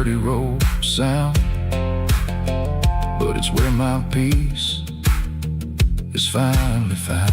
dirty road sound, but it's where my peace is finally found.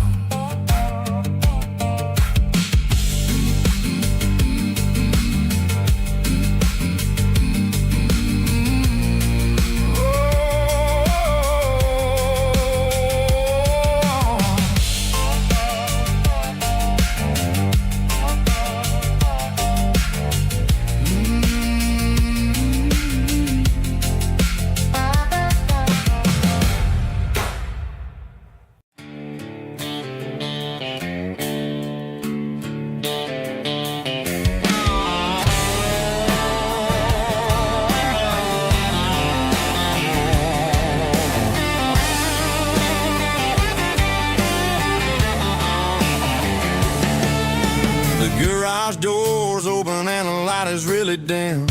Garage doors open and the light is really dim.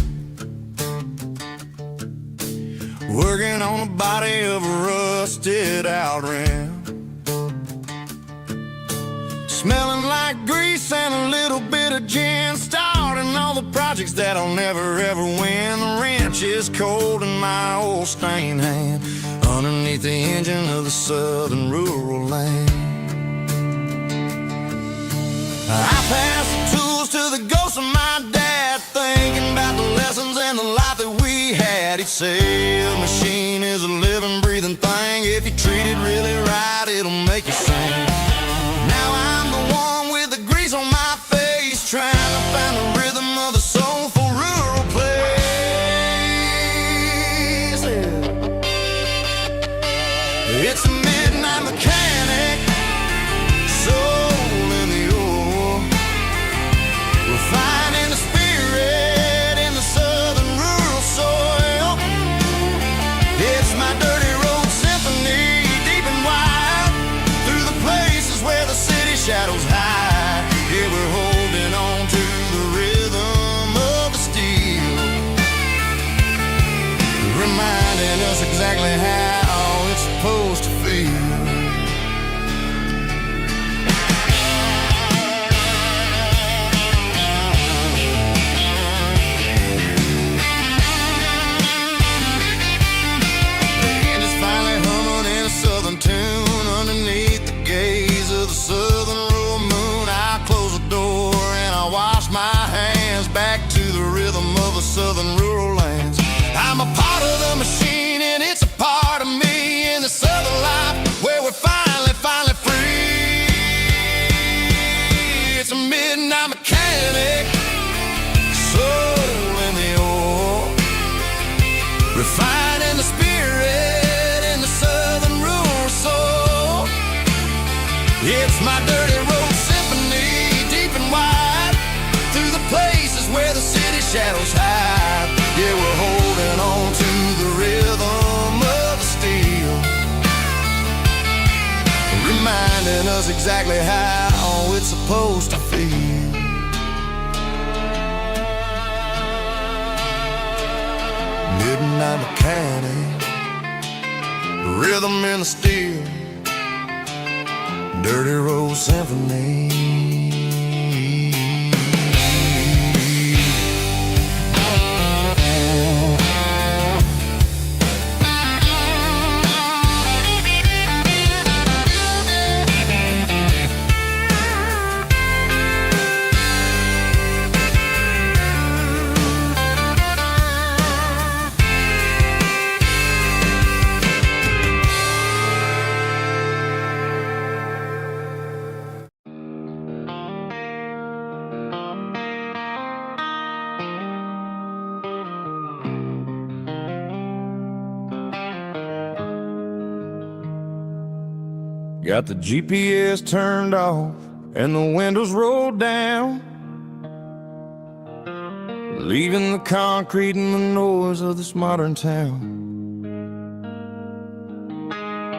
Working on the body of a rusted out rim. Smelling like grease and a little bit of gin. Starting all the projects that I'll never ever win. The wrench is cold in my old stained hand underneath the engine of the southern rural land. I pass the tools to the ghost of my dad, thinking about the lessons and the life that we had. He'd say a machine is a living, breathing thing. If you treat it really right, it'll make you sing. Now I'm the one with the grease on my face, trying to find the rhythm of a soulful rural place. It's a midnight mechanic, soul in the ore, refining the spirit in the southern rural soil. It's my dirty road symphony, deep and wide, through the places where the city shadows hide. Yeah, we're holding on to the rhythm of the steel, reminding us exactly how it's supposed to feel. Tune underneath the gaze of the southern rural moon. I close the door and I wash my hands back to the rhythm of the southern rural lands. I'm a part of the machine and it's a part of me in the southern life where we're finally free. It's a midnight mechanic, soul in the ore, refining the spirit in the southern rural soul. It's my dirty road symphony, deep and wide, through the places where the city shadows hide. Yeah, we're holding on to the rhythm of the steel, reminding us exactly how it's supposed to feel. Midnight mechanic, rhythm in the steel, dirty road symphony. Got the GPS turned off and the windows rolled down, leaving the concrete and the noise of this modern town.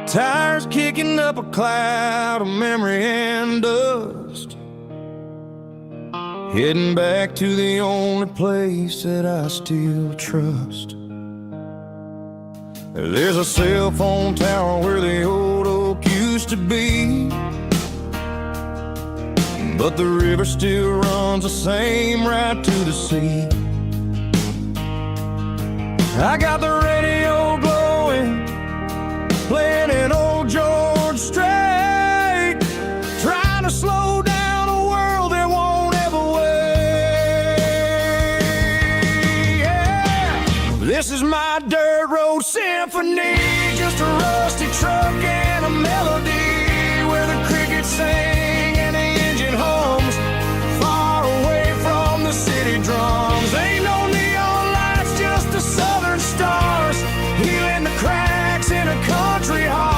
Tires kicking up a cloud of memory and dust, heading back to the only place that I still trust. There's a cell phone tower where the old oak used to be, but the river still runs the same right to the sea. I got the radio glowing, playing an old George Strait, trying to slow down a world that won't ever wait. Yeah. This is my dirt road symphony, just a rusty truck and a melody where the crickets sing and the engine hums, far away from the city drums. Ain't no neon lights, just the southern stars, healing the cracks in a country heart.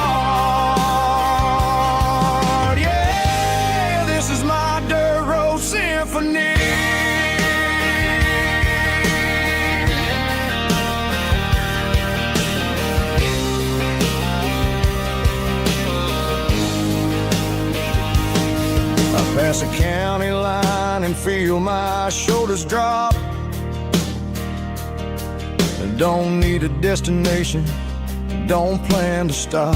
Yeah, this is my dirt road symphony. Pass a county line and feel my shoulders drop. I don't need a destination, don't plan to stop.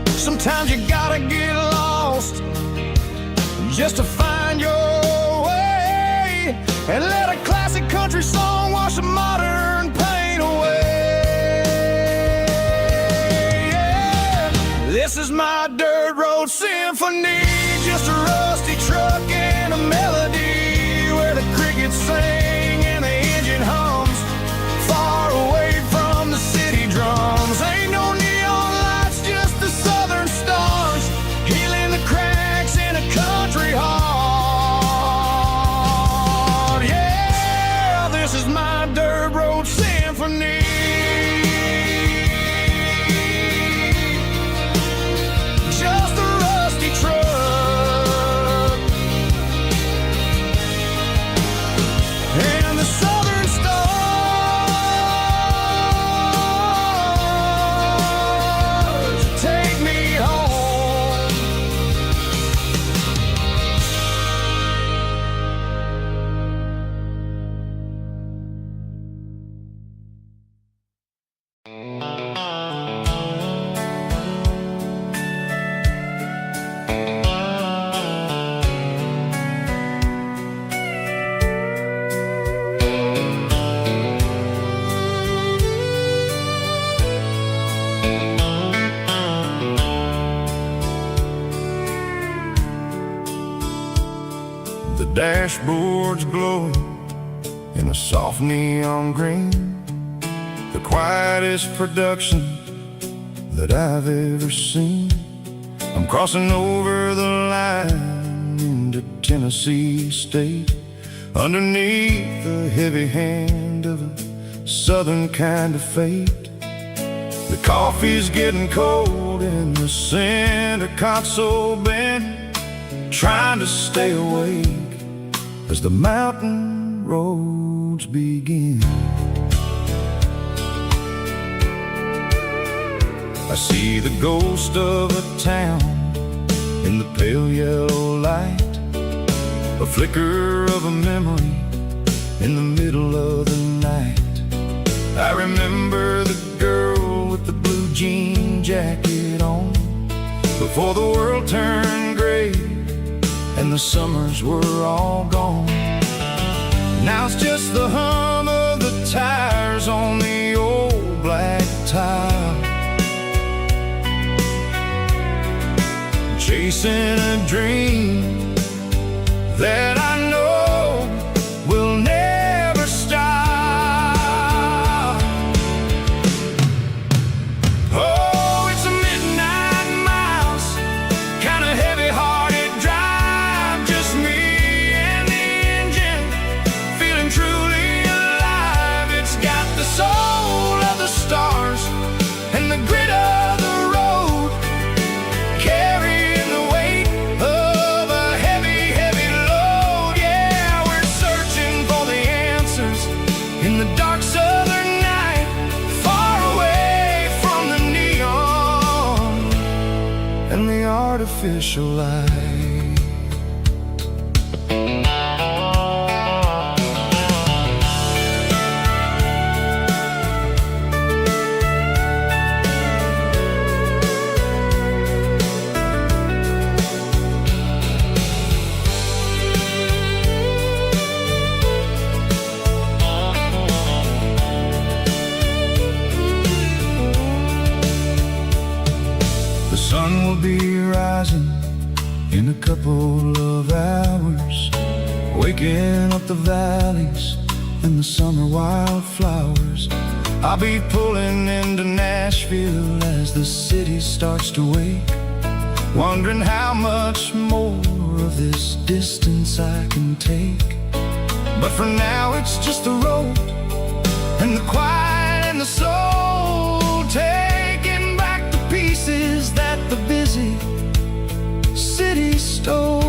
Sometimes you gotta get lost just to find your way, and let a classic country song wash the modern pain away. Yeah. This is my dirt road symphony, just a rusty truck and a melody where the crickets sing and the engine hums, far away from the city drums. Ain't no neon lights, just the southern stars, healing the cracks in a country heart. Yeah, this is my dirt road symphony. Just a rusty truck and the southern stars take me home. The dashboard's glowing in a soft neon green, the quietest production that I've ever seen. I'm crossing over the line into Tennessee State, underneath the heavy hand of a southern kind of fate. The coffee's getting cold in the center console bin, trying to stay awake as the mountain roads begin. I see the ghost of a town in the pale yellow light, a flicker of a memory in the middle of the night. I remember the girl with the blue jean jacket on, before the world turned gray and the summers were all gone. Now it's just the hum of the tires on the old black tile, chasing a dream that I know will never stop. Oh, it's a midnight miles, kind of heavy-hearted drive, just me and the engine, feeling truly alive. It's got the soul of the stars and the grit of the road, carrying the weight of a heavy, heavy load. Yeah, we're searching for the answers in the dark southern night, far away from the neon and the artificial light. couple of hours, waking up the valleys and the summer wildflowers. I'll be pulling into Nashville as the city starts to wake, wondering how much more of this distance I can take. But for now it's just the road and the quiet and the soul, taking back the pieces that the busy city stole.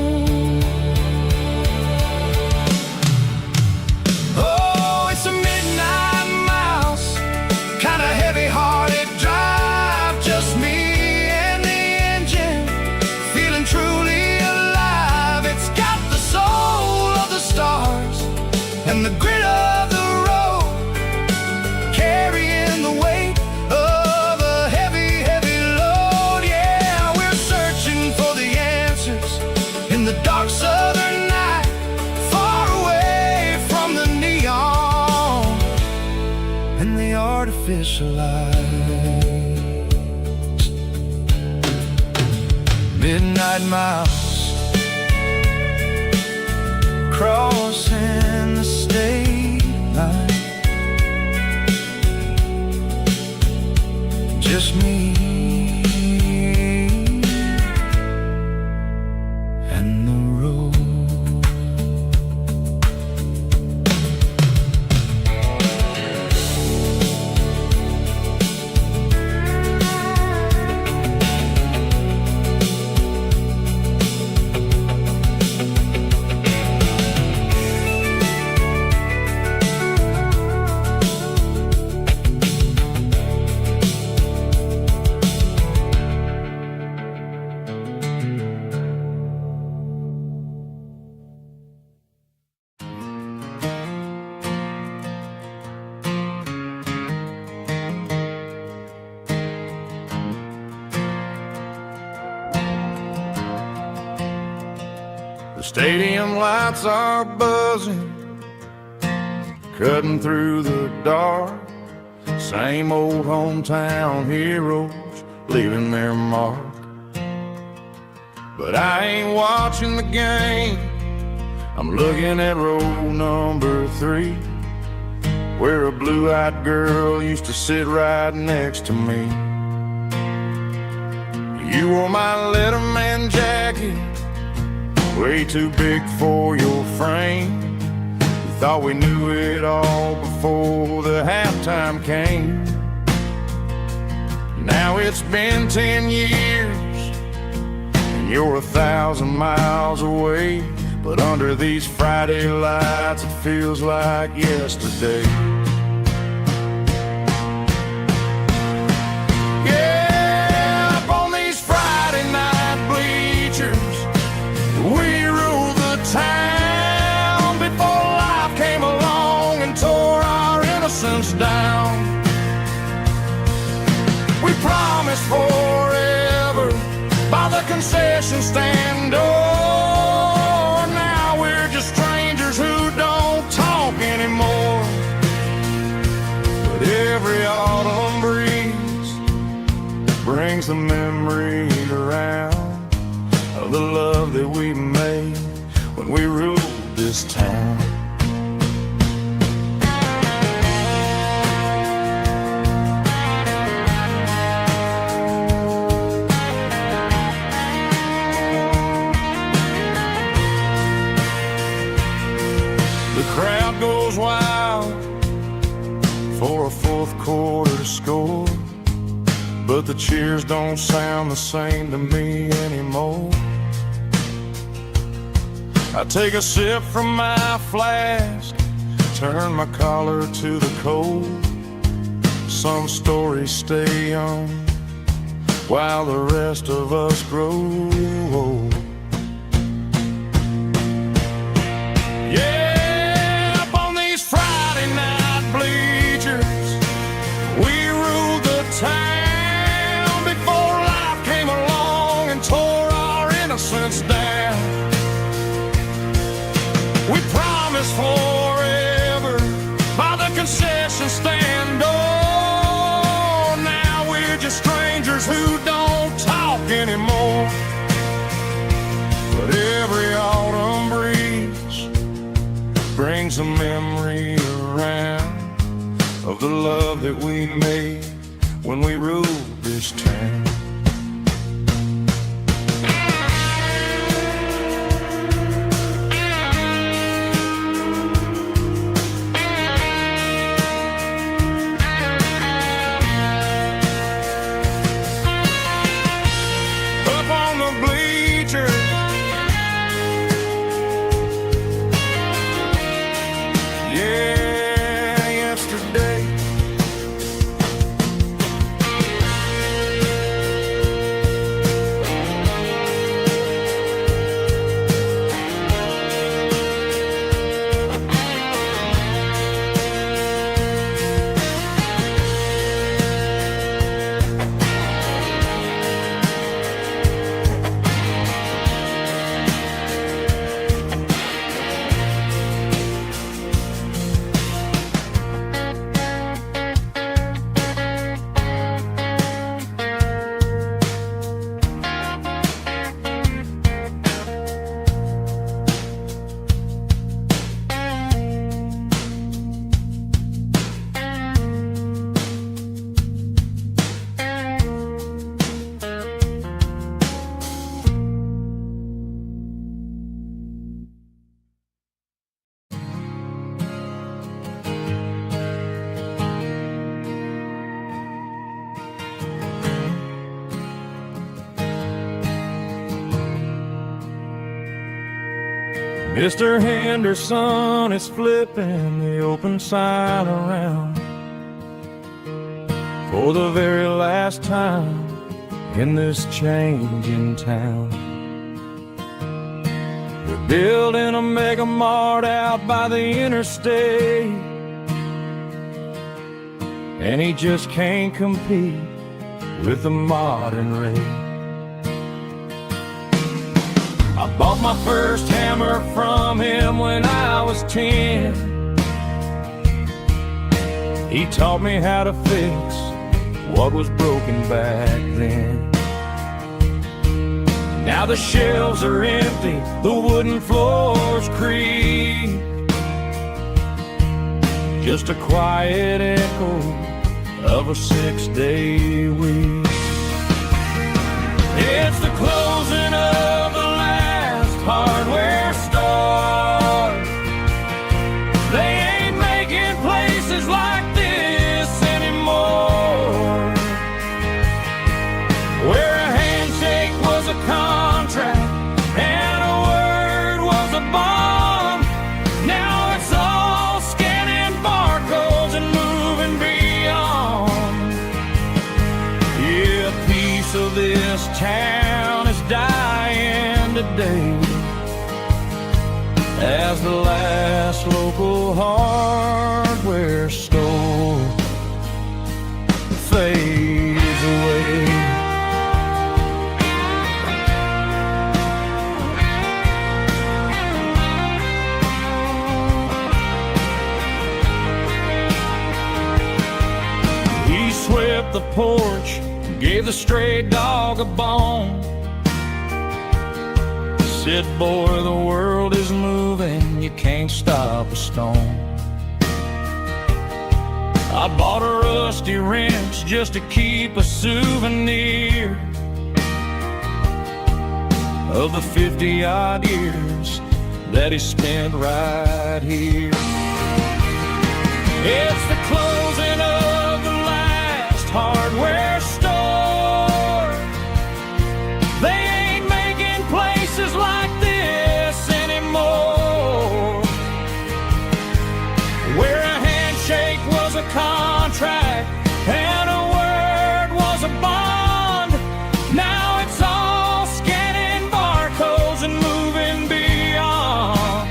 Oh, it's a midnight mouse, kinda heavy-hearted drive, just me and the engine, feeling truly alive. It's got the soul of the stars and the grit of the road, carrying the weight of a heavy, heavy load. Yeah, we're searching for the answers in the dark southern night, far away from the neon and the artificial lights. Midnight mouse, crossing the state line, just me and the road. The stadium lights are buzzing, cutting through the dark. Same old hometown heroes leaving their mark. But I ain't watching the game, I'm looking at row number 3, where a blue-eyed girl used to sit right next to me. You wore my Letterman jacket, way too big for your frame. We thought we knew it all before the halftime came. Now it's been 10 years and you're 1,000 miles away, but under these Friday lights it feels like yesterday. Yeah, up on these Friday night bleachers, we rule the town before life came along and tore our innocence down. We promised forever by the concession stand door. Now we're just strangers who don't talk anymore. But every autumn breeze brings the memories around of the love that we made when we ruled this town. The crowd goes wild for a fourth quarter score, but the cheers don't sound the same to me anymore. I take a sip from my flask, turn my collar to the cold. Some stories stay young while the rest of us grow old. Yeah, up on these Friday night bleachers, we ruled the town before life came along and tore our innocence down. We promised forever by the concession stand door. Now we're just strangers who don't talk anymore. But brings a memory around of the love that we made when we ruled this town. Up on the bleachers, yeah, yesterday. Mr. Henderson is flipping the open sign around for the very last time in this changing town. They're building a mega mart out by the interstate, and he just can't compete with the modern rate. I bought my first hammer from him when I was 10. He taught me how to fix what was broken back then. Now the shelves are empty, the wooden floors creak, just a quiet echo of a 6-day week. It's the closing of the hardware store. They ain't making places like this anymore, where a handshake was a contract and a word was a bond. Now it's all scanning barcodes and moving beyond. Yeah, a piece of this town is dying today as the last local hardware store fades away. He swept the porch, gave the stray dog a bone, said, boy, the world is moving, you can't stop a stone. I bought a rusty wrench just to keep a souvenir of the 50-odd years that he spent right here. It's the closing of the last hardware store. They ain't making places like this anymore, where a handshake was a contract and a word was a bond. Now it's all scanning barcodes and moving beyond.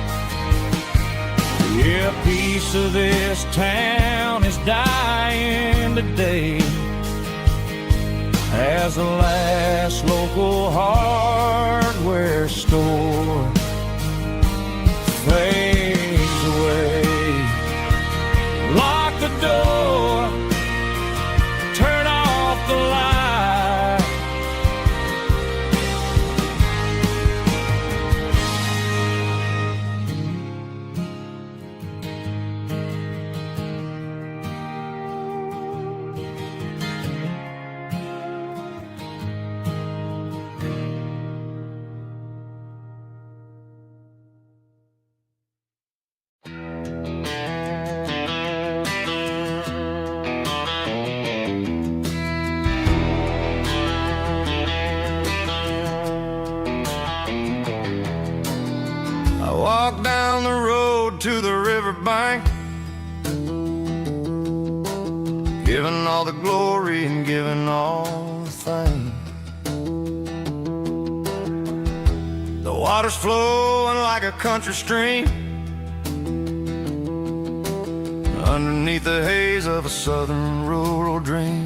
Yeah, a piece of this town is dying today as the last local hardware store fades away. Lock the door, turn off the light. riverbank, giving all the glory and giving all the thanks. The water's flowing like a country stream underneath the haze of a southern rural dream.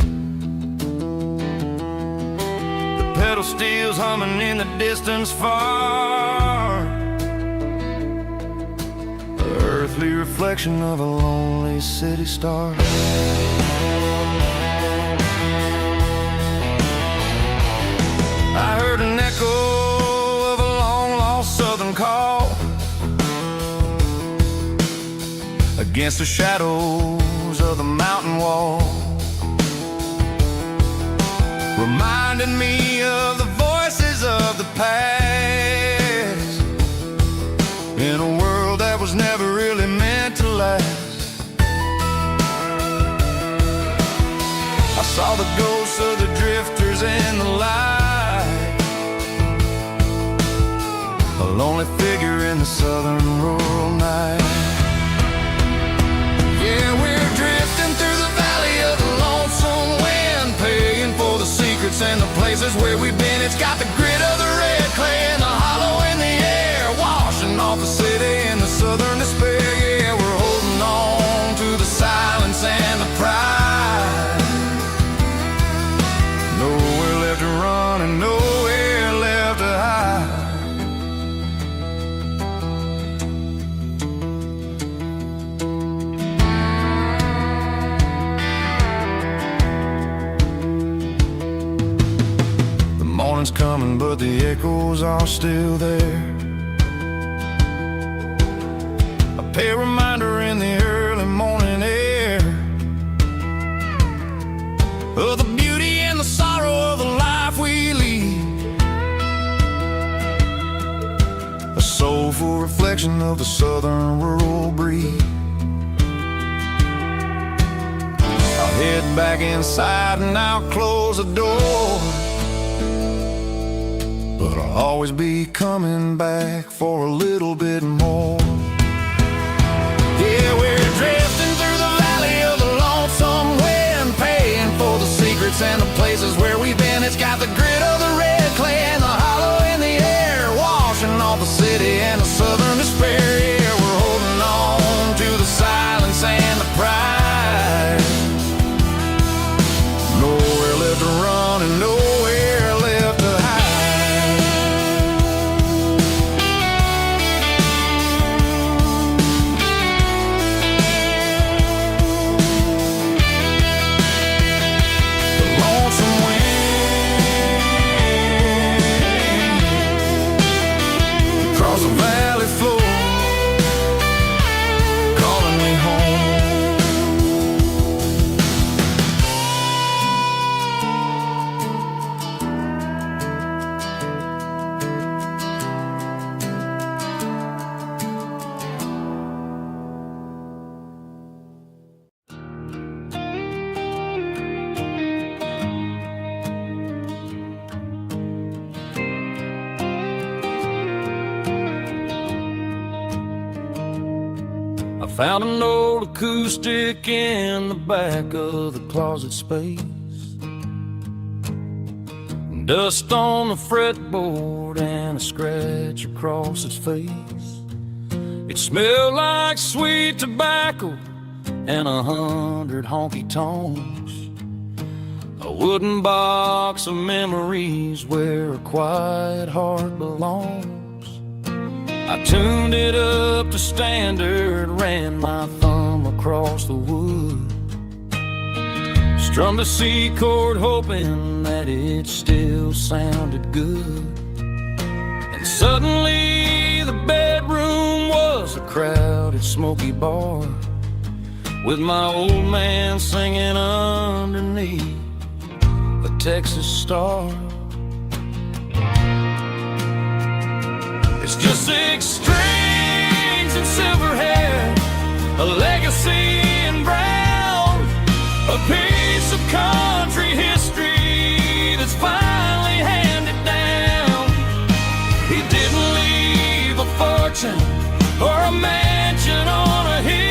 The pedal steel's humming in the distance far, the earthly reflection of a lonely city star. I heard an echo of a long-lost southern call against the shadows of the mountain wall, reminding me of the voices of the past in a world that was never really meant to last. I saw the ghosts of the drifters in the light, a lonely figure in the southern rural night. Yeah, we're drifting through the valley of the lonesome wind, paying for the secrets and the places where we've been. It's got the grit of the red clay and the hollow in the air, washing off the city and the southern despair. Yeah, we're holding on to the silence and the pride. Nowhere left to run and nowhere left to hide. Morning's coming, but the echoes are still there. A pale reminder in the early morning air of the beauty and the sorrow of the life we lead, a soulful reflection of the southern rural breed. I'll head back inside and I'll close the door, but I'll always be coming back for a little bit more. Yeah, we're drifting through the valley of the lonesome wind, paying for the secrets and the places where we've been. It's got the grit of the red clay and the hollow in the air, washing off the city and the southern despair. Yeah, we're holding on to the silence and the pride. Nowhere left to run and nowhere left to hide. Across the valley floor, calling me home. I found an old acoustic in the back of the closet space, dust on the fretboard and a scratch across its face. It smelled like sweet tobacco and 100 honky tonks, a wooden box of memories where a quiet heart belongs. I tuned it up to standard, ran my thumb across the wood, strummed a C chord hoping that it still sounded good. And suddenly the bedroom was a crowded smoky bar, with my old man singing underneath the Texas star. It's just 6 strings and silver hair, a legacy in brown, a piece of country history that's finally handed down. He didn't leave a fortune or a mansion on a hill,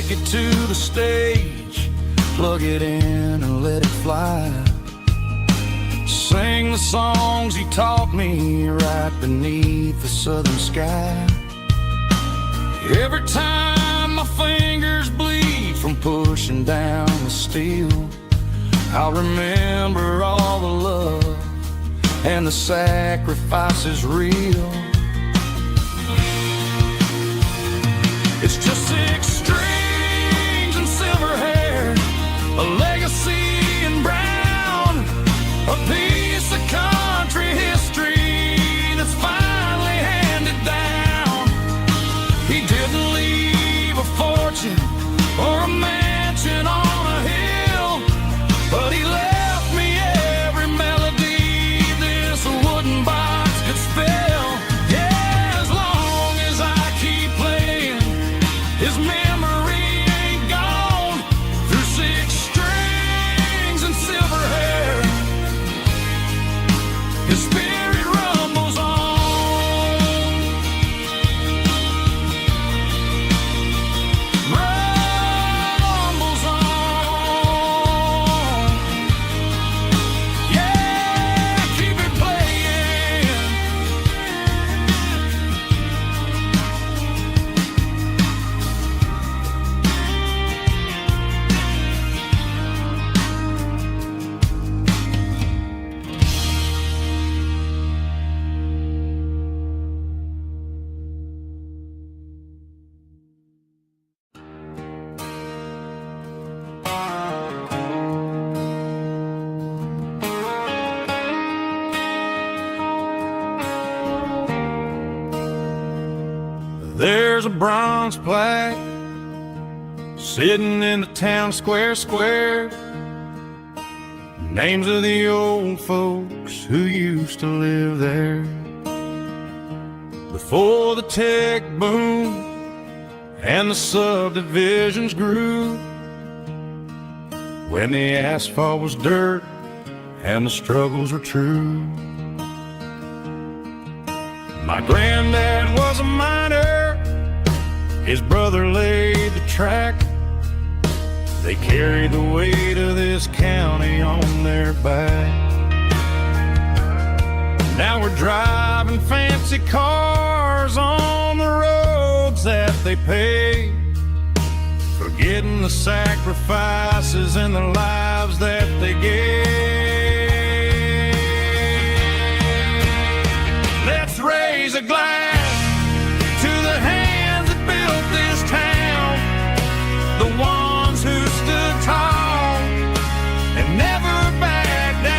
take it to the stage, plug it in and let it fly. Sing the songs he taught me right beneath the southern sky. Every time my fingers bleed from pushing down the steel, I'll remember all the love and the sacrifice is real. It's just 6 strings and silver hair, a legacy in brown, a piece of country history that's finally handed down. He didn't leave a fortune or a mansion on a hill, but he left me every melody this wooden box could spell. Yeah, as long as I keep playing, his memory ain't gone. Through 6 strings and silver hair, his spirit rumbles on. Rumbles on. Yeah, keep it playing. There's a bronze plaque sitting in the town square. Names of the old folks who used to live there. Before the tech boom and the subdivisions grew, when the asphalt was dirt and the struggles were true. My granddad was a miner, his brother laid the track. They carried the weight of this county on their back. Now we're driving fancy cars on the roads that they paved, forgetting the sacrifices and the lives that they gave. Let's raise a glass to the hands that built this town, the ones who stood tall and never backed down.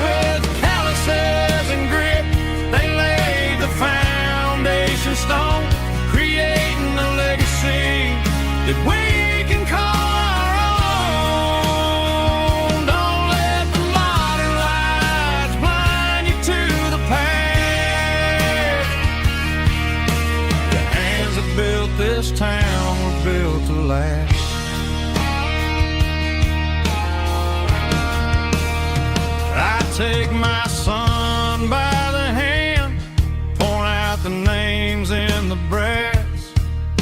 With calluses and grit, they laid the foundation stone, creating a legacy that we can call our own. Don't let the modern lights blind you to the past. The hands that built this town were built to last. I take my son by the hand, point out the names in the brass.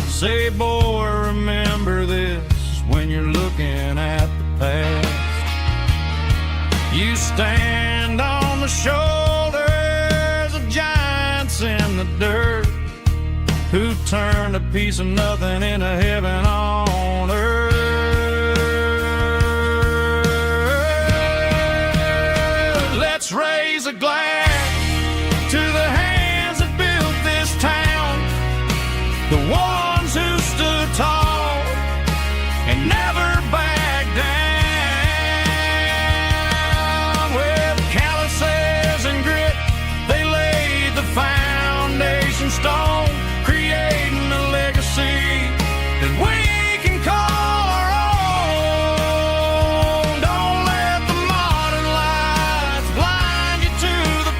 Say, boy, remember this when you're looking at the past. You stand on the shoulders of giants in the dirt, who turned a piece of nothing into heaven on earth. Let's raise a glass to the hands that built this town, the ones who stood tall and never backed down. With calluses and grit, they laid the foundation stone, creating a legacy that we can call our own. Don't let the modern lights blind you to the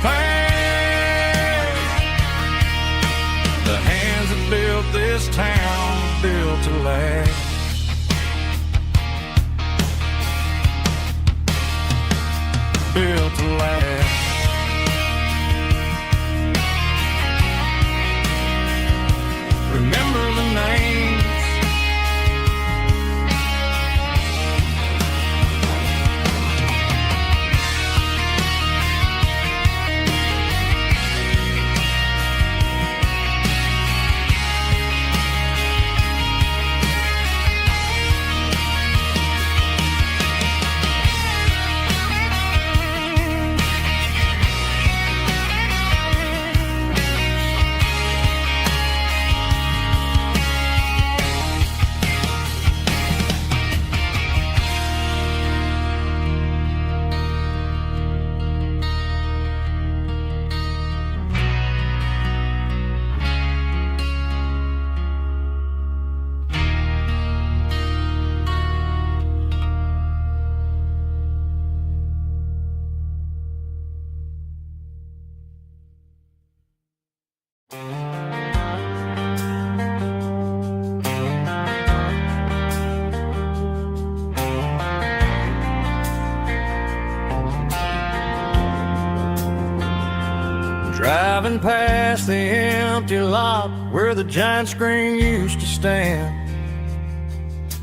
Driving past the empty lot where the giant screen used to stand.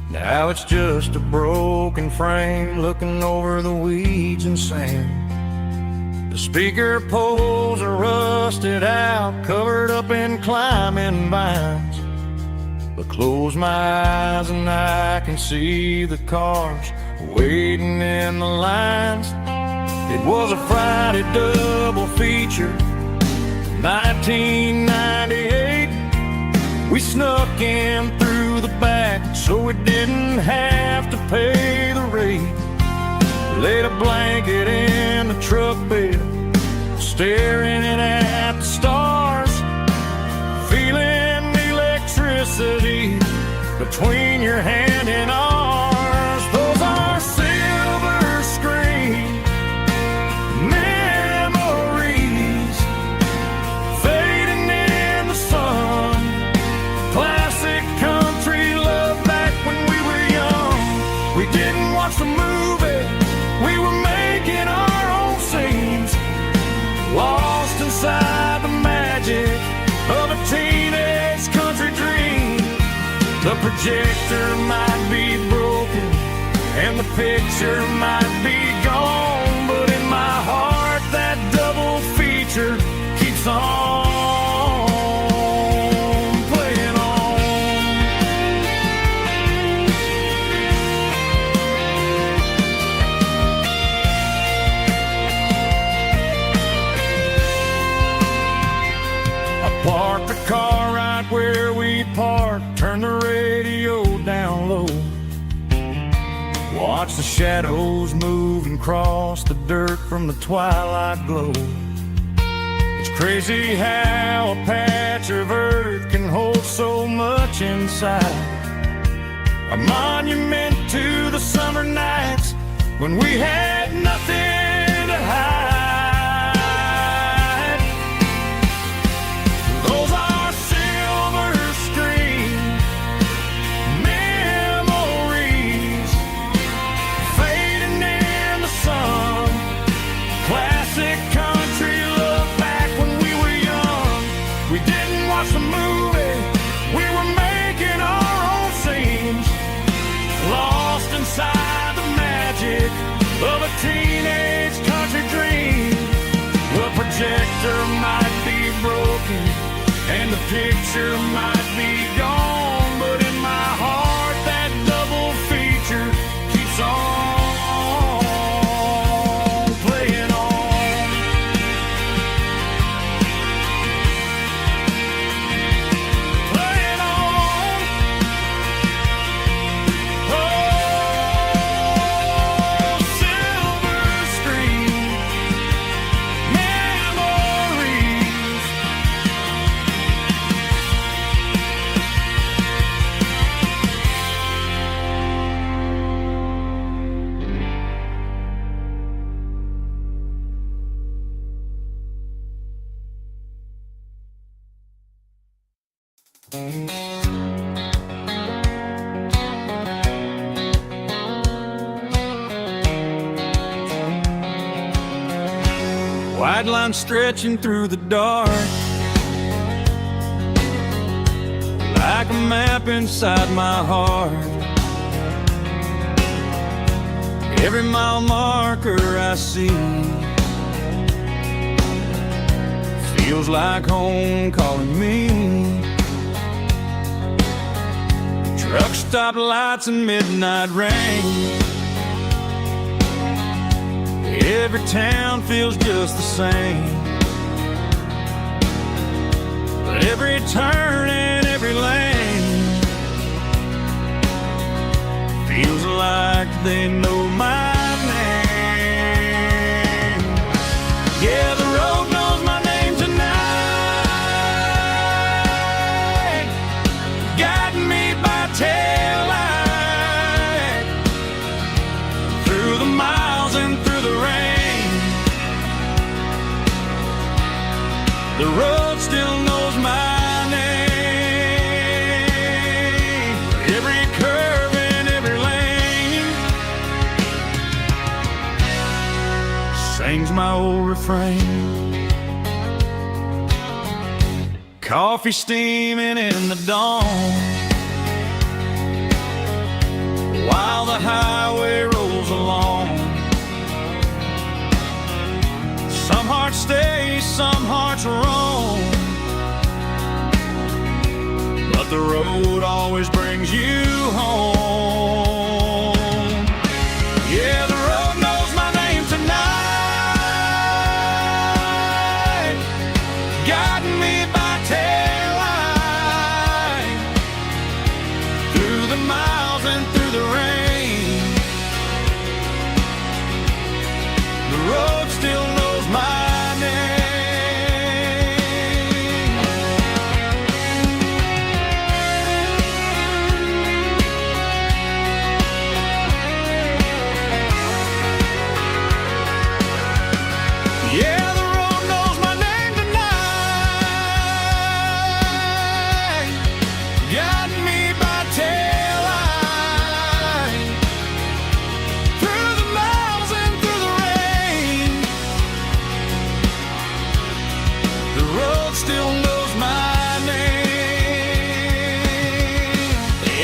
Now it's just a broken frame looking over the weeds and sand. The speaker poles are rusted out, covered up in climbing vines. But close my eyes and I can see the cars waiting in the lines. It was a Friday double feature, 1998. We snuck in through the back so we didn't have to pay the rate. Laid a blanket in the truck bed, staring at the stars, feeling the electricity between your hand and ours. Those are silver screen memories fading in the sun. Classic country love back when we were young. We didn't watch the movie, we were making our own scenes, lost inside the magic of a teenage country dream. The projector might be broken and the picture might be gone, but in my heart that double feature keeps on playing on. I parked the car right where we parked, turned the radio down low, watch the shadows move and cross the dirt from the twilight glow. It's crazy how a patch of earth can hold so much inside. A monument to the summer nights when we had nothing to hide. Those are silver screen memories fading in the sun. Classic country love back when we were young. We didn't watch the movie, we were making our own scenes, lost inside the magic of a teenage country dream. The projector might be broken and the picture might be gone, but in my heart that double feature keeps on playing on. Playing on. Oh, silver screen memories. White line stretching through the dark, like a map inside my heart. Every mile marker I see feels like home calling me. Truck stop lights and midnight rain. Every town feels just the same, but every turn and every lane feels like they know my name. Yeah, the road knows my name tonight, guiding me by taillight through the miles and through the rain. The road still knows my name. Every curve and every lane sings my old refrain. Coffee steaming in the dawn, while the highway rolls along. Some hearts stay, some hearts roam, but the road always brings you home. Yeah, the road knows my name tonight, guiding me by taillight, through the miles and through the rain. The road still knows my name. Yeah, the road knows my name tonight, guiding me by taillight, through the miles and through the rain. The road still knows my name.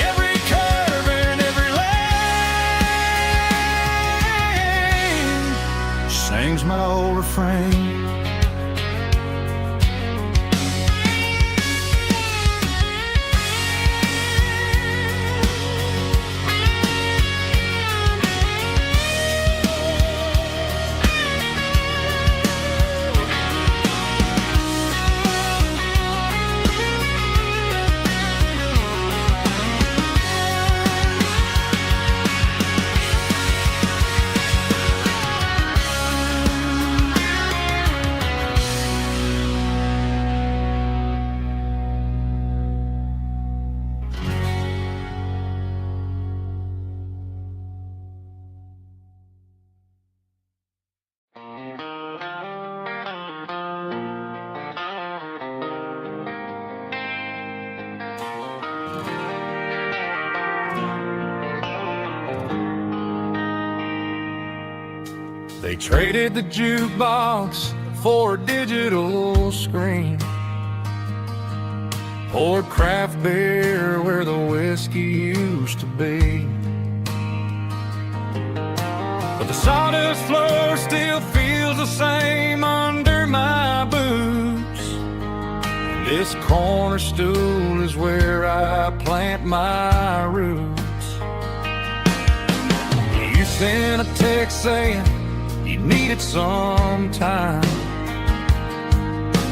Every curve and every lane sings my old refrain. They traded the jukebox for a digital screen, poured craft beer where the whiskey used to be. But the sawdust floor still feels the same under my boots. This corner stool is where I plant my roots. You sent a text saying you needed some time,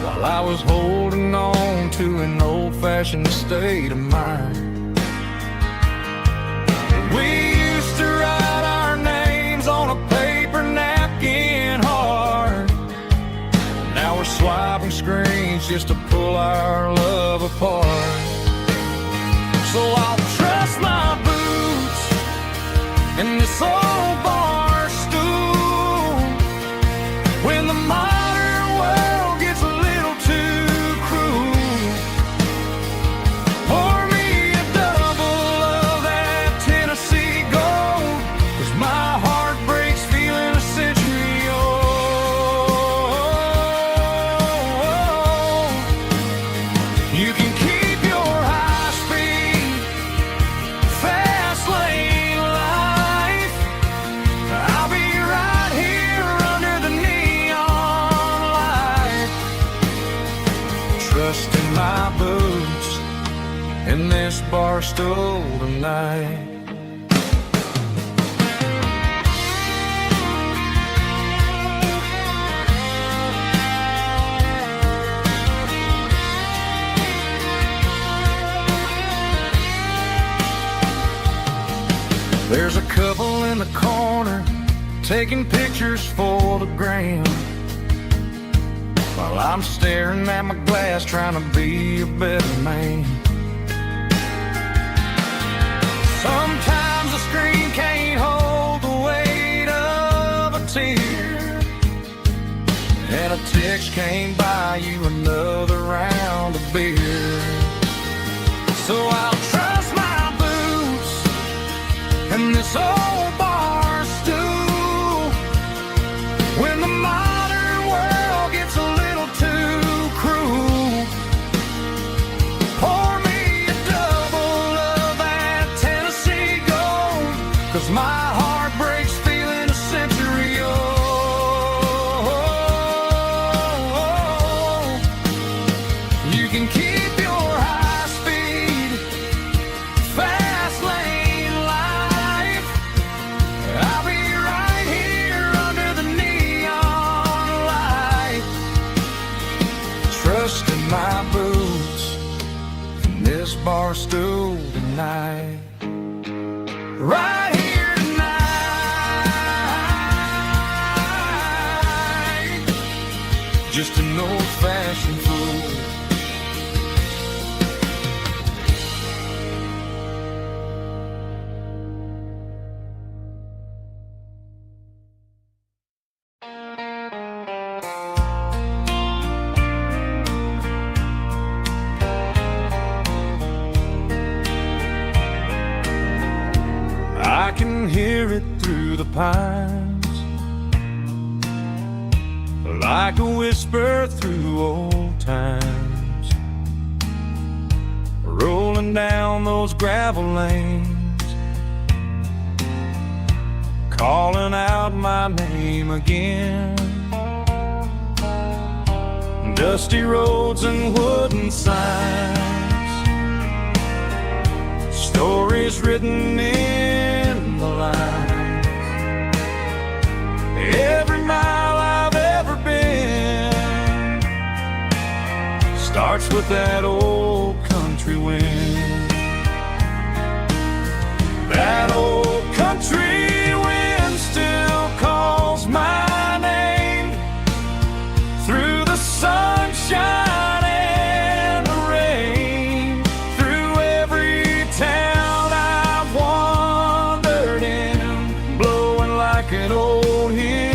while I was holding on to an old-fashioned state of mind. We used to write our names on a paper napkin hard. Now we're swiping screens just to pull our love apart. So I'll trust my boots in this old bar stool when the modern world gets a little too cruel. Pour me a double of that Tennessee Gold, 'cause my heart breaks feeling a century old. You can keep your high-speed, fast lane life. I'll be right here under the neon light, trusting my boots in this bar stool tonight. There's a couple in the corner taking pictures for the gram, while I'm staring at my glass trying to be a better man. Sometimes the screen can't hold the weight of a tear, and a text can't buy you another round of beer. So I'll trust my boots and this old bar stool when the modern world gets a little too cruel. bar stool tonight. Right here tonight. Just an old-fashioned fool. I can hear it through the pines, like a whisper through old times, rolling down those gravel lanes, calling out my name again. Dusty roads and wooden signs, stories written in the lines. Every mile I've ever been starts with that old country wind. That old country wind still calls my name through the sunshine and the rain, through every town I've wandered in, blowing like an old hymn.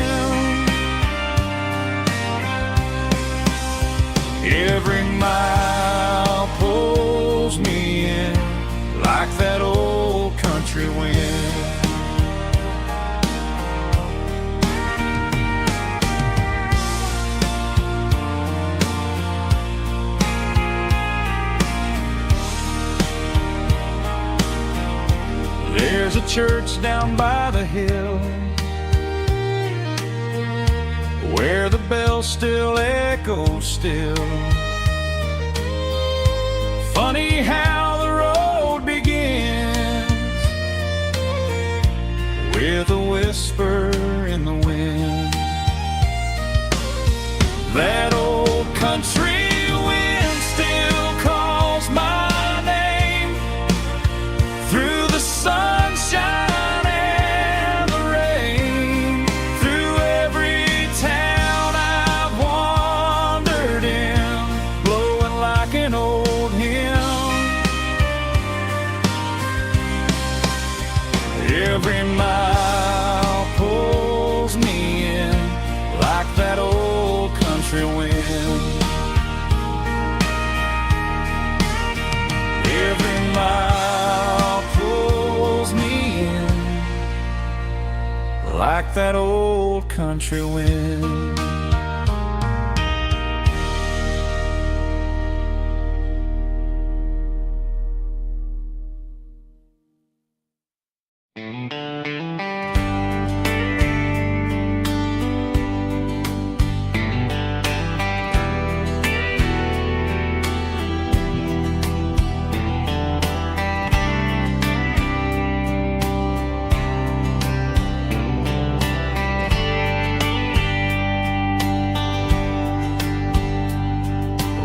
Every mile pulls me in like that old country wind. There's a church down by the hill where the bells still echo still. Funny how the road begins with a whisper in the wind. That old country wind still calls my name through the sunshine and the rain, through every town I've wandered in, blowing like an old hymn. Every mile pulls me in like that old country wind. Every mile pulls me in like that old country wind.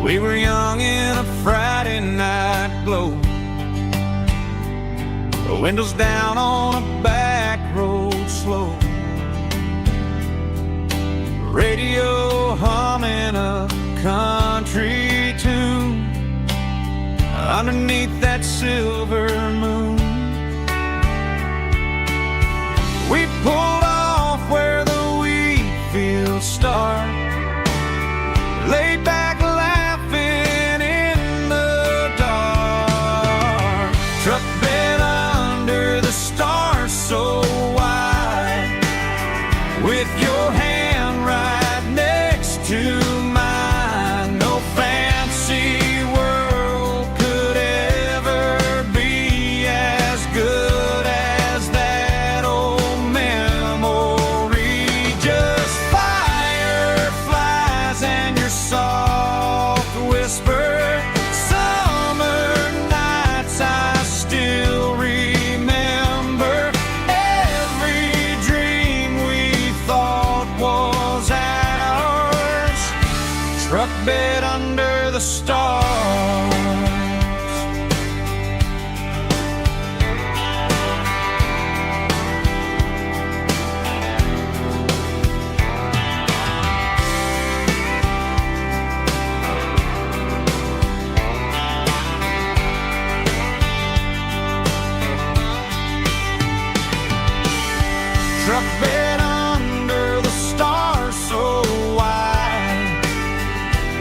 We were young in a Friday night glow, the windows down on a back road slow, radio humming a country tune underneath that silver moon. We pulled off where the wheat fields start, laid back laughing in the dark, truck bed under the stars so wide, with your hand right next to mine. No fancy world could ever be as good as that old memory. Just fireflies and your soft whisper, summer nights I still remember. Every dream we thought was ours, truck bed under the stars.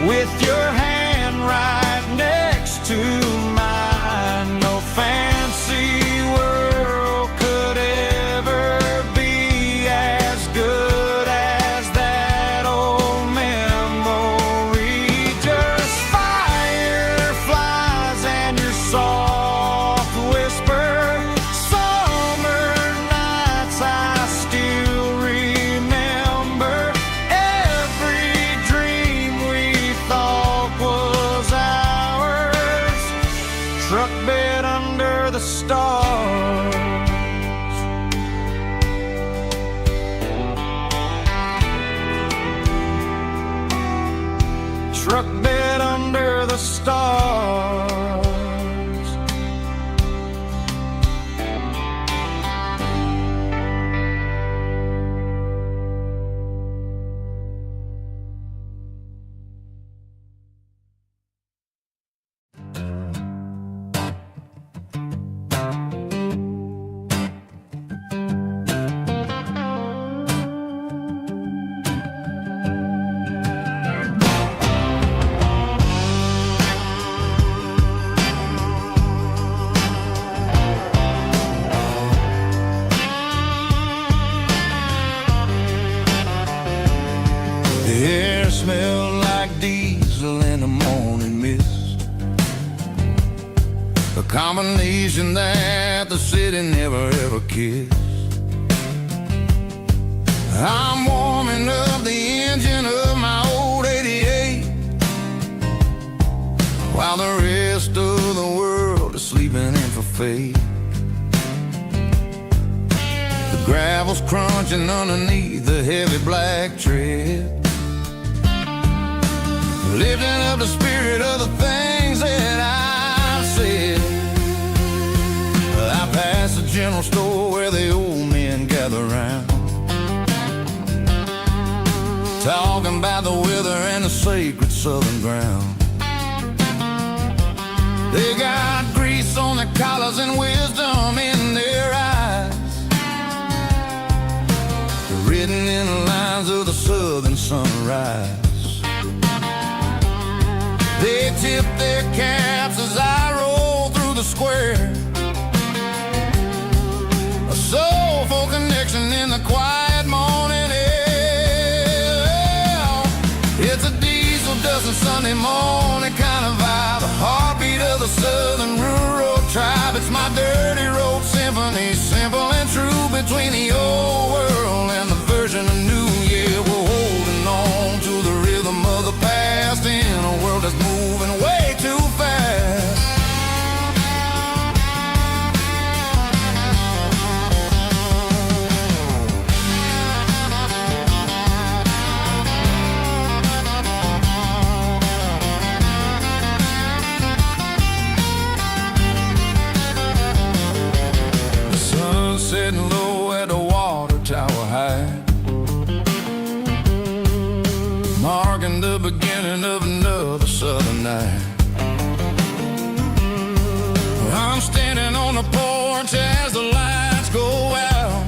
with your hand right next to mine. No fancy world could ever be as good as that old memory. Just fireflies and your soft whisper. Summer nights I still remember. Every dream we thought was ours. Truck bed under the stars. Truck bed under the stars. The air smelled like diesel in the morning mist, a combination that the city never ever kissed. I'm warming up the engine of my old 88, while the rest of the world is sleeping in for fate. The gravel's crunching underneath the heavy black tread, lifting up the spirit of the things that I've said. I passed the general store where the old men gather round, talking about the weather and the sacred southern ground. They got grease on their collars and wisdom in their eyes, written in the lines of the southern sunrise. They tip their caps as I roll through the square, a soulful connection in the quiet morning air. It's a diesel dusting Sunday morning kind of vibe, the heartbeat of the southern rural tribe. It's my dirty road symphony, simple and true, between the old world and the version of new. Yeah, we're holding on to the rhythm of the past in a world that's moving way too fast. The sun setting low at the water tower high, marking the beginning of another southern night. I'm standing on the porch as the lights go out,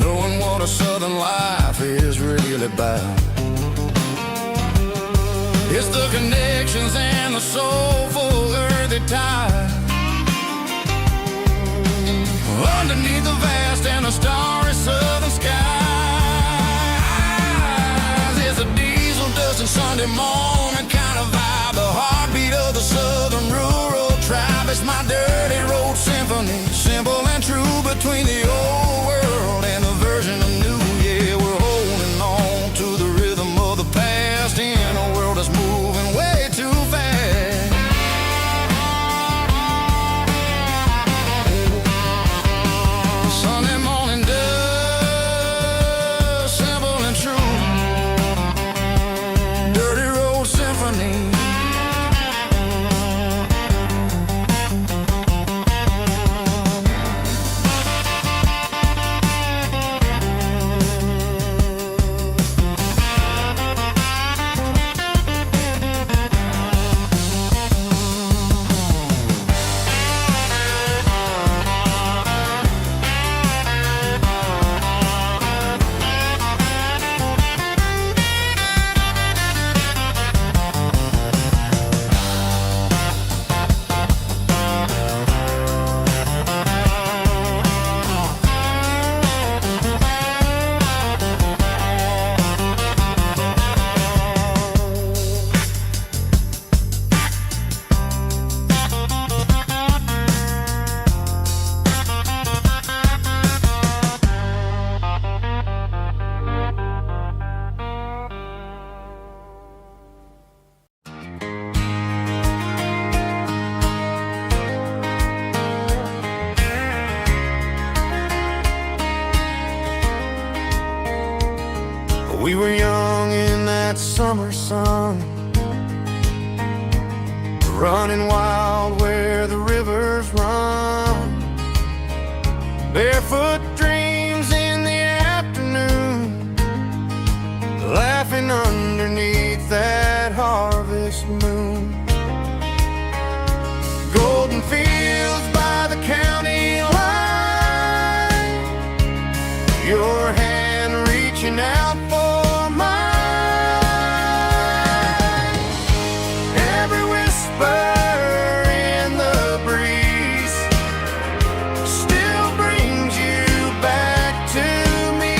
knowing what a southern life is really about. It's the connections and the soulful earthy tide, underneath the vast and the starry southern skies. It's a diesel dusting Sunday morning kind of vibe, the heartbeat of the southern rural tribe. It's my dirty road symphony, simple and true, between the old world and the version of new. Yeah, we're holding on to the rhythm of the past in a world that's moving way too fast. Sunday morning dust, simple and true, dirty road were young in that summer sun, running wild where the rivers run, barefoot dreams in the afternoon, laughing underneath that harvest moon. Golden fields by the county line, your hand reaching out for mine. Every whisper in the breeze still brings you back to me.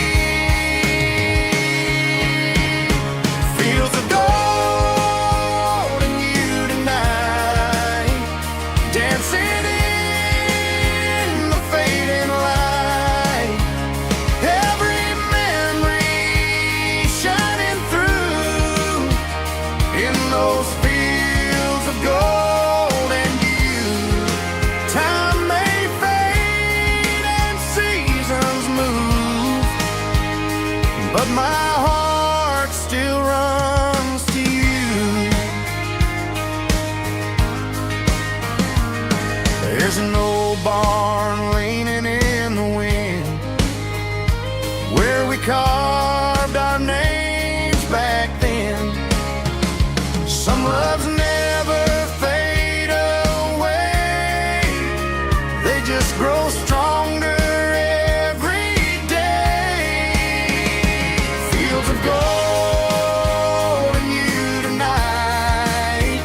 Fields of gold and you tonight, dancing in the fading light. Every memory shining through in those fields of gold and you. Time may fade and seasons move, but my heart still runs to you. There's an old barn leaning in the wind where we carved our names back then. Some loves never fade away, they just grow stronger every day. Fields of gold and you tonight,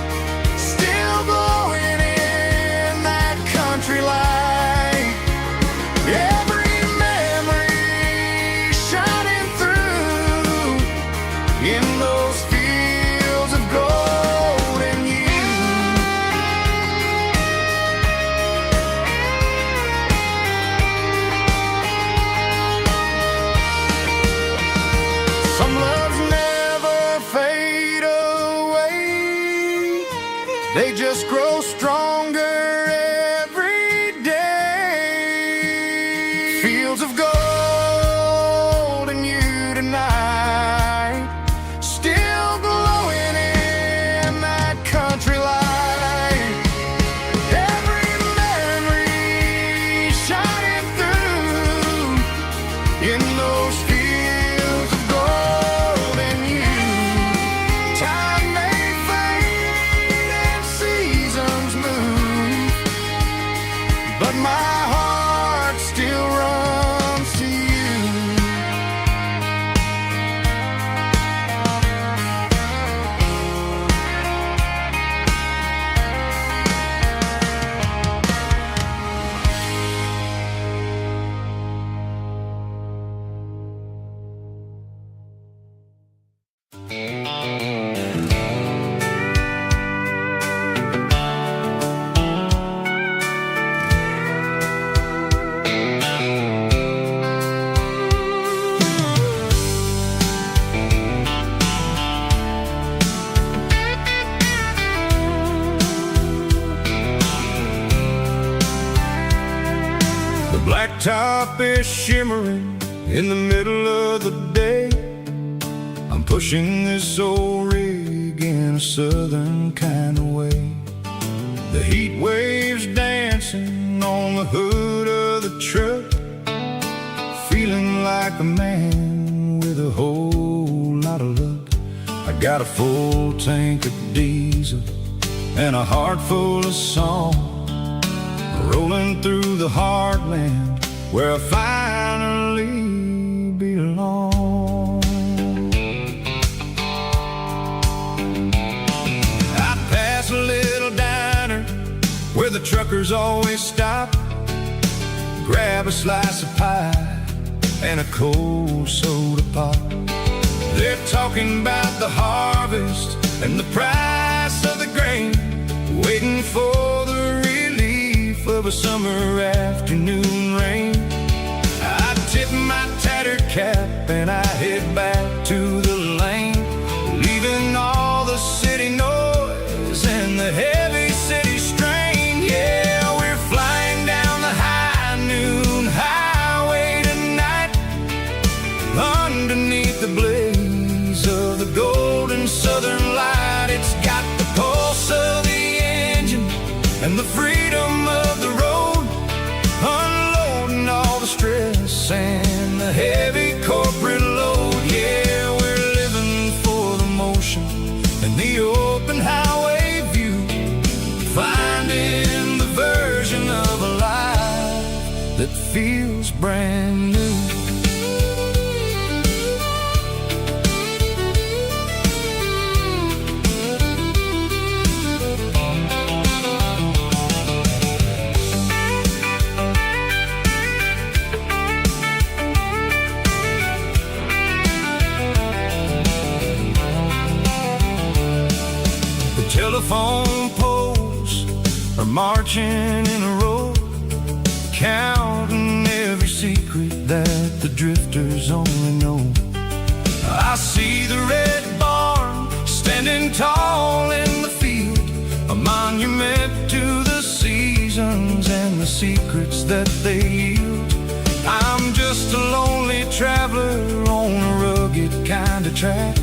still glowing in that country light. Every memory shining through in those fields of gold and you. Some loves never fade away, they just grow stronger every day. Fields of gold and you tonight, still glowing in that country light. Every memory shining through in those fields of gold and you. Time may fade and seasons move, but my heart still runs to you. The blacktop is shimmering in the middle of the day. I'm pushing this old rig in a southern kind of way. The heat waves dancing on the hood of the truck, feeling like a man with a whole lot of luck. I got a full tank of diesel and a heart full of song, rolling through the heartland where I finally belong. I pass a little diner where the truckers always stop, grab a slice of pie and a cold soda pop. They're talking about the harvest and the price of the grain, waiting for the relief of a summer afternoon rain. I tip my tattered cap and I head back to the lane, leaving all the city noise and the heavy city strain. Yeah, we're flying down the high noon highway tonight, underneath the blaze golden southern light. It's got the pulse of the engine and the freedom of the road, unloading all the stress and the heavy corporate load. Yeah, we're living for the motion and the open highway view, finding the version of a life that feels brand new. Telephone poles are marching in a row, counting every secret that the drifters only know. I see the red barn standing tall in the field, a monument to the seasons and the secrets that they yield. I'm just a lonely traveler on a rugged kind of track,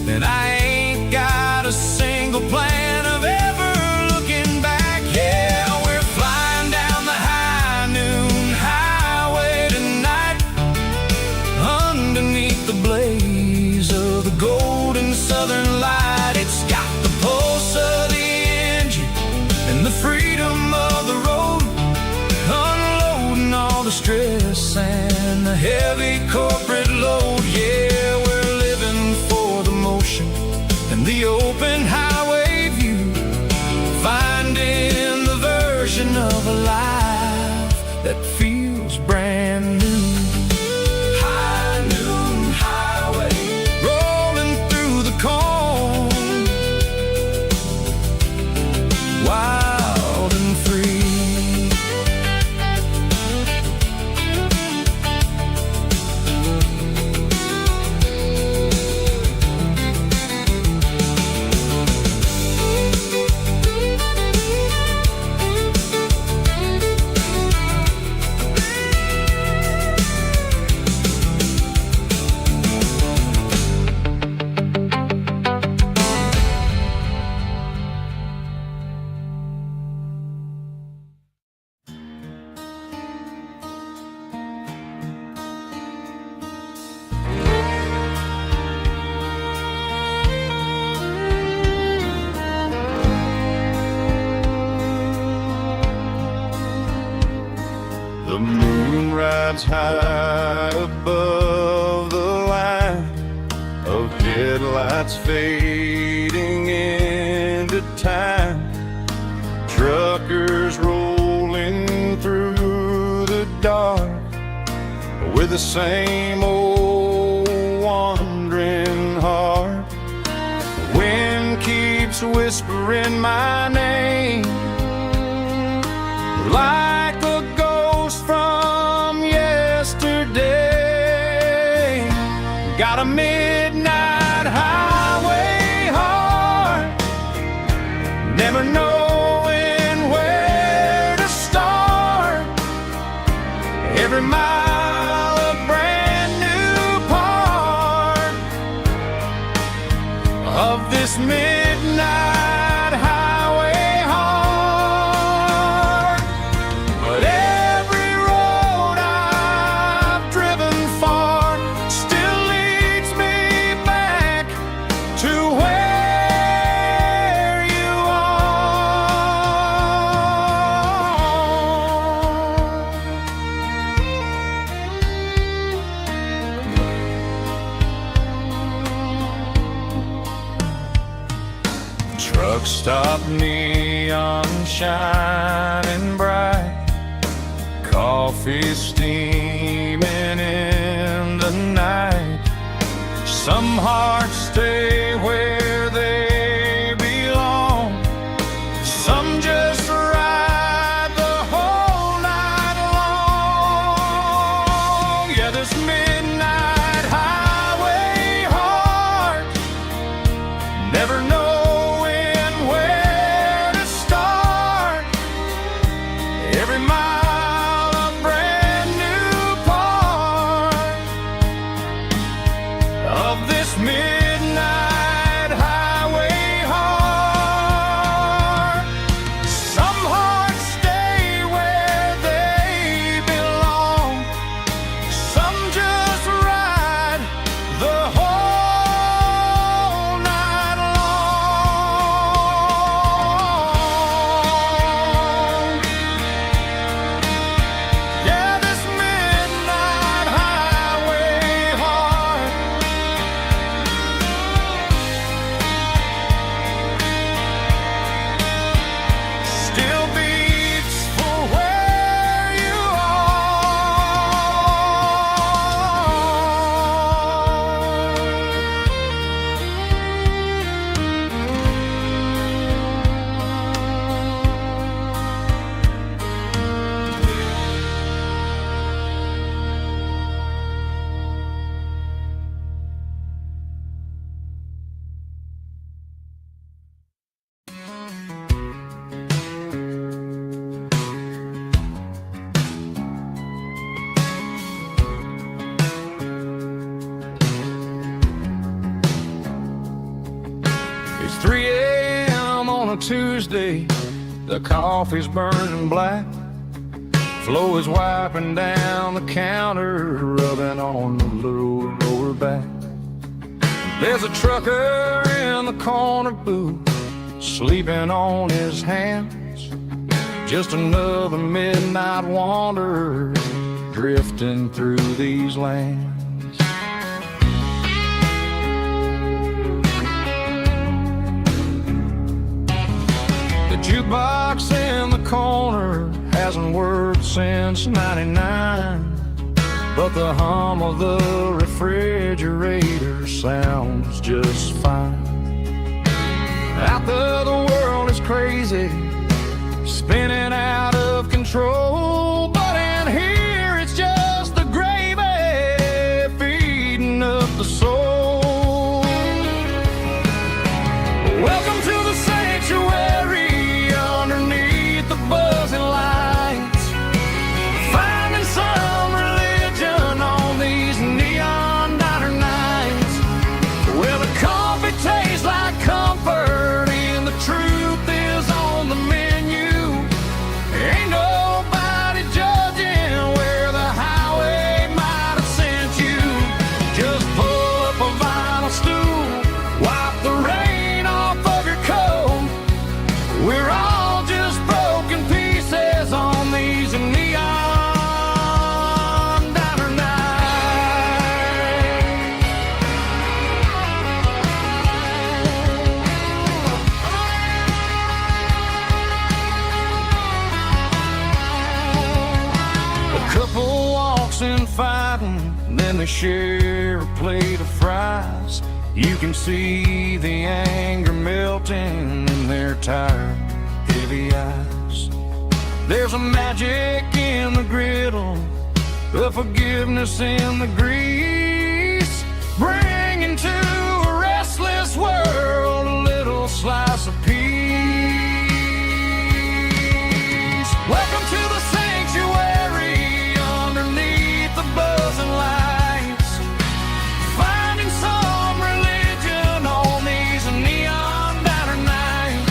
and I ain't got a single plan of ever looking back. Yeah, we're flying down the high noon highway tonight, underneath the blaze of the golden southern light. It's got the pulse of the engine and the freedom of the road, unloading all the stress and the heavy corporate load. Yeah, we're living for the motion and the open highway view, finding the version of a life that feels brand new. High noon highway, rolling through the corn, wild and free. The moon rides high above the line of headlights fading into time. Truckers rolling through the dark with the same old wandering heart. The wind keeps whispering my name like a ghost from yesterday. Got a midnight highway heart, never knowing where to start. Every mile a brand new part of this midnight highway heart. But every road I've driven far still leads me back to where you are. Truck stop, neon shining bright, coffee steaming in the night. Some hearts stay where they belong, some just ride the whole night long. Yeah, this midnight highway heart, never knowing where to start. Every mile a brand new part of this midnight It's 3 a.m. on a Tuesday. The coffee's burning black. Flo is wiping down the counter, rubbing on the little lower back. There's a trucker in the corner booth, sleeping on his hands. Just another midnight wanderer drifting through these lands. The jukebox in the corner hasn't worked since '99, but the hum of the refrigerator sounds just fine. Out there the world is crazy, spinning out of control, but in here it's just the gravy feeding up the soul. Welcome to the sanctuary underneath the buzzing lights, finding some religion on these neon diner nights, where the coffee tastes like comfort and the truth is on the menu. Ain't nobody judging where the highway might have sent you. Just pull up a vinyl stool, wipe the rain off of your coat. We're all just broken pieces on these neon diner nights. A couple walks in fighting, then they share a plate of fries. You can see the anger melting in their tired, heavy eyes. There's a magic in the griddle, a forgiveness in the grease, bringing to a restless world a little slice of peace. Welcome to the sanctuary underneath the buzzing lights, finding some religion on these neon diner nights,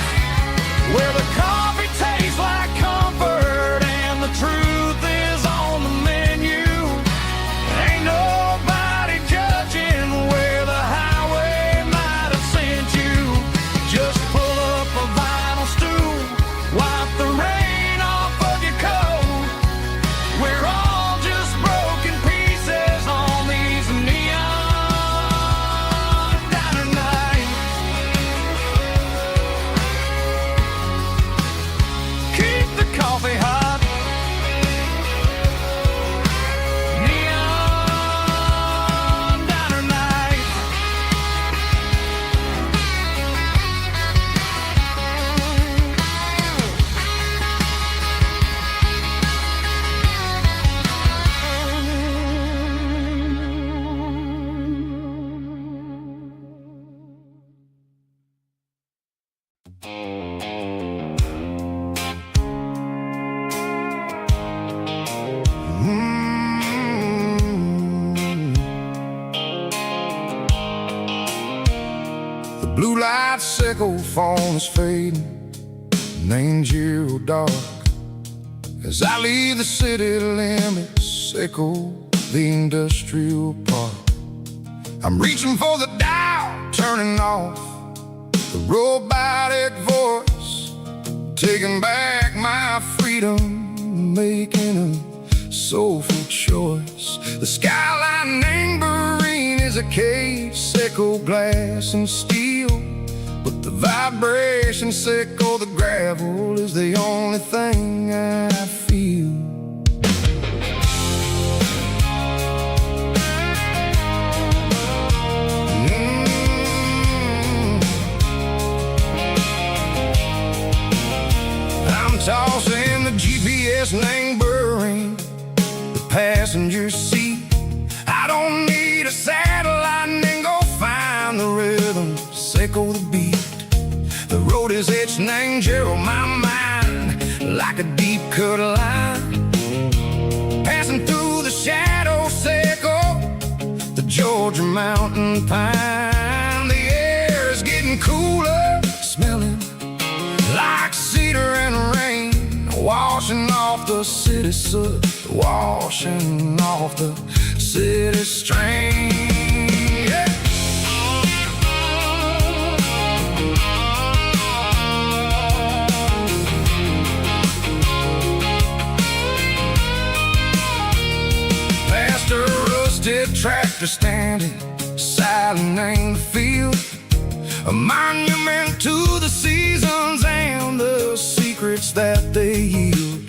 where the coffee tastes like comfort and the truth is on the menu. Ain't nobody judging where the highway might have sent you. Just pull up a vinyl stool, wipe the rain off of your coat. We're all just broken pieces on these neon diner nights. Keep the coffee hot. Neon diner nights. The blue light sickle phone is fading, named zero dark. As I leave the city limits, sickle the industrial park. I'm reaching for the dial, turning off the robotic voice, taking back my freedom, making a soulful choice. The skyline neighboring is a cage, sickle glass and steel, but the vibration sickle, the gravel is the only thing I feel. I'm tossing the GPS neighboring the passenger seat. I don't need a satellite and go find the rhythm, sickle the beat. The road is etched and angel on my mind like a deep cut line, passing through the shadow sickle, the Georgia mountain pine. The air is getting cooler, the city soot washing off the city strain. Yeah. Past a rusted tractor standing silent in the field, a monument to the seasons and the secrets that they yield.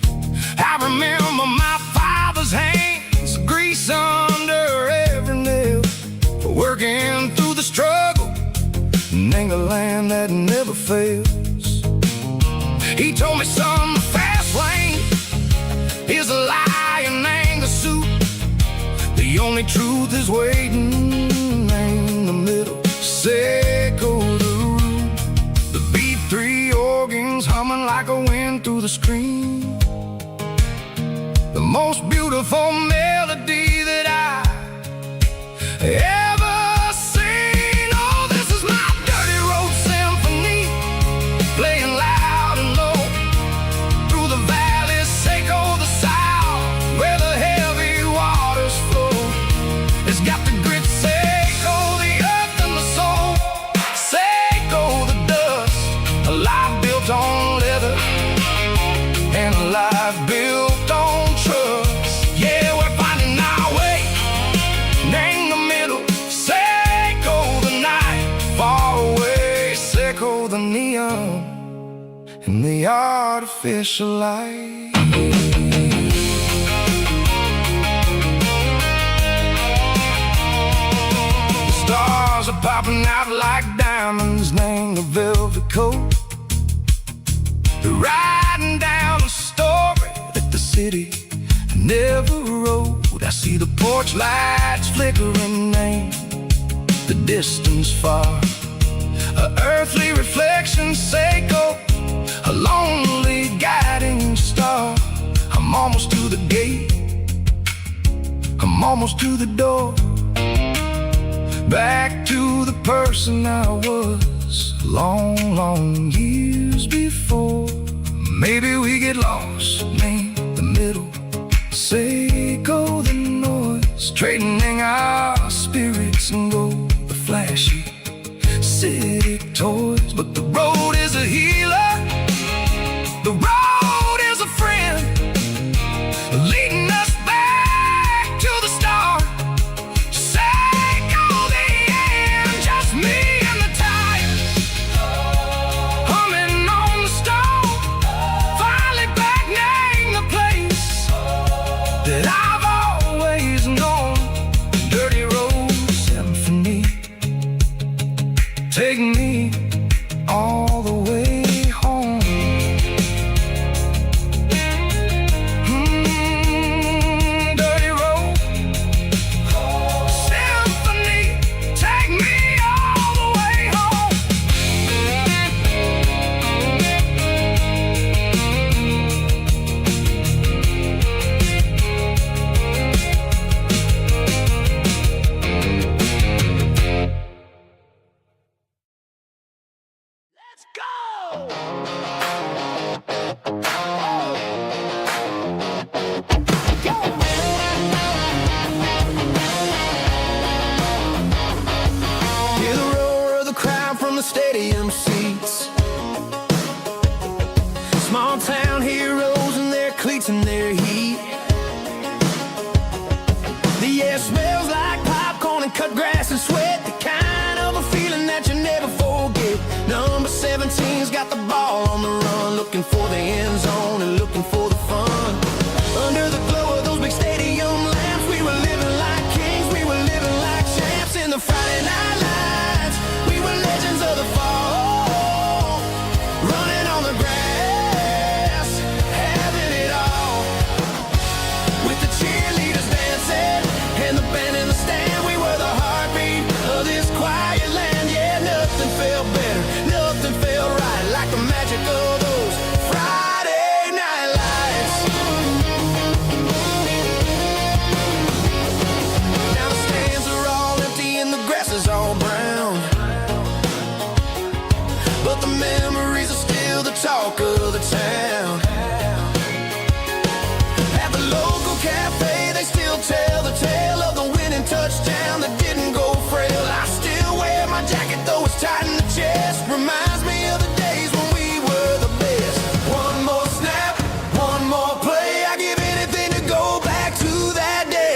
I remember my father's hands, grease under every nail, working through the struggle, and the land that never fails. He told me, son, the fast lane is a lie and anger suit. The only truth is waiting in the middle. Seco the root, the B3 organs humming like a wind through the screen. The most beautiful melody that I ever seen. Oh, this is my dirty road symphony, playing loud and low through the valleys, Seco the south, where the heavy waters flow. It's got the grit, Seco the earth and the soul, Seco the dust, a life built on leather and a life built on trust. Yeah, we're finding our way in the middle. Seco the night, far away, Seco the neon and the artificial light. The stars are popping out like diamonds, name the velvet coat. They're riding down a story that the city never wrote. I see the porch lights flickering, name the distance far, a earthly reflection, Seco, a lonely guiding star. I'm almost to the gate, I'm almost to the door, back to the person I was long, long years before. Maybe we get lost, name the middle, Seco the noise, trading our spirits and go the flashy city toys. But the road is a healer, the road is a friend, leading us back to the start. Seco the end, just me and the tires, humming on the stove, finally back name the place that I've always known. Dirty road symphony, take me all the way home. Dirty road symphony, take me all the way home. Let's go! Hear the roar of the crowd from the stadium seats. Small town heroes in their cleats and their heat. The air smells like popcorn and cut grass and sweat, the kind of a feeling that you never forget. Number 17's got the ball on the run, looking for the end zone and looking for the fun. Under the glow of those big stadium lamps, we were living like kings, we were living like champs. In the Friday night lights, we were legends of the fall, running on the grass, having it all. With the cheerleaders dancing and the band in the stand, we were the heartbeat of this quiet land. Yeah, nothing felt better, nothing felt right like the magic of those Friday night lights. Now the stands are all empty and the grass is all brown, but the memories are still the talk of the town. reminds me of the days when we were the best. One more snap, one more play. I give anything to go back to that day.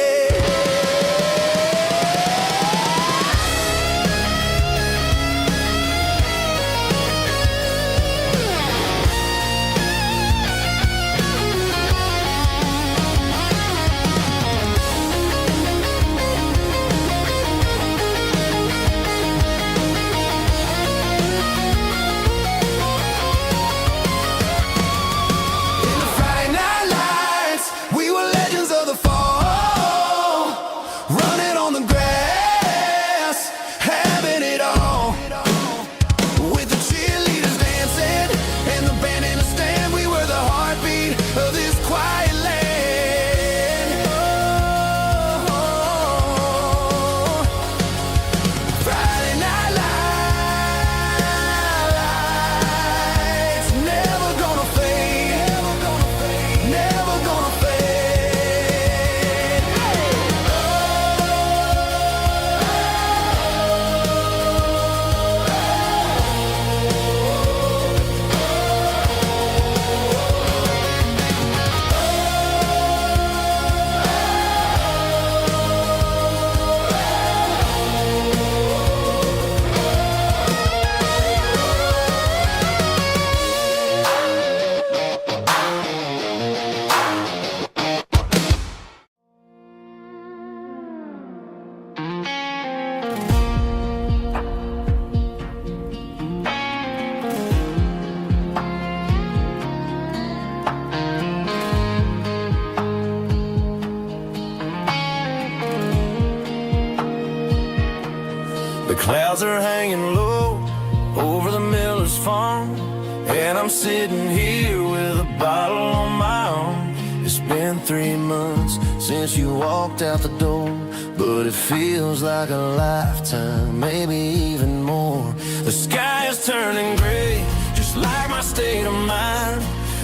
The clouds are hanging low over the miller's farm, and I'm sitting here with a bottle on my arm. It's been 3 months since you walked out the door, but it feels like a lifetime, maybe even more. The sky is turning gray, just like my state of mind,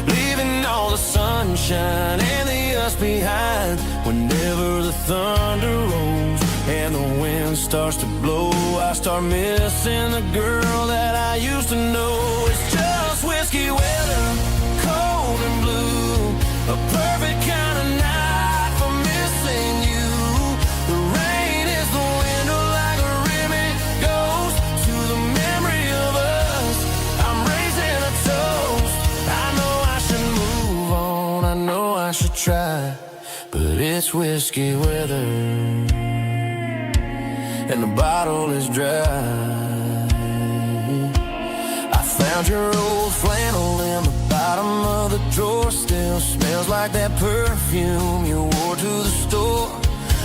leaving all the sunshine and the us behind. Whenever the thunder rolls and the wind starts to blow, I start missing the girl that I used to know. It's just whiskey weather, cold and blue, a perfect kind of night for missing you. The rain is the window like a ribbon goes to the memory of us. I'm raising a toast. I know I should move on, I know I should try, but it's whiskey weather and the bottle is dry. I found your old flannel in the bottom of the drawer, still smells like that perfume you wore to the store.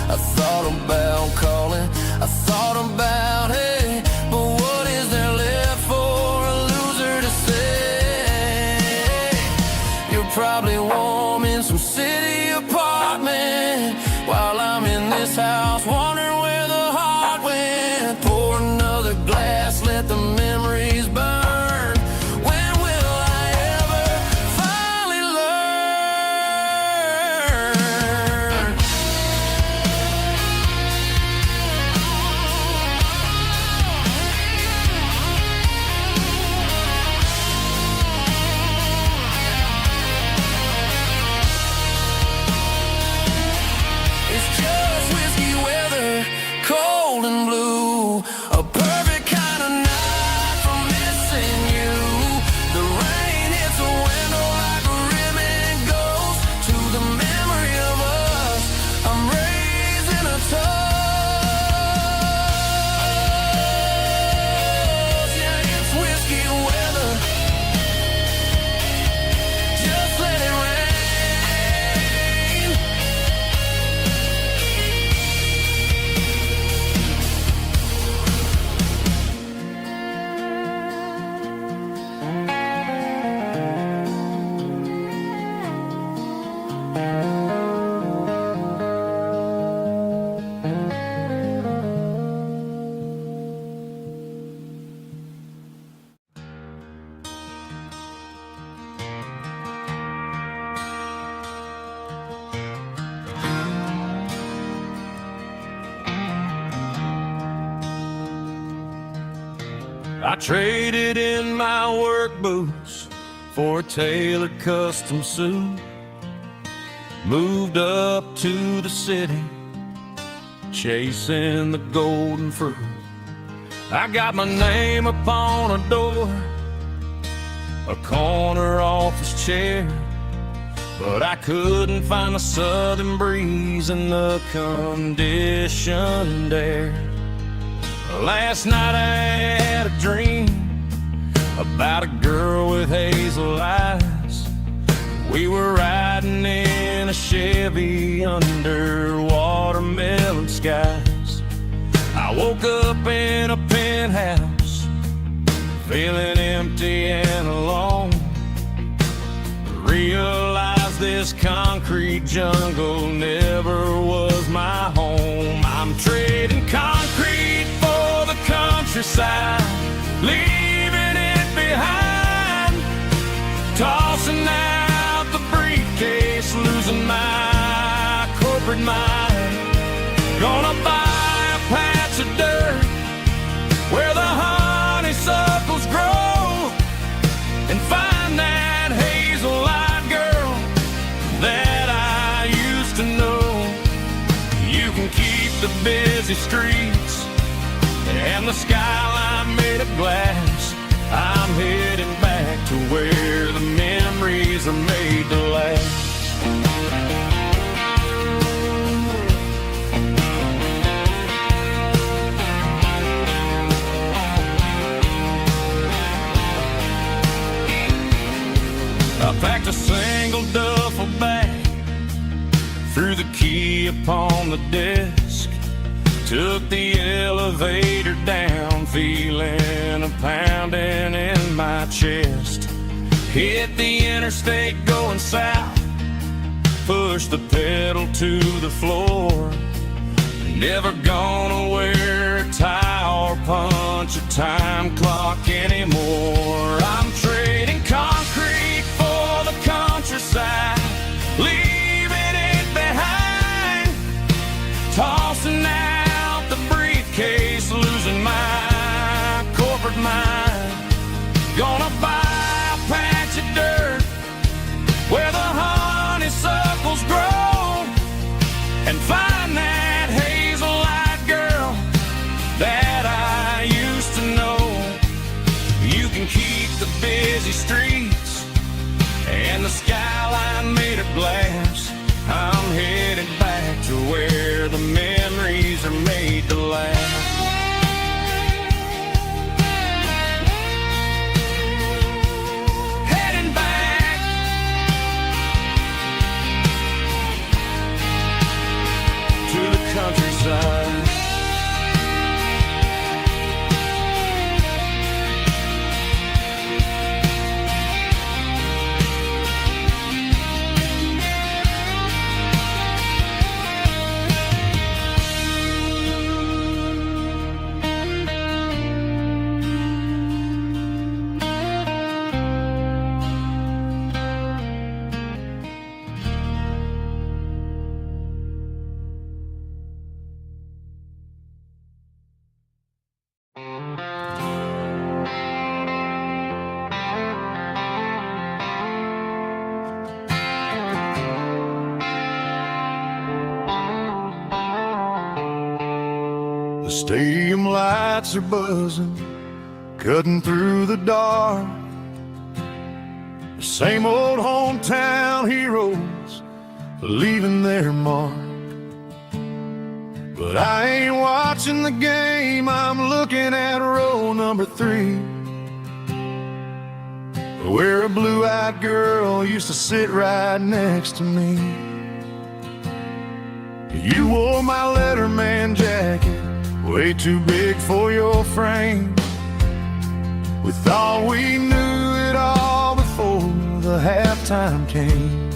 I thought about calling, I thought about, hey, but what is there left for a loser to say? You're probably warm in some city apartment while I'm in this house wondering where the heart went. Pour another glass, let the memories burn. When will I ever finally learn? traded in my work boots for a tailored custom suit. Moved up to the city, chasing the golden fruit. I got my name upon a door, a corner office chair, but I couldn't find the southern breeze in the conditioned air. Last night I had a dream about a girl with hazel eyes. We were riding in a Chevy under watermelon skies. I woke up in a penthouse, feeling empty and alone. Realized this concrete jungle never was my home. I'm trading concrete for the countryside, leaving it behind, tossing out the briefcase, losing my corporate mind. Gonna buy a patch of dirt where the honeysuckles grow and find that hazel-eyed girl that I used to know. You can keep the busy streets and the skyline made of glass. I'm heading back to where the memories are made to last. I packed a single duffel bag, threw the key upon the desk, took the elevator down, feeling a pounding in my chest. Hit the interstate going south, pushed the pedal to the floor. Never gonna wear a tie or punch a time clock anymore. I'm trading concrete for the countryside, leaving it behind, tossing out the briefcase, losing my corporate mind. Gonna buy a patch of dirt where the honeysuckles grow and find that hazel-eyed girl that I used to know. You can keep the busy streets and the skyline made of glass. I'm headed back to where the memories are made to last. Heading back to the countryside. The stadium lights are buzzing, cutting through the dark. The same old hometown heroes leaving their mark. But I ain't watching the game, I'm looking at row number 3, where a blue-eyed girl used to sit right next to me. You wore my Letterman jacket, way too big for your frame. We thought we knew it all before the halftime came.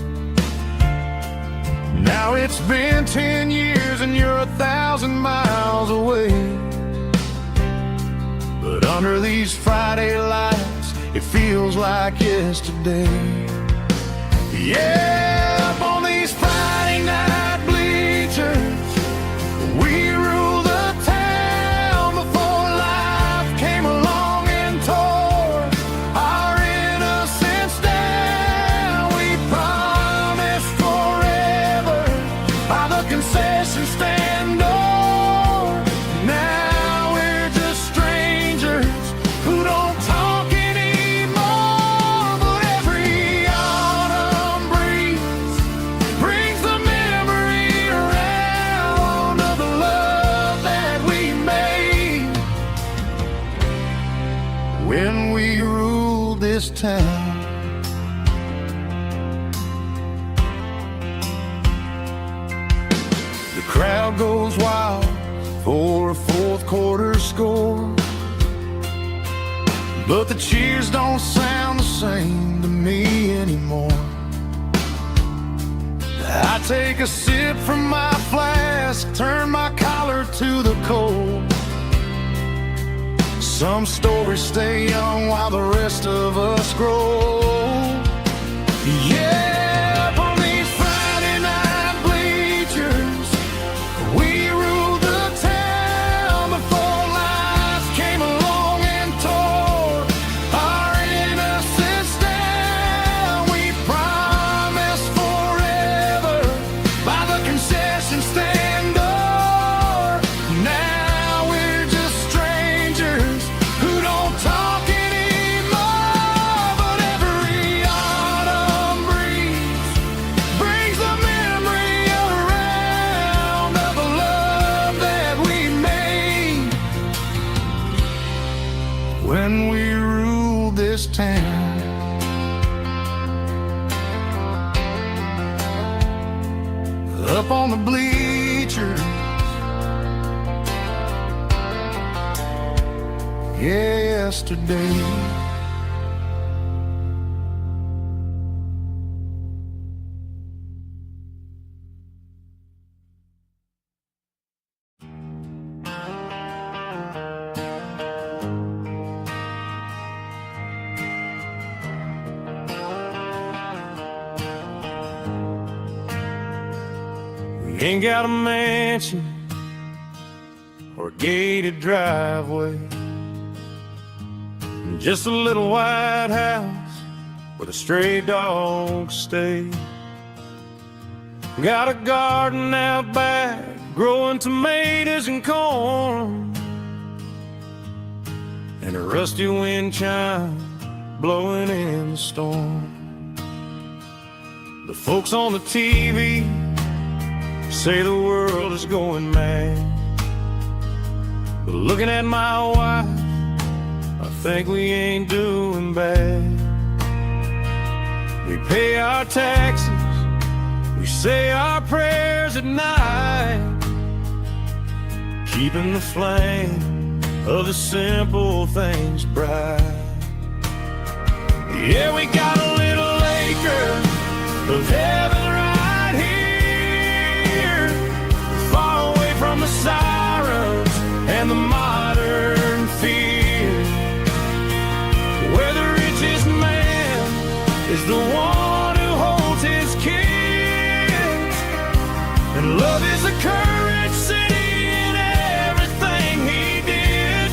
Now it's been 10 years and you're 1,000 miles away. But under these Friday lights, it feels like yesterday. Yeah, up on these Friday night bleachers, we rule the town before life came along and when we ruled this town. The crowd goes wild for a fourth quarter score, but the cheers don't sound the same to me anymore. I take a sip from my flask, turn my collar to the cold. Some stories stay young while the rest of us grow. Yeah, up on these Friday night bleachers, we ruled the town before life came along and tore our innocence down. We promised forever by the concession stand door. Now we're just strangers who don't talk anymore. But every autumn breeze brings the memory around of the love that we made when we ruled this town. Up on the bleachers, yesterday. We ain't got a mansion or a gated driveway, just a little white house where the stray dogs stay. Got a garden out back, growing tomatoes and corn, and a rusty wind chime blowing in the storm. The folks on the TV say the world is going mad, but looking at my wife, I think we ain't doing bad. We pay our taxes, we say our prayers at night, keeping the flame of the simple things bright. Yeah, we got a little acre of heaven right here, far away from the sirens and the modern fear, where the richest man is the one who holds his kids, and love is the currency in everything he did.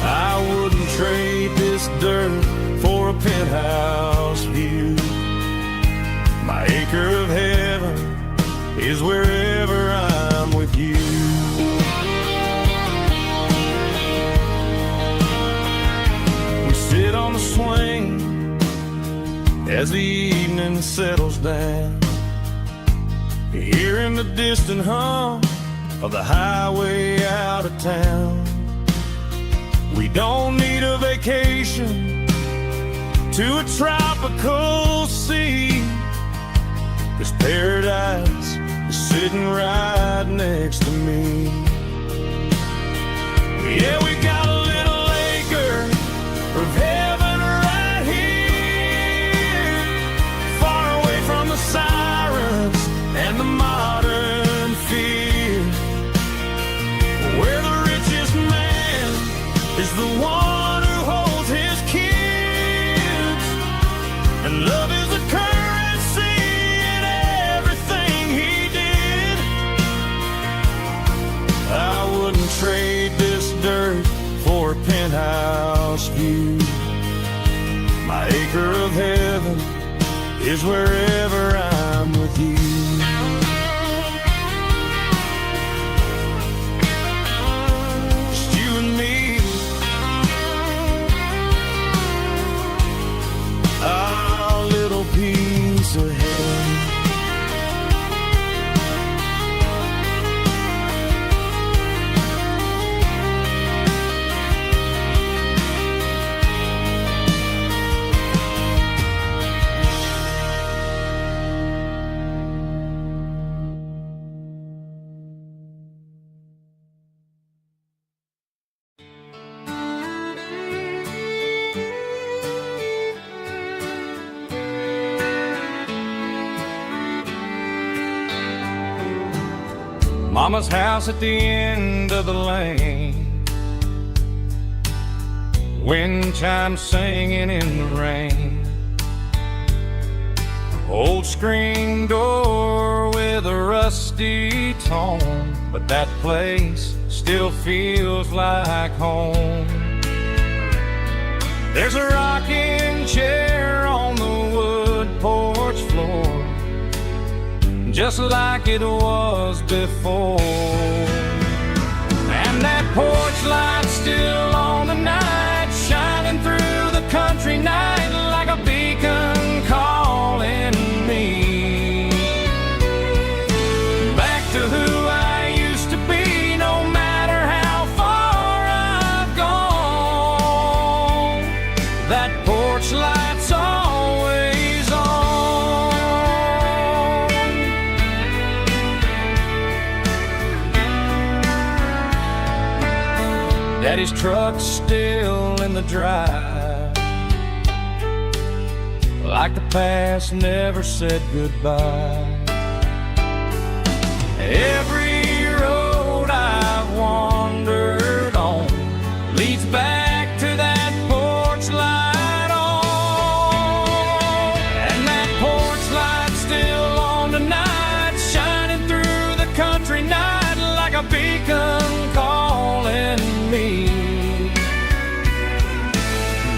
I wouldn't trade this dirt for a penthouse view. My acre of heaven is wherever I'm with you. We sit on the swing as the evening settles down, hearing the distant hum of the highway out of town. We don't need a vacation to a tropical sea, 'cause paradise is sitting right next to me. Yeah, we got a little acre of heaven right here, far away from the sirens and the modern fear, where the richest man is the one who holds his kids, and love is the currency in everything he did. I wouldn't trade this dirt for a penthouse view. My acre of heaven is wherever I'm with you. Just you and me, our little piece of heaven. Mama's house at the end of the lane, wind chimes singing in the rain. Old screen door with a rusty tone, but that place still feels like home. There's a rocking chair on the wood porch floor, just like it was before. And that porch light's still on tonight, shining through the country night like a beacon calling me back to who I used to be. No matter how far I've gone, that porch light's always on. Daddy's truck's still in the drive, like the past never said goodbye. Every road I've wandered on leads back to that porch light on. And that porch light's still on tonight, shining through the country night like a beacon calling me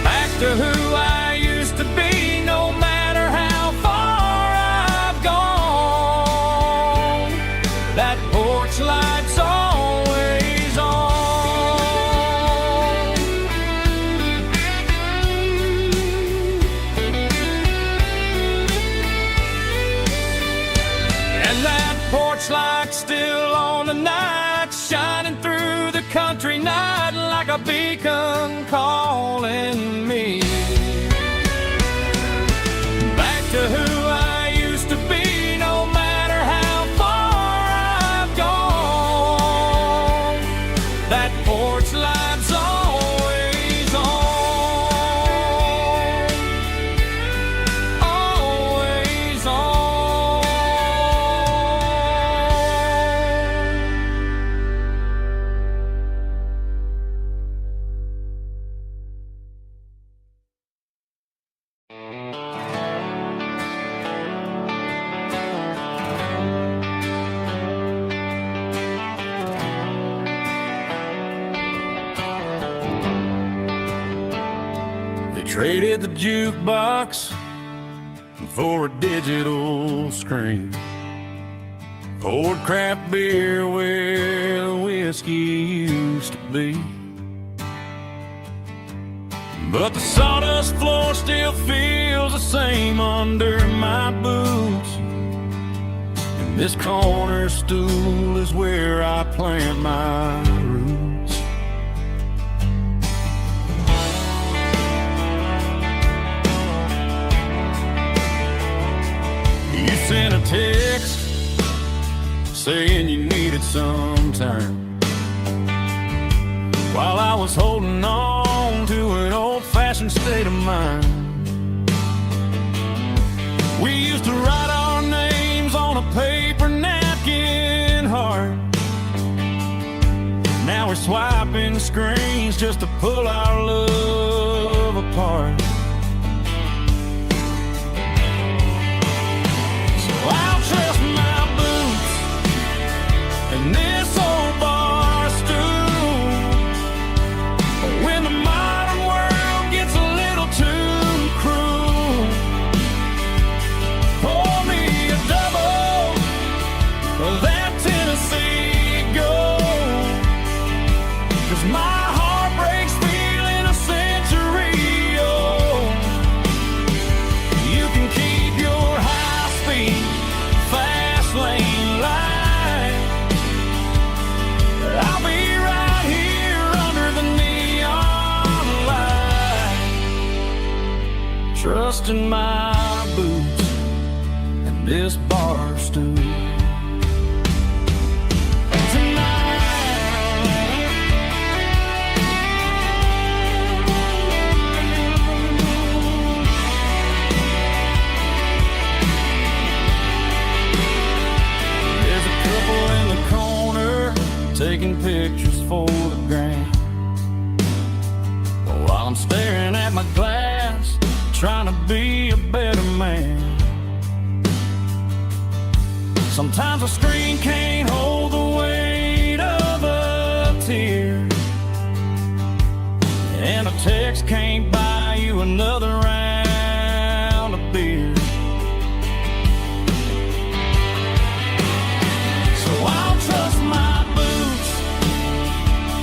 back to who I used to be. No matter how far I've gone, that porch light's always on. And that porch light's still on tonight, shining through the country night like a beacon calling me back to who I used to be. No matter how far I've gone, that porch light's always on, always on. Traded the jukebox for a digital screen, poured craft beer where the whiskey used to be. But the sawdust floor still feels the same under my boots, and this corner stool is where I plant my roots. You sent a text saying you needed some time, while I was holding on to an old-fashioned state of mind. We used to write our names on a paper napkin heart. Now we're swiping screens just to pull our love apart. I'll trust my boots and this old bar stool when the modern world gets a little too cruel. Pour me a double of that Tennessee Gold, 'cause my heart breaks feeling a century old. You can keep your high-speed fast lane light, I'll be right here under the neon light, trusting my boots and this bar stool. There's a couple in the corner taking pictures for the gram. While I'm staring at my glass, trying to be a better man. Sometimes a screen can't hold the weight of a tear, and a text can't buy you another round of beer. So I'll trust my boots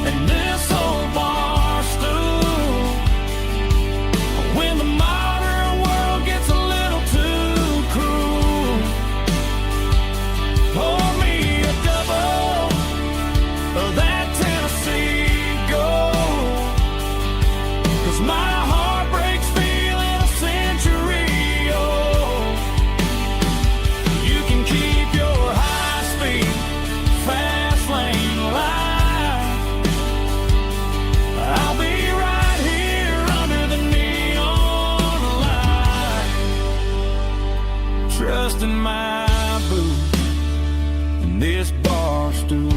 and this old bar stool. When the modern world gets a little too cruel, pour me a double of that Tennessee Gold, 'cause my heart breaks feeling a century old. You can keep your high-speed, fast lane life. I'll be right here under the neon light, trusting my boots and this bar stool.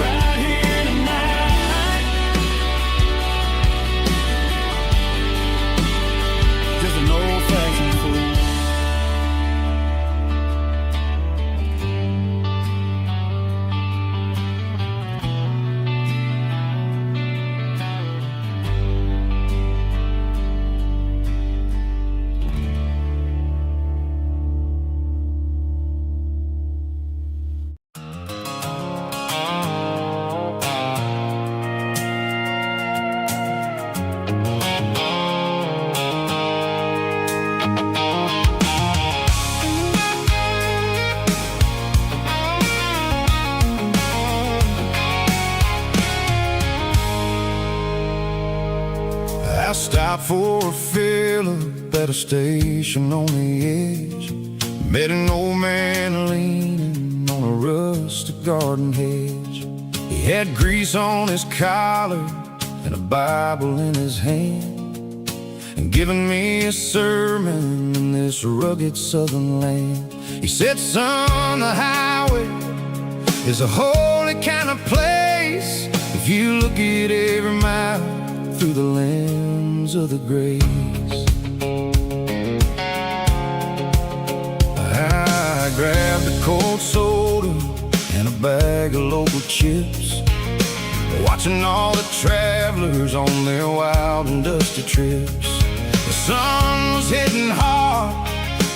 Right here tonight, just an old-fashioned fool. I stopped for a fill-up at a station on the edge. Met an old man leaning on a rustic garden hedge. He had grease on his collar and a Bible in his hand, and giving me a sermon in this rugged southern land. He said, son, the highway is a holy kind of place if you look at every mile through the lens of the grace. I grabbed a cold soda and a bag of local chips, watching all the travelers on their wild and dusty trips. The sun was hitting hard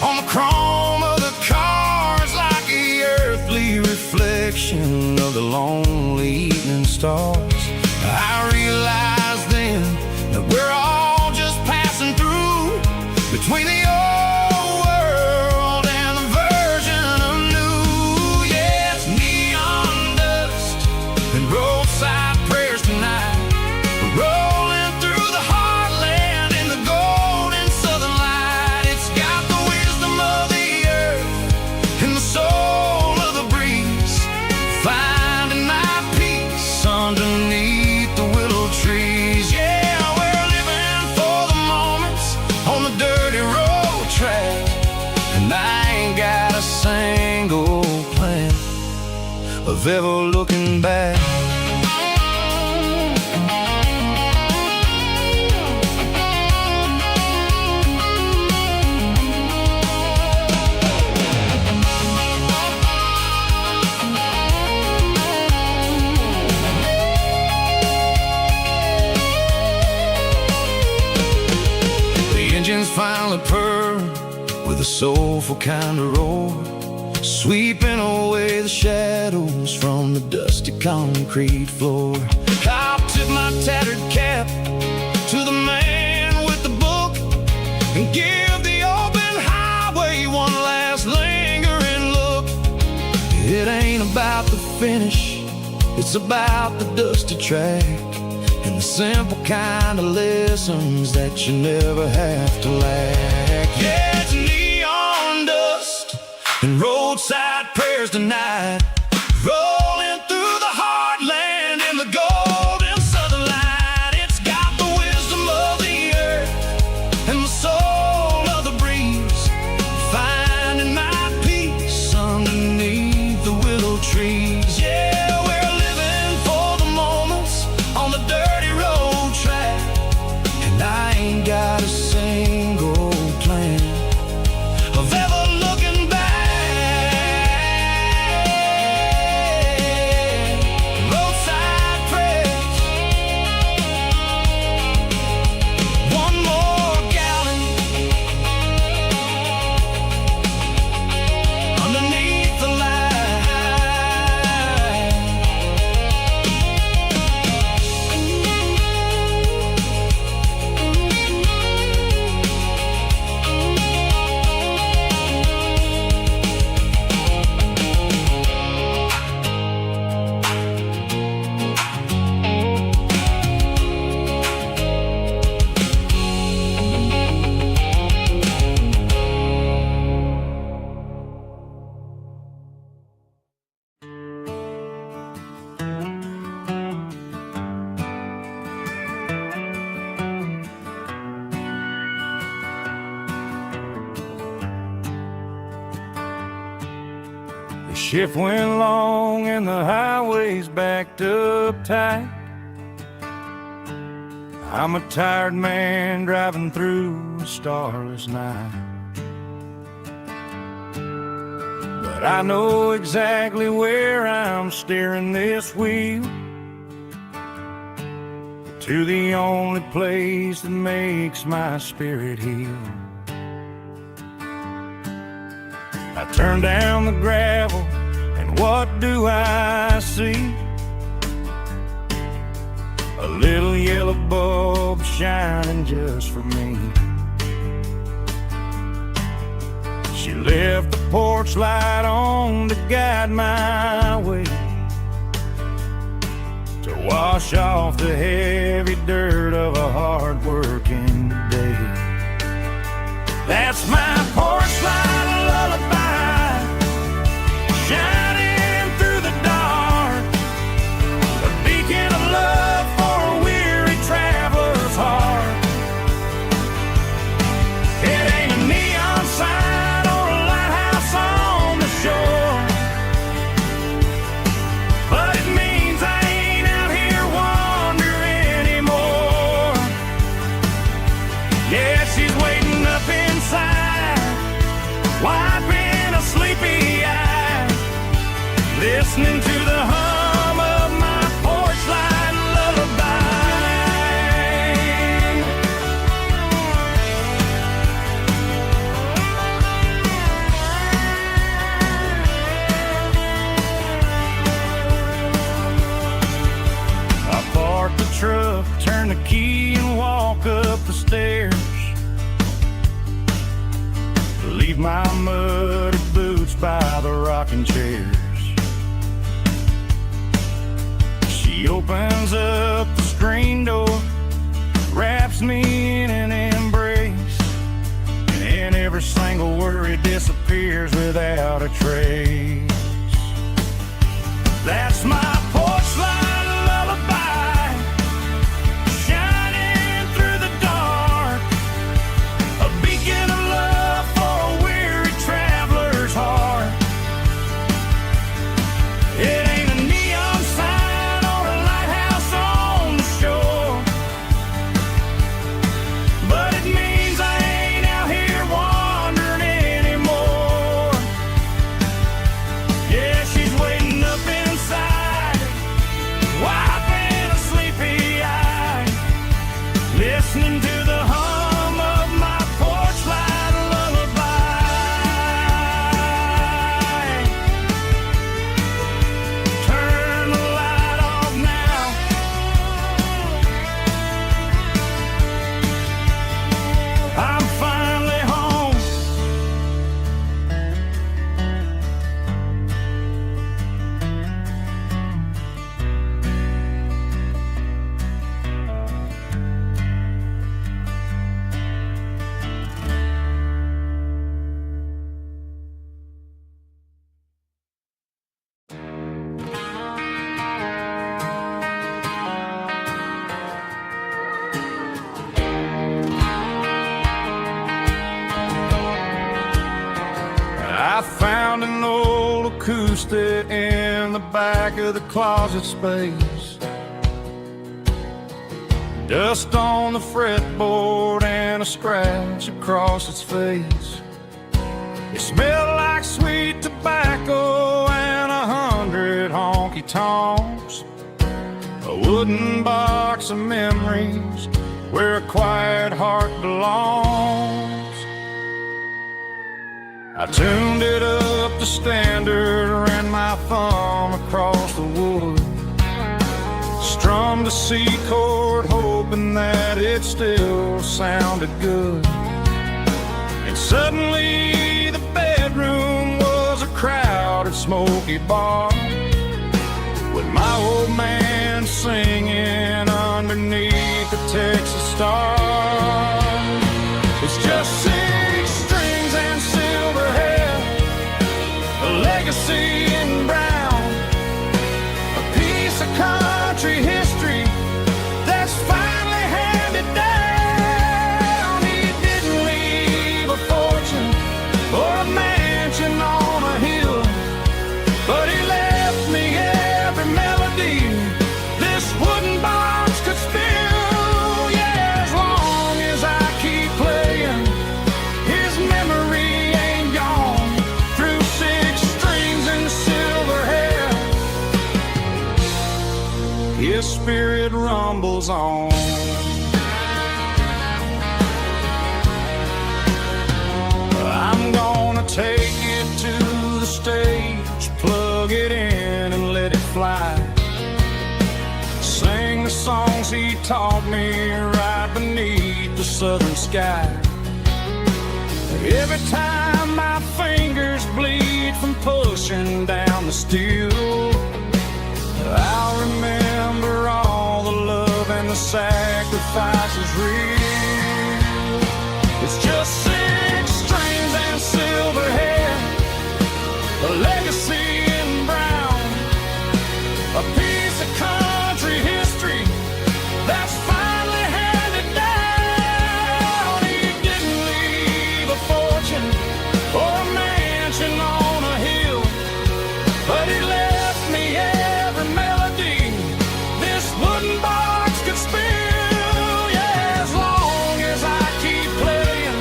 on the chrome of the cars, like the earthly reflection of the lonely evening stars. I realized then that we're all just passing through between the old world and the version of new. Yeah, it's neon dust and roadside prayers tonight, rolling through the heartland in the golden southern light. It's got the wisdom of the earth and the soul of the breeze, finding my peace underneath the willow trees. Yeah, we're living for the moments on the dirty road track, and I ain't got a single plan of ever looking back. Engines finally purr with a soulful kind of roar, sweeping away the shadows from the dusty concrete floor. I'll tip my tattered cap to the man with the book and give the open highway one last lingering look. It ain't about the finish, it's about the dusty track and the simple kind of lessons that you never have to lack. Yeah, it's neon dust and roadside prayers tonight, rolling through the heartland in the golden southern light. It's got the wisdom of the earth and the soul The shift went long and the highway's backed up tight. I'm a tired man driving through a starless night. But I know exactly where I'm steering this wheel, to the only place that makes my spirit heal. I turn down the gravel, and what do I see? A little yellow bulb shining just for me. She left the porch light on to guide my way, to wash off the heavy dirt of a hard-working day. That's my porch light lullaby, shining through the dark, a beacon of love for a weary traveler's heart. It ain't a neon sign or a lighthouse on the shore, but it means I ain't out here wandering anymore. Yeah, she's waiting up inside, wiping a sleepy eye, listening to the hum of my porch light lullaby. I park the truck, turn the key and walk up the stairs, leave my muddy boots by the rocking chairs. She opens up the screen door, wraps me in an embrace, and every single worry disappears without a trace. That's my porch light lullaby, shining through the dark, a beacon of love for a weary traveler's heart. It ain't a neon sign or a lighthouse on the shore, but it means I ain't out here wandering anymore. Yeah, she's waiting up inside, wiping a sleepy eye, listening to the hum of my porch light lullaby. Turn the light off now, I'm finally home. I found an old acoustic in the back of the closet space, dust on the fretboard and a scratch across its face. It smelled like sweet tobacco and 100 honky-tonks, a wooden box of memories where a quiet heart belongs. I tuned it up to standard, ran my thumb across the wood, strummed a C chord hoping that it still sounded good. And suddenly the bedroom was a crowded smoky bar, with my old man singing underneath the Texas stars. It's just 6 strings and silver hair, a legacy in brown, a piece of country history that's finally handed down. He didn't leave a fortune or a mansion on a hill, his spirit rumbles on. I'm gonna take it to the stage, plug it in and let it fly. Sing the songs he taught me right beneath the southern sky. Every time my fingers bleed from pushing down the steel, I'll remember all the love and the sacrifices real. It's just 6 strings and silver hair, a legacy in brown, a piece of country history that's finally handed down. He didn't leave a fortune or a mansion on a hill, but he left me every melody this wooden box could spill. Yeah, as long as I keep playing,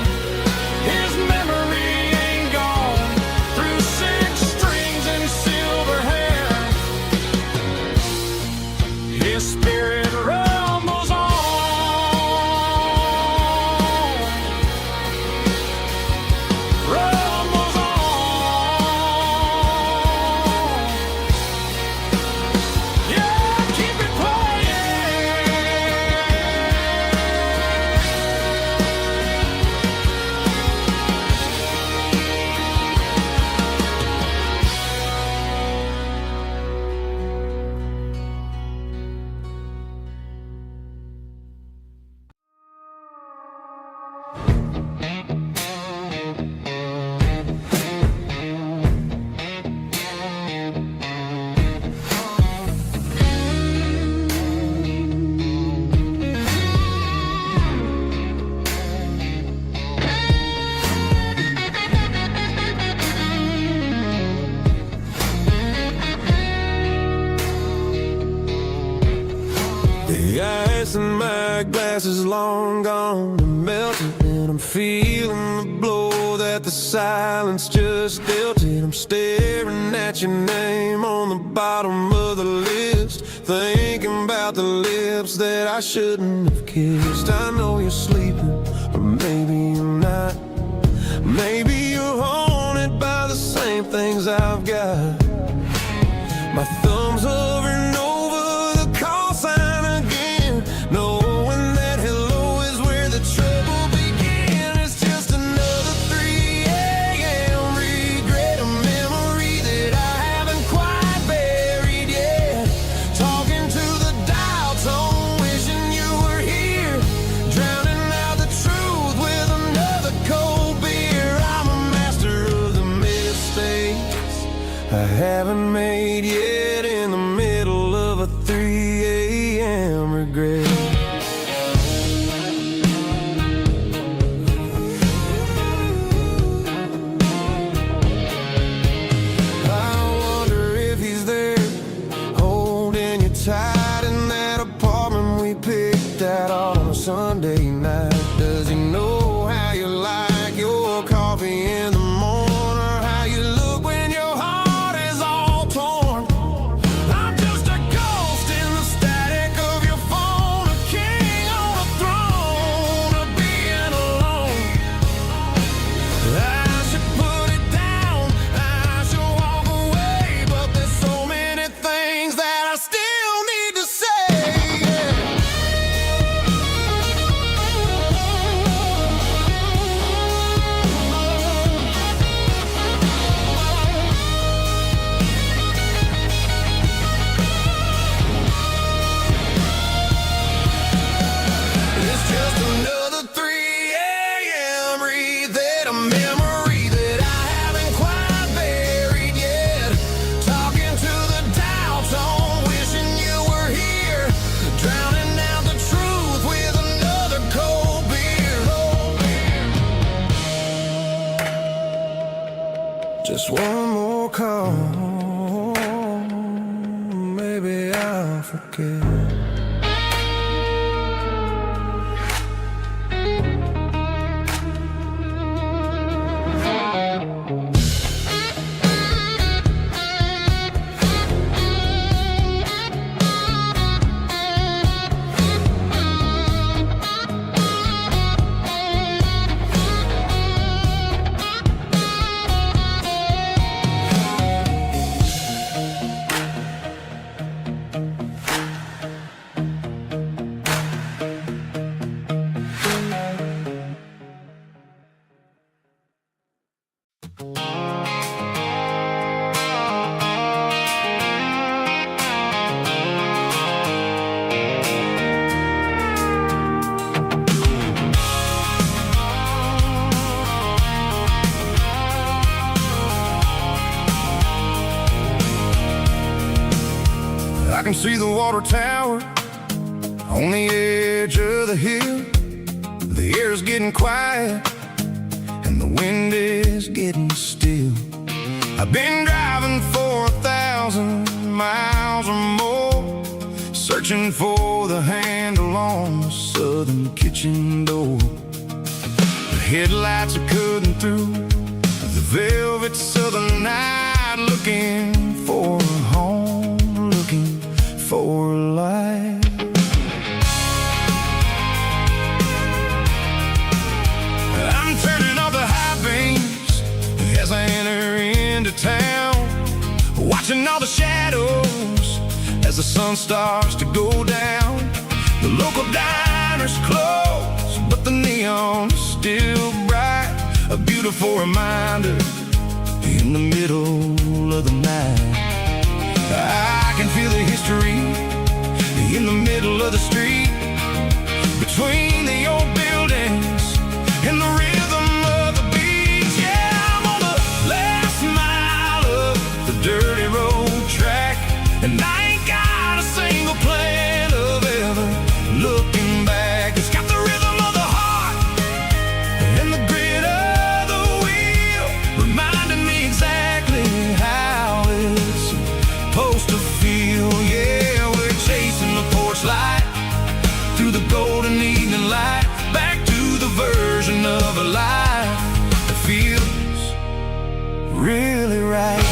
his memory ain't gone. Through 6 strings and silver hair, his spirit rumbles on. Rumbles on. Yeah, keep it playing. The ice in my glass is long gone and melted, and I'm feeling the blow that the silence just dealt it. I'm staring at your name on the bottom of the list, thinking about the lips that I shouldn't have kissed. I know you're sleeping, but maybe you're not. Maybe you're haunted by the same things I've got. My thumb's hovering over the call sign again, knowing that hello is where the trouble began. It's just another 3 a.m. regret, a memory that I haven't quite buried yet. Talking to the dial tone, wishing you were here, drowning out the truth with another cold beer. I'm a master of the mistakes I haven't made yet, in the middle of a 3 a.m. regret. I wonder if he's there, holding you tight in that apartment we picked out on a Sunday night. Does he know how you like your coffee in the morning, or how you look when your heart is all torn? I'm just a ghost in the static of your phone, a king on a throne of being alone. I should put it down, I should walk away, but there's so many things that I still need to say. It's just another 3 a.m. read, a memory that I haven't quite buried yet. Talking to the dial tone, wishing you were here, drowning out the truth with another cold beer. Just one more call, maybe I'll forget. can see the water tower on the edge of the hill. The air's getting quiet and the wind is getting still. I've been driving for 1,000 miles or more, searching for the handle on the southern kitchen door. The headlights are cutting through the velvet southern night, looking for a home, looking for a life. I'm turning off the high beams as I enter into town, watching all the shadows as the sun starts to go down. The local diner's closed, but the neon is still bright, a beautiful reminder in the middle of the night. I can feel the history in the middle of the street, between the old buildings and the rhythm of the beats. Yeah, I'm on the last mile of the dirty road track, and I ain't got a single plan of ever looking back. It's got the rhythm of the heart and the grit of the wheel, reminding me exactly how it's supposed to feel. Yeah, we're chasing the porch light through the golden evening light, back to the version of a life that feels really right.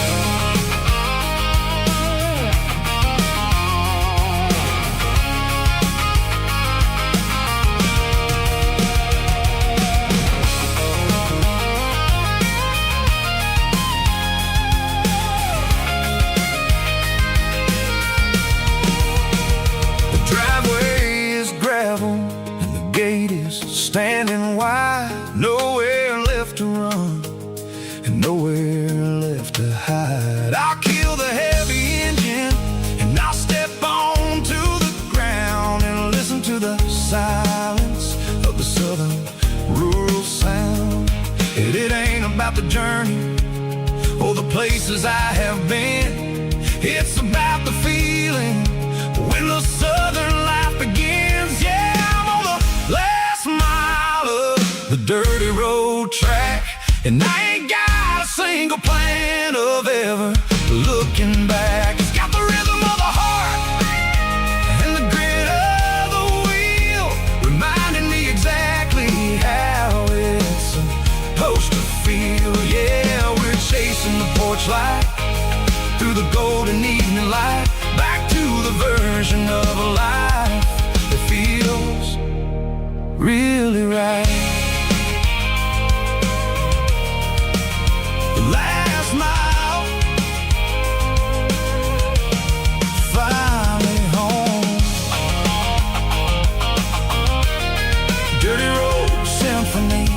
Standing wide, nowhere left to run and nowhere left to hide. I'll kill the heavy engine and I'll step onto the ground and listen to the silence of the southern rural sound. It ain't about the journey or the places I have been, it's about the feeling when the southern life begins. Yeah, I'm on the last mile of the dirty road track, and I ain't got a single plan of ever looking back. It's got the rhythm of the heart and the grit of the wheel, reminding me exactly how it's supposed to feel. Yeah, we're chasing the porch light through the golden evening light, back to the version of a life that feels really right. The last mile, finally home. Dirty Road Symphony.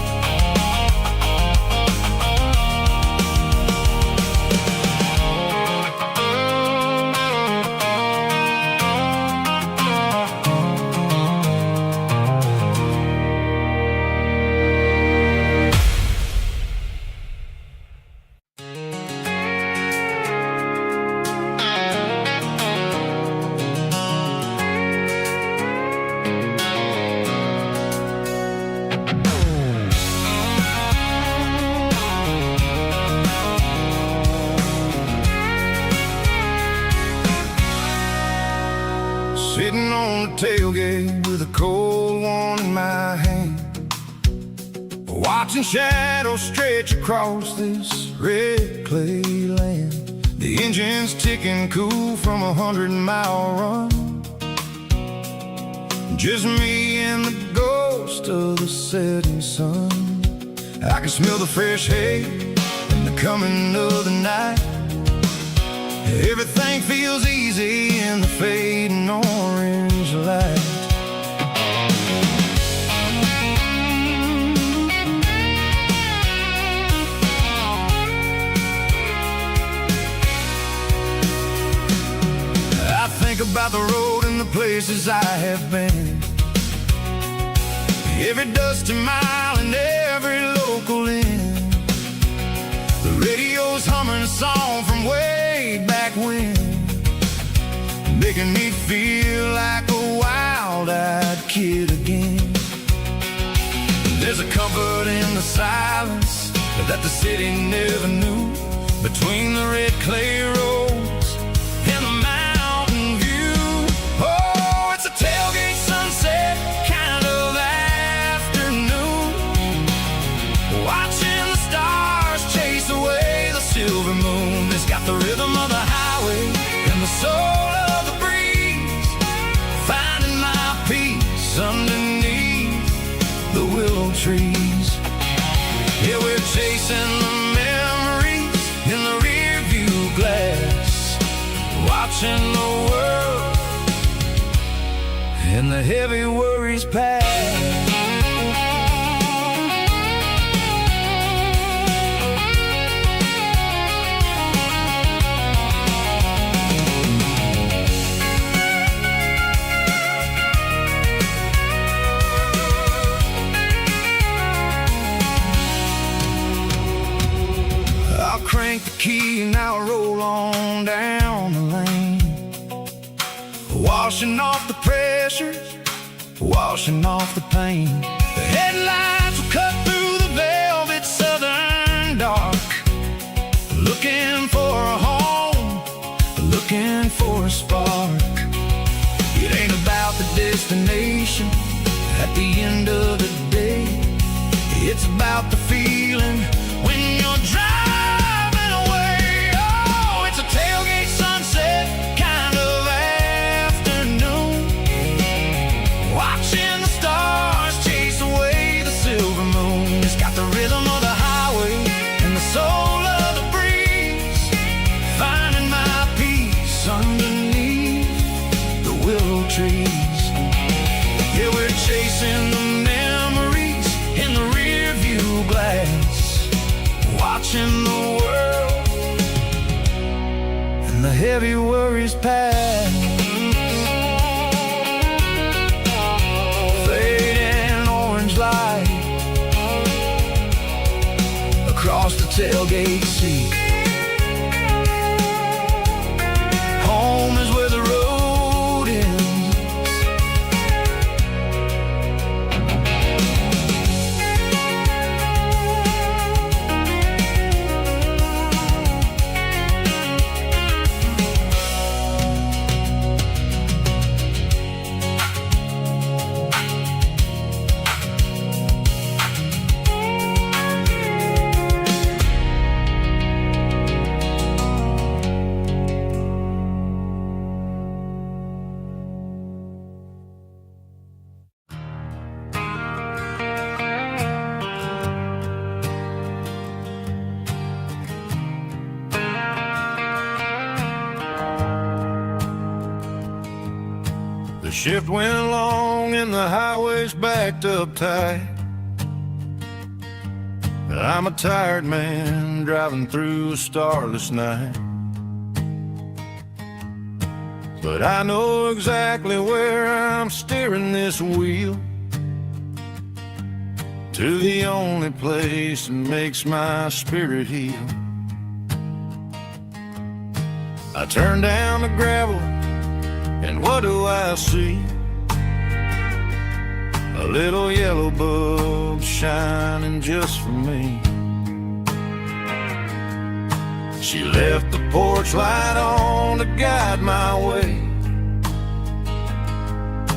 Sitting on the tailgate with a cold one in my hand, watching shadows stretch across this red clay land. The engine's ticking cool from 100-mile run, just me and the ghost of the setting sun. I can smell the fresh hay and the coming of the night. Everything feels easy in the fading orange light. I think about the road and the places I have been, every dusty mile and every local inn. The radio's humming a song from way back when, making me feel like a wild-eyed kid again. There's a comfort in the silence that the city never knew, between the red clay roads and the mountain view. Oh, it's a tailgate sunset kind of afternoon, watching the stars chase away the silver moon. It's got the rhythm of the highway and the soul of the breeze, finding my peace underneath the willow trees. Yeah, we're chasing the memories in the rear view glass, watching the world and the heavy worries pass. Crank the key and now roll on down the lane, washing off the pressure, washing off the pain. The headlights will cut through the velvet southern dark, looking for a home, looking for a spark. It ain't about the destination at the end of the day, it's about the feeling when you're driving. Tailgate sunset kind of afternoon, watching the stars chase away the silver moon. It's got the rhythm of the highway and the soul of the breeze, finding my peace underneath the willow trees. Yeah, we're chasing the memories in the rear view glass, watching the world the heavy worries pass. Fading orange light across the tailgate seat. Home is where the road ends. The shift went along and the highway's backed up tight. I'm a tired man driving through a starless night, but I know exactly where I'm steering this wheel, to the only place that makes my spirit heal. I turn down the gravel and what do I see? A little yellow bulb shining just for me. She left the porch light on to guide my way,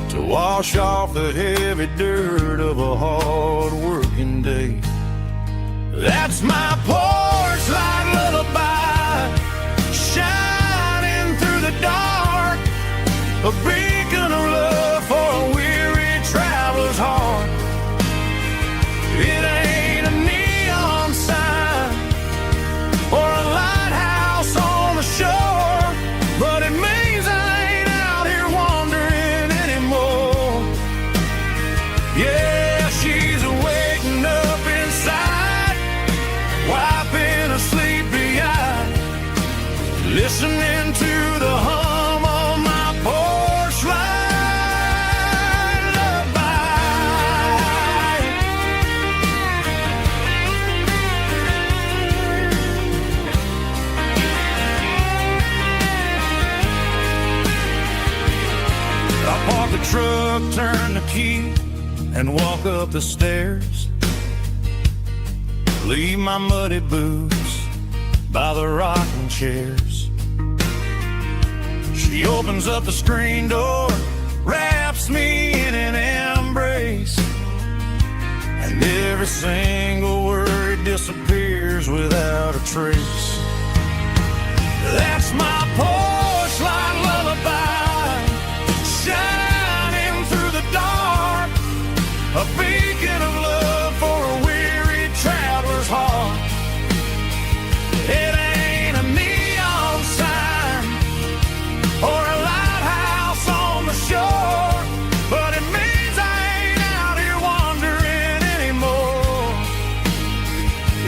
to wash off the heavy dirt of a hard-working day. That's my porch light lullaby, shining through the dark, a beacon of love for a weary traveler's heart. It ain't a neon sign or a lighthouse on the shore, but it means I ain't out here wandering anymore. Yeah, she's waking up inside, wiping a sleepy eye, listening to the hum of my porch light lullaby. truck, turn the key, and walk up the stairs. Leave my muddy boots by the rocking chairs. She opens up the screen door, wraps me in an embrace, and every single word disappears without a trace. That's my porch light lullaby, shining through the dark, a beacon of love for a weary traveler's heart. It ain't a neon sign or a lighthouse on the shore, but it means I ain't out here wandering anymore.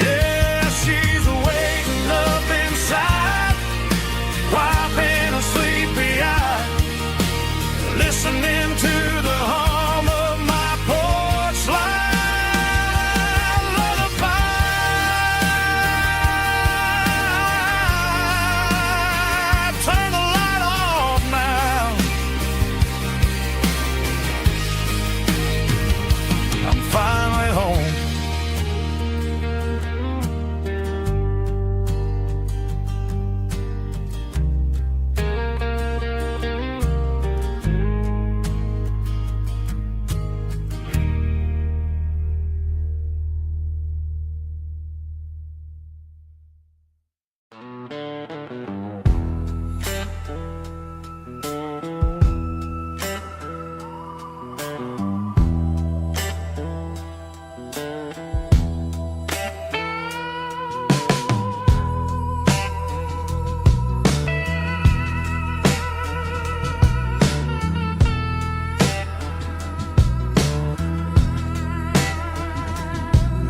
Yeah, she's waiting up inside, wiping a sleepy eye, listening to the hum of my porch light lullaby. Turn the light off now. I'm finally home.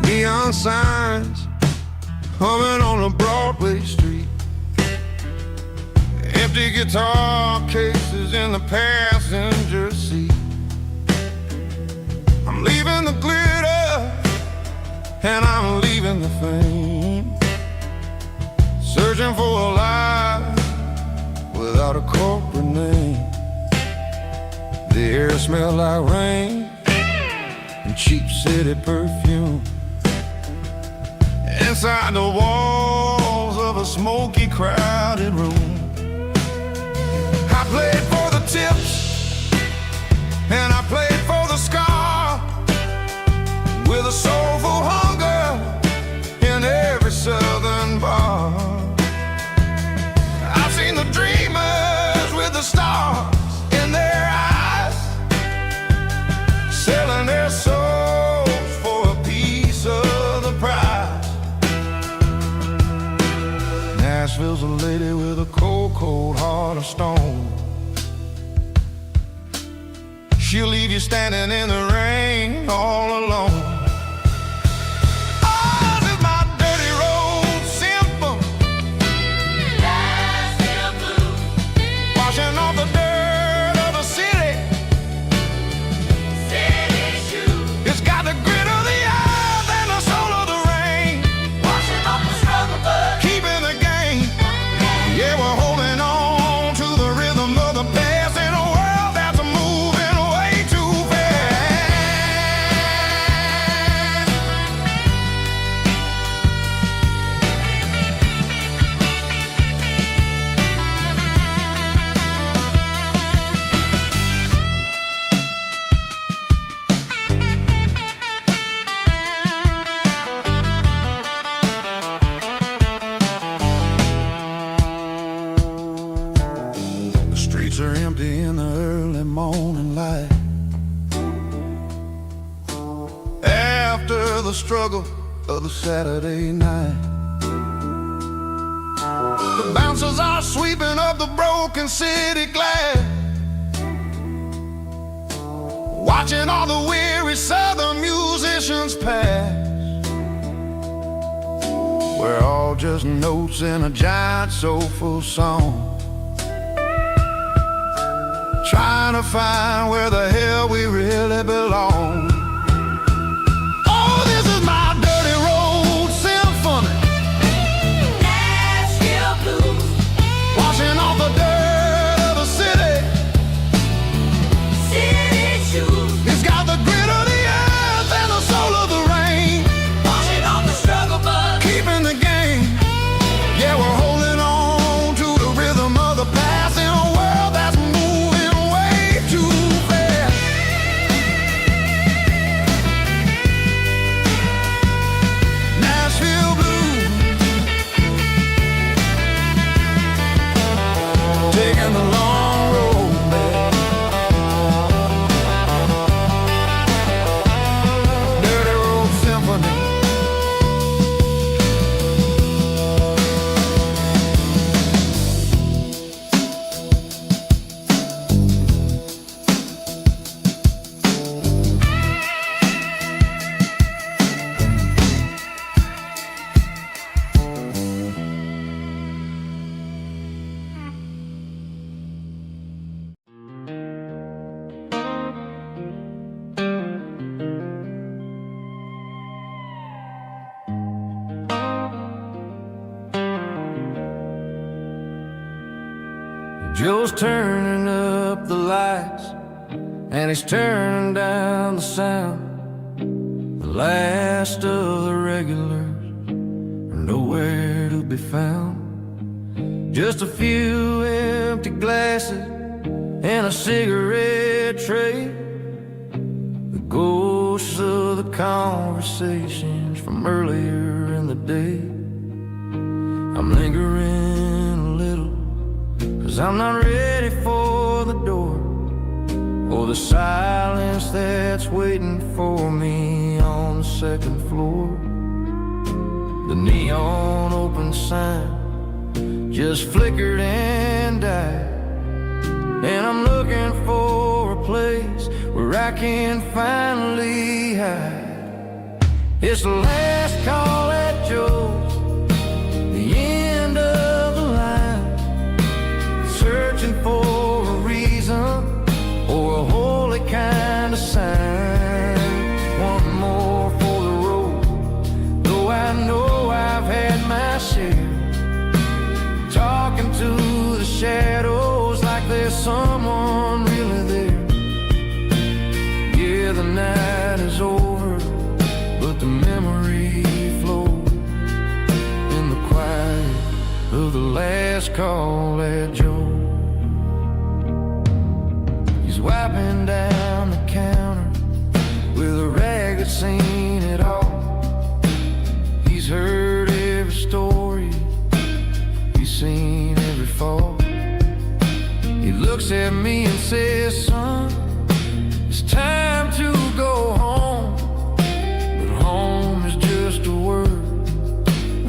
Neon signs humming on a Broadway street, empty guitar cases in the passenger seat. I'm leaving the glitter and I'm leaving the fame, searching for a life without a corporate name. The air smells like rain and cheap city perfume. Inside the walls of a smoky, crowded room, I played for the tips and I played for the scar, with a soulful hunger in every southern bar. I've seen the dreamers with the stars in their eyes, selling their souls for a piece of the prize. Nashville's a lady with a cold, cold heart of stone. She'll leave you standing in the rain all alone. Oh, this is my dirty road symphony, Nashville blues, washing off the dirt of the city, city shoes. It's got the grit of the earth and the soul of the rain, washing off the struggle, but keeping the game. Yeah, we're holding on to the rhythm of the past in a world that's moving way too fast. The streets are empty in the early morning light, after the struggle of the Saturday night. The bouncers are sweeping up the broken city glass, watching all the weary southern musicians pass. We're all just notes in a giant soulful song, trying to find where the hell we really belong. Oh, this is my dirty road symphony, Nashville blues, washing off the dirt of the city, city Joe's turning up the lights, and he's turning down the sound. The last of the regulars are nowhere to be found. Just a few empty glasses and a cigarette tray, the ghosts of the conversations from earlier in the day. I'm lingering a little, 'cause I'm not ready for the door, or the silence that's waiting for me on the second floor. The neon open sign just flickered and died, and I'm looking for a place where I can finally hide. It's the last call at Joe's, the end of the line, searching for a reason or a holy kind of sign. One more for the road, though I know I've had my share, talking to the shadows like there's someone really there. Yeah, the night is over, but the memory flows in the quiet of the last call at Joe. He's wiping down the counter with a rag that's seen it all. He's heard every story, he's seen every fall. He looks at me and says, son, it's time to go home. But home is just a word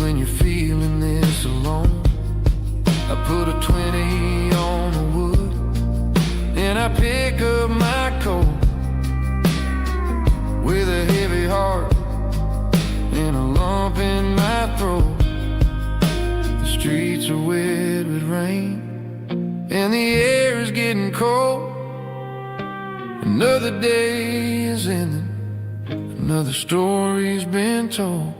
when you're feeling this alone. I put a 20 on the wood, and I pick up my coat with a heavy heart and a lump in my throat. The streets are wet with rain, and the air is getting cold. Another day is ending, another story's been told.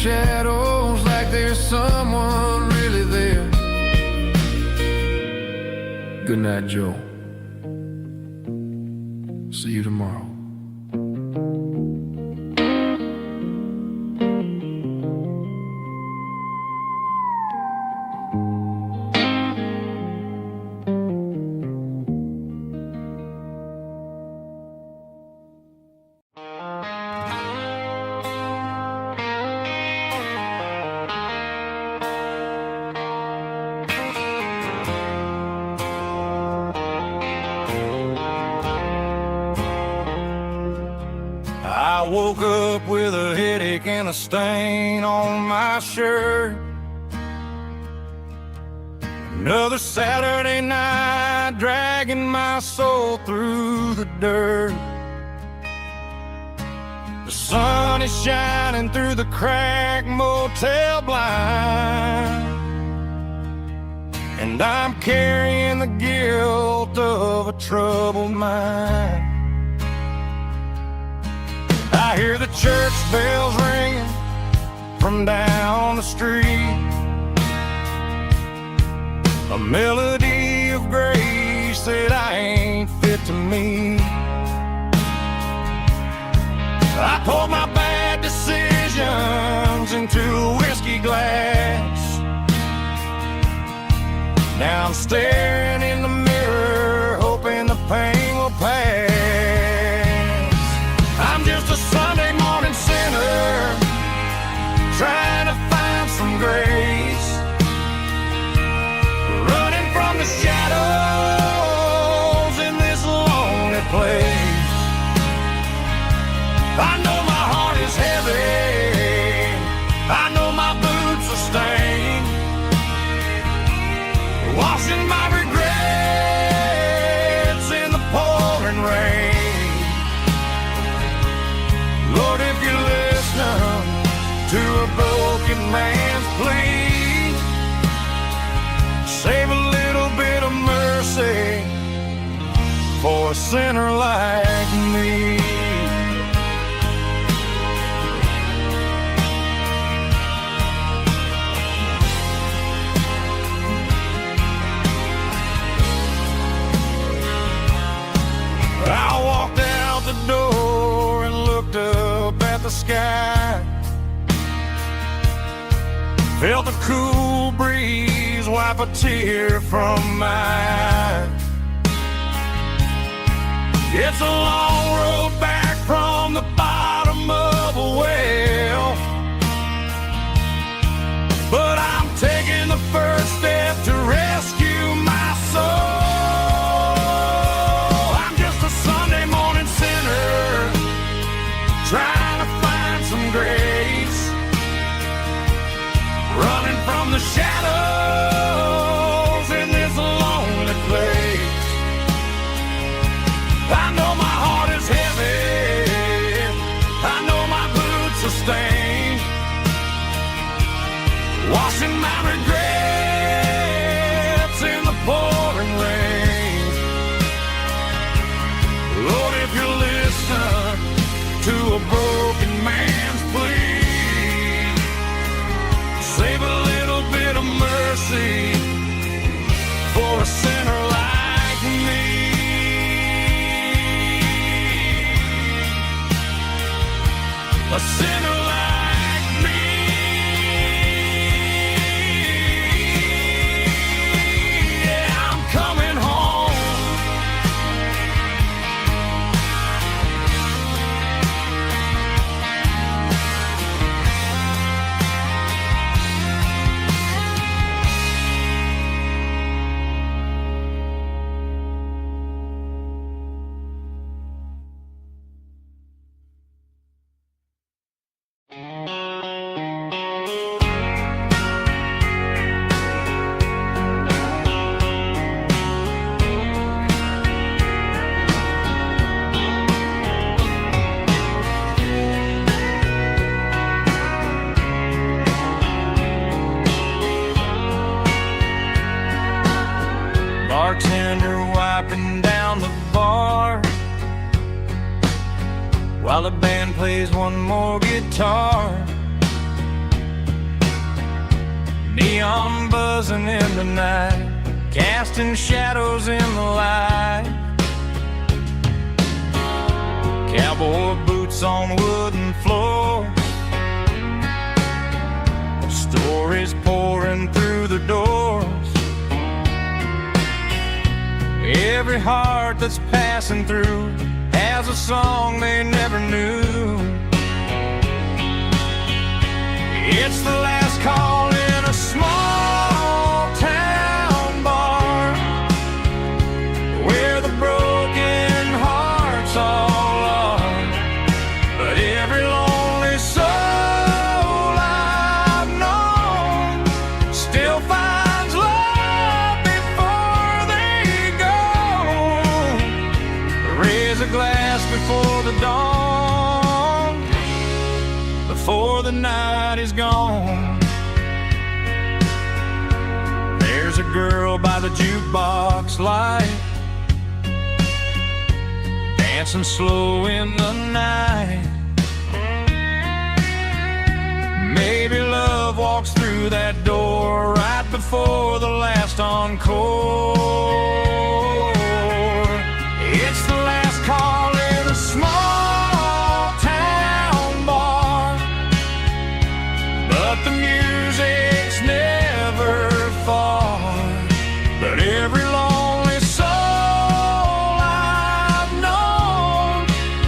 Shadows like there's someone really there. Good night, Joe. See you tomorrow. I woke up with a headache and a stain on my shirt. Another Saturday night dragging my soul through the dirt. The sun is shining through the cracked motel blind, and I'm carrying the guilt of a troubled mind. I hear the church bells ringing from down the street, a melody of grace that I ain't fit to meet. I poured my bad decisions into a whiskey glass. Now I'm staring in the mirror, hoping the pain will pass. I'm just a Sunday morning sinner, trying to find some grace. for a sinner like me. I walked out the door and looked up at the sky. Felt the cool breeze wipe a tear from my eye. It's a long road back from the bottom of a well, but I'm taking the first step to rescue my soul. I'm just a Sunday morning sinner trying to find some grace, running from the shadows in this lonely place. I know my heart is heavy, I know my boots are stained, washing my regrets in the pouring rain. Lord, if you listen to a broken man's plea, save a little bit of mercy for a sinner like me. A sinner like me. Yeah, I'm coming home. Bartender wiping down the bar while the band plays one more guitar. Neon buzzing in the night, casting shadows in the light. Cowboy boots on wooden floors, stories pouring through the doors. Every heart that's passing through has a song they never knew. It's the last call in a small town bar where the broken hearts all are. But every lonely soul I've known still finds love before they go. Raise a glass before the dawn, before the night is gone. There's a girl by the jukebox light, dancing slow in the night. Maybe love walks through that door right before the last encore. It's the last call in a small town bar, but the music's never far. But every lonely soul I've known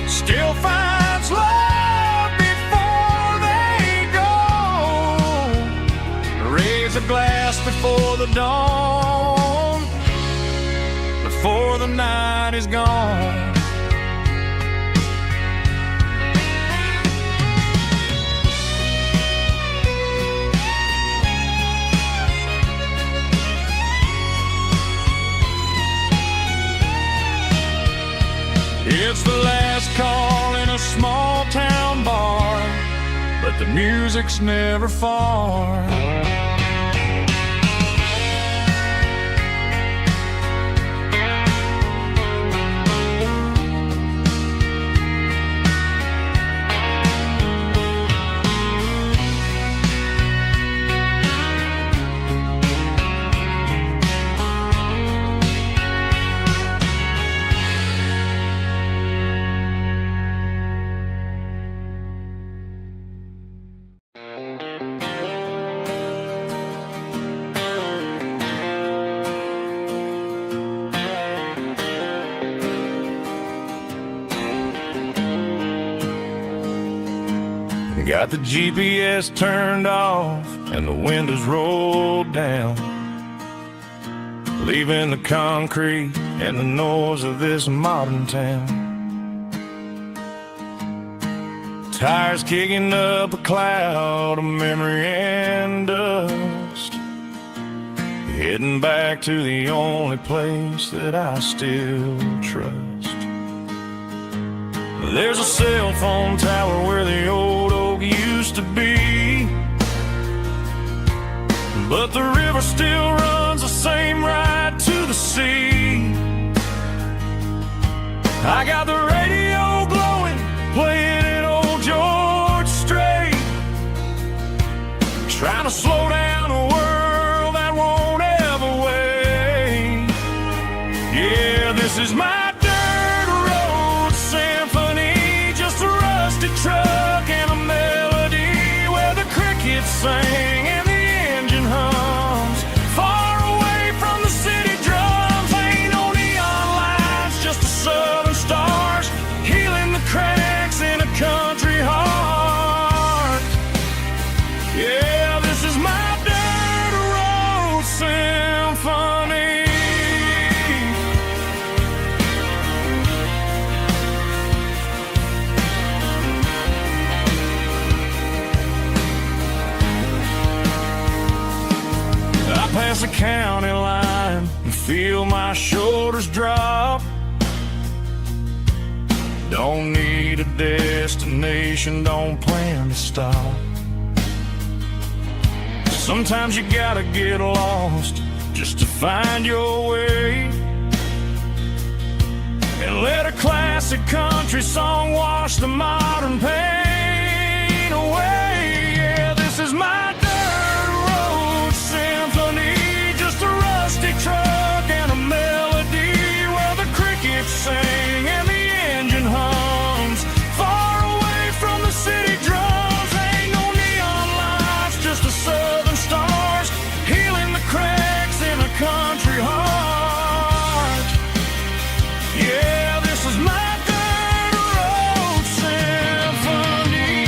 still finds love before they go. Raise a glass before the dawn, before the night is gone. It's the last call in a small town bar, but the music's never far. Got the GPS turned off and the windows rolled down, leaving the concrete and the noise of this modern town. Tires kicking up a cloud of memory and dust, heading back to the only place that I still trust. There's a cell phone tower where the old oak used to be, but the river still runs the same right to the sea. I got the radio glowing, playing an old George Strait, trying to slow down a world that won't ever wait. Yeah, this is my dirt road symphony, just a rusty truck and a melody where the crickets sing and the engine hums. Far away from the city drums, ain't no neon lights, just the southern stars healing the cracks in a country heart. Yeah, this is my dirt road symphony. I pass the county line and feel my shoulders drop. Don't need a destination, don't plan to stop. Sometimes you gotta get lost just to find your way, and let a classic country song wash the modern pain away. Yeah, this is my dirt road symphony, just a rusty truck and a melody where the crickets sing and the engine hums. Far away from the city drums, ain't no neon lights, just the southern stars healing the cracks in a country heart. Yeah, this is my dirt road symphony.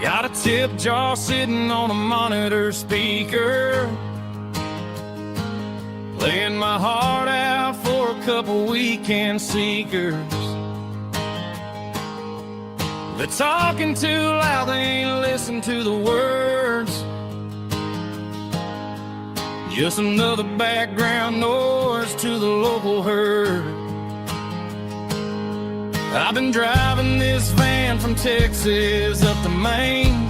Got a tip jar sitting on a monitor speaker, playing my heart out for a couple weekend seekers. They're talking too loud, they ain't listen to the words. Just another background noise to the local herd. I've been driving this van from Texas up to Maine,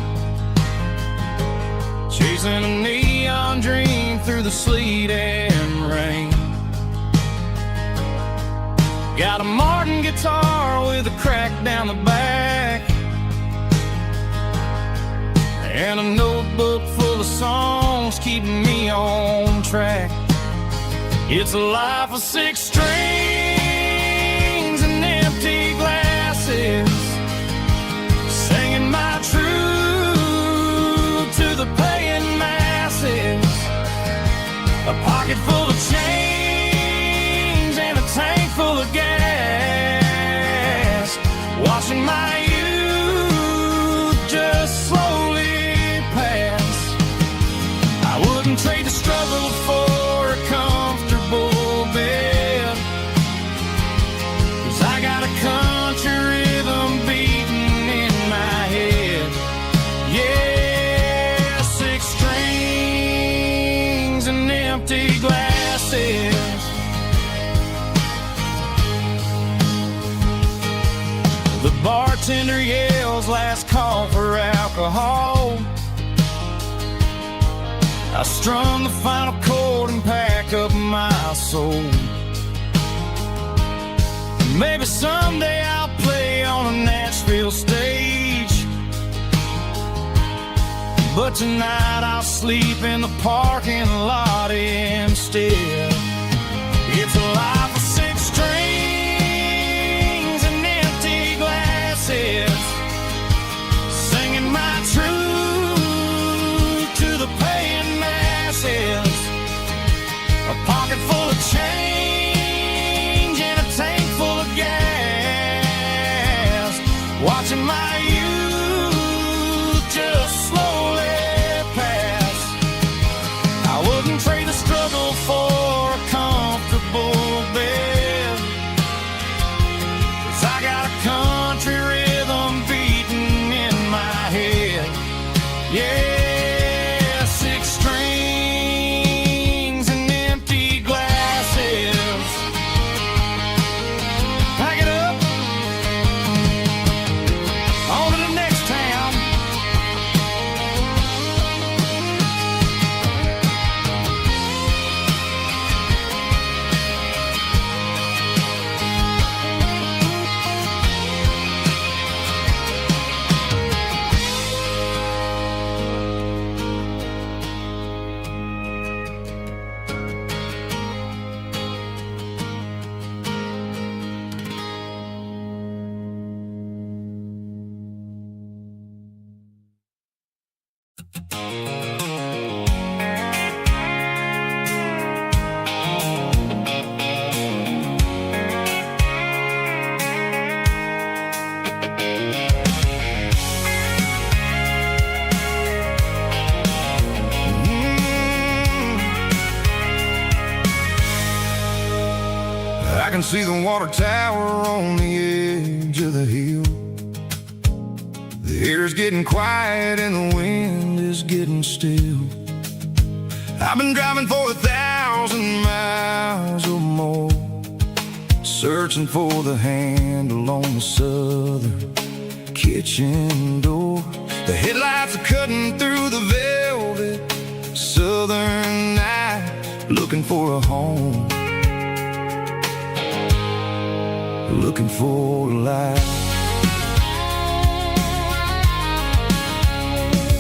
chasing a neon dream through the sleet and rain. Got a Martin guitar with a crack down the back, and a notebook full of songs keeping me on track. It's a life of 6 strings and empty glasses, singing my truth to the paying masses. A pocket full of change and a tank full of gas, watching my youth just slowly pass. I wouldn't trade the struggle for a comfortable bed, 'cause I got a country rhythm beating in my head. Yeah, 6 strings and empty glasses. The bartender yells last call for alcohol. I strum the final chord and pack up my soul. Maybe someday I'll play on a Nashville stage, but tonight I'll sleep in the parking lot instead. It's a life of 6 strings and empty glasses, singing my truth to the paying masses. A pocket full of change and a tank full of gas, watching my youth just slowly pass. I wouldn't trade the struggle for a comfortable bed, 'cause I got a country rhythm beating in my head. Yeah, 6 strings and empty glasses. Pack it up, on to the next town. I can see the water tower on the edge of the hill. The air's getting quiet and the wind is getting still. I've been driving for 1,000 miles or more, searching for the handle on the southern kitchen door. The headlights are cutting through the velvet southern night, looking for a home, looking for a light.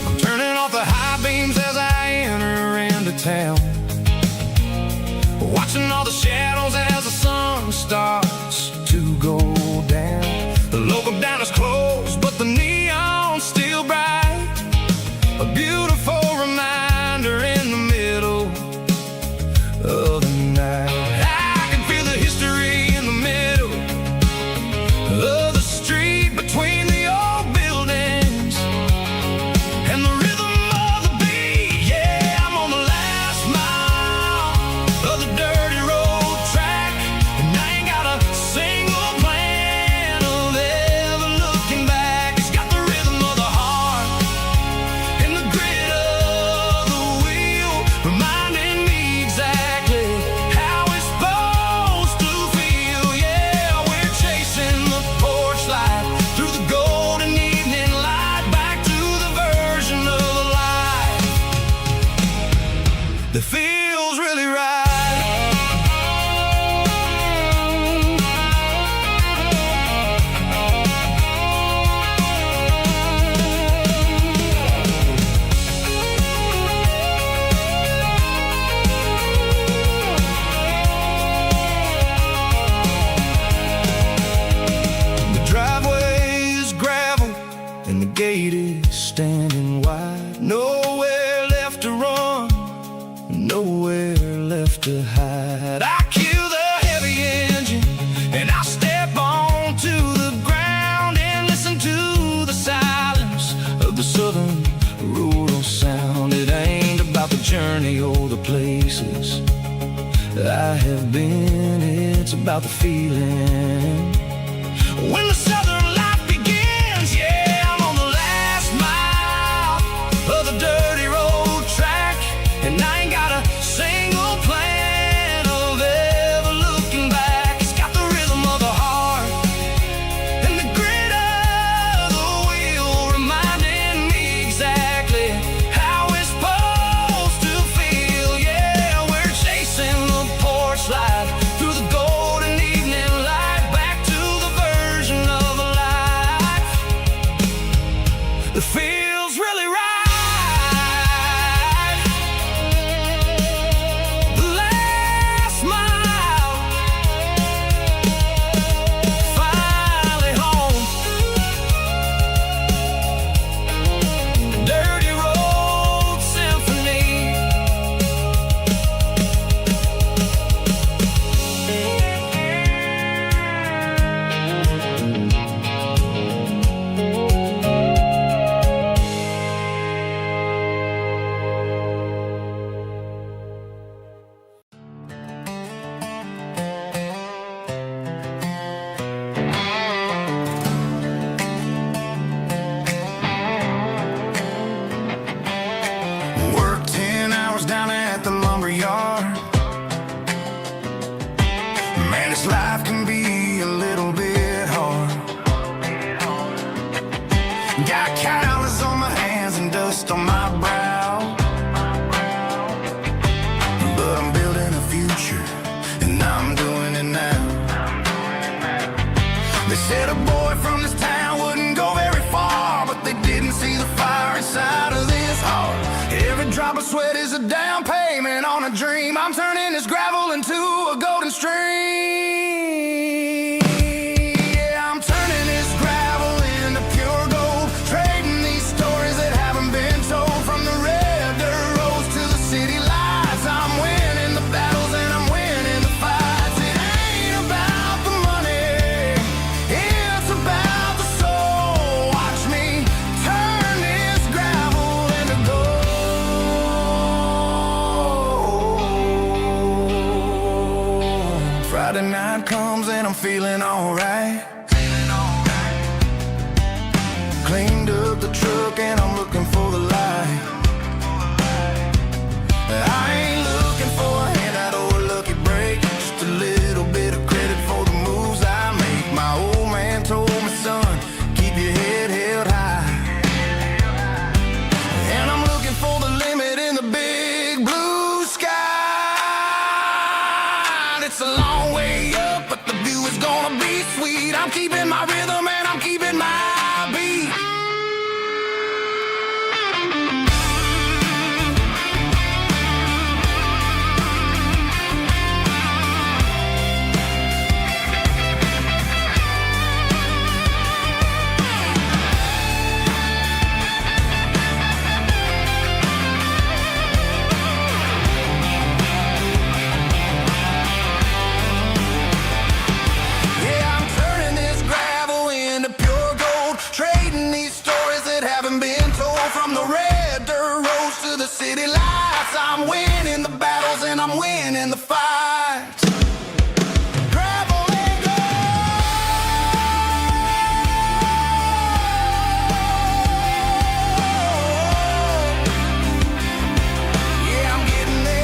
I'm turning off the high beams as I enter into town, watching all the shadows as the sun starts to go down. The local dine is closed, but the neon's still bright, a beautiful reminder in the middle of the night. I can feel the history in the middle of the street, between the old buildings many older places I have been. It's about the feeling when the southern life begins. Yeah, I'm on the last mile of the dirty road track, and I ain't got a single plan of ever looking back. It's got the rhythm of the heart and the grit of the wheel, reminding me exactly how it's supposed to feel. Yeah, we're chasing the porch light through the golden evening light, back to the version of a life that feels really right. The last mile, finally home. Dirty road symphony. Work 10 hours down at the lumber yard. Man, this life can be a little bit hard. Got calluses on my hands and dust on my brow, but I'm building a future, and I'm doing it now. They said a boy from this town wouldn't go very far, but they didn't see the fire inside of this heart. Every drop of sweat is a down payment on a dream. I'm turning this gravel into a golden stream. Yeah, I'm turning this gravel into pure gold, trading these stories that haven't been told. From the red dirt roads to the city lights, I'm winning the battles and I'm winning the fights. It ain't about the money, it's about the soul. Watch me turn this gravel into gold. Friday night comes and I'm feeling alright. Cleaned up the truck and I'm looking for the light. I ain't looking for a handout or a lucky break, just a little bit of credit for the moves I make. My old man told me, son, keep your head held high. And I'm looking for the limit in the big blue sky. It's a long way up, but the view is gonna be sweet. I'm keeping my rhythm and I'm keeping my beat. Yeah, I'm turning this gravel into pure gold, trading these stories that haven't been told. From the red dirt roads to the city lights, I'm winning the battles and I'm winning the fights. Gravel and gold. Yeah, I'm getting there.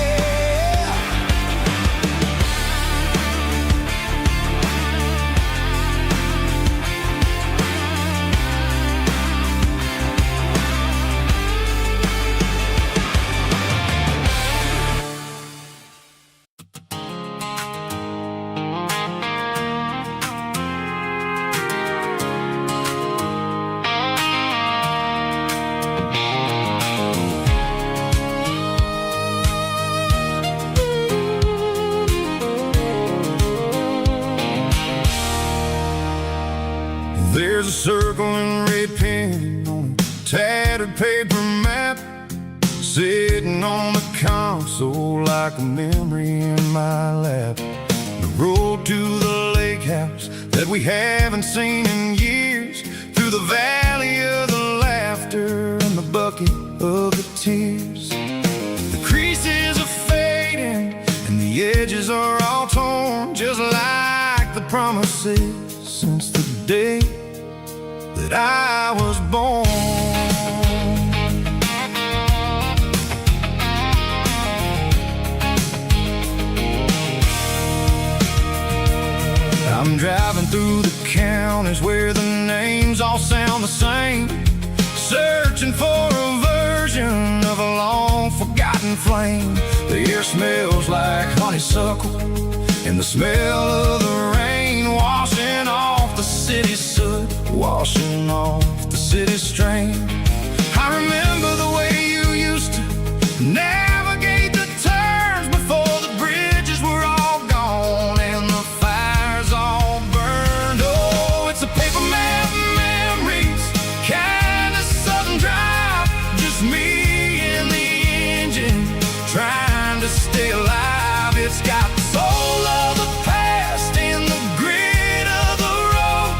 There's a circle and red pen on a tattered paper map, sitting on the console like a memory in my lap. The road to the lake house that we haven't seen in years, through the valley of the laughter and the bucket of the tears. The creases that I was born. I'm driving through the counties where the names all sound the same, searching for a version of a long forgotten flame. The air smells like honeysuckle, and the smell of the rain washing off the city's soot, washing off the city's strain. I remember the way you used to navigate the turns before the bridges were all gone and the fires all burned. Oh, it's a paper map memories, kind of southern drive, just me and the engine trying to stay alive. It's got the soul of the past and the grit of the road,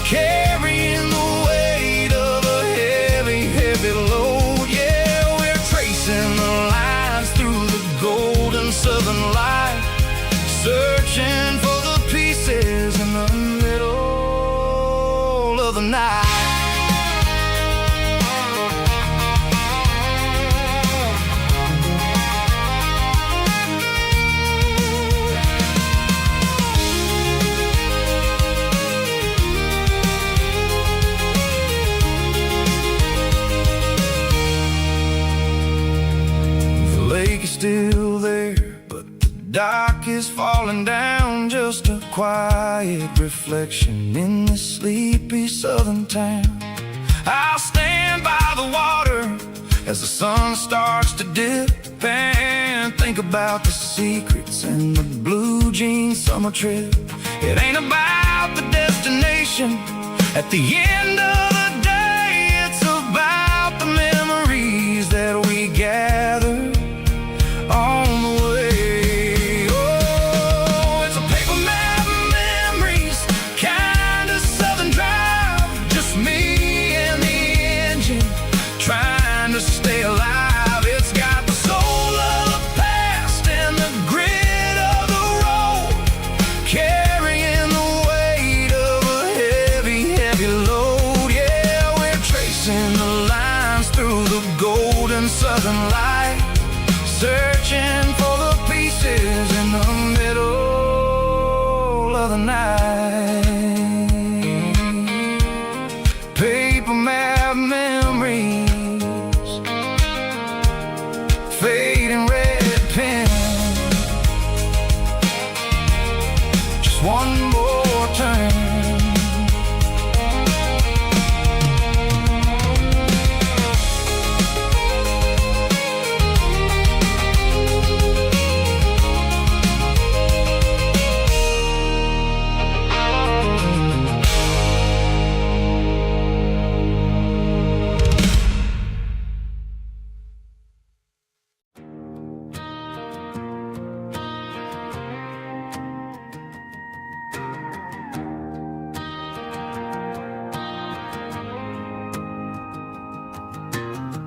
carrying the weight of a heavy, heavy load. Yeah, we're tracing the lines through the golden southern light, searching for the pieces in the middle of the night. Still there, but the dock is falling down, just a quiet reflection in this sleepy southern town. I'll stand by the water as the sun starts to dip and think about the secrets and the blue jean summer trip. It ain't about the destination at the end of the day, it's about the memories that we gather on the way. Oh, it's a paper map memories, kind of southern drive, just me and the engine trying to stay alive. It's got the soul of the past and the grit of the road, carrying the weight of a heavy, heavy load. Yeah, we're tracing the lines through the golden southern light, searching for the pieces in the middle of the night. Paper map memories, fading red pen, just one more turn.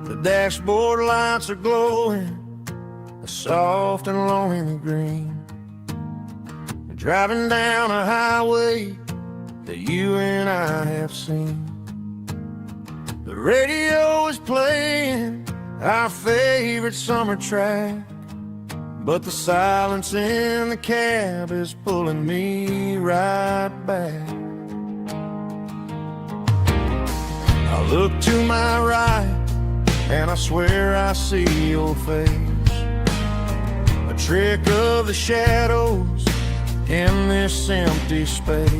The dashboard lights are glowing, a soft and lonely green. We're driving down a highway that you and I have seen. The radio is playing our favorite summer track, but the silence in the cab is pulling me right back. I look to my right and I swear I see your face, a trick of the shadows in this empty space.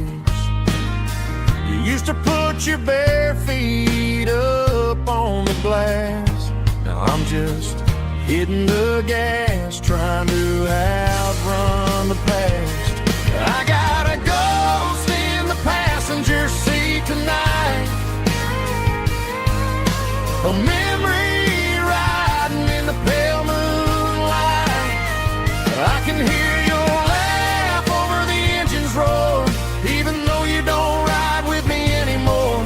You used to put your bare feet up on the glass, now I'm just hitting the gas, trying to outrun the past. I got a ghost in the passenger seat tonight, a memory riding in the pale moonlight. I can hear your laugh over the engine's roar, even though you don't ride with me anymore.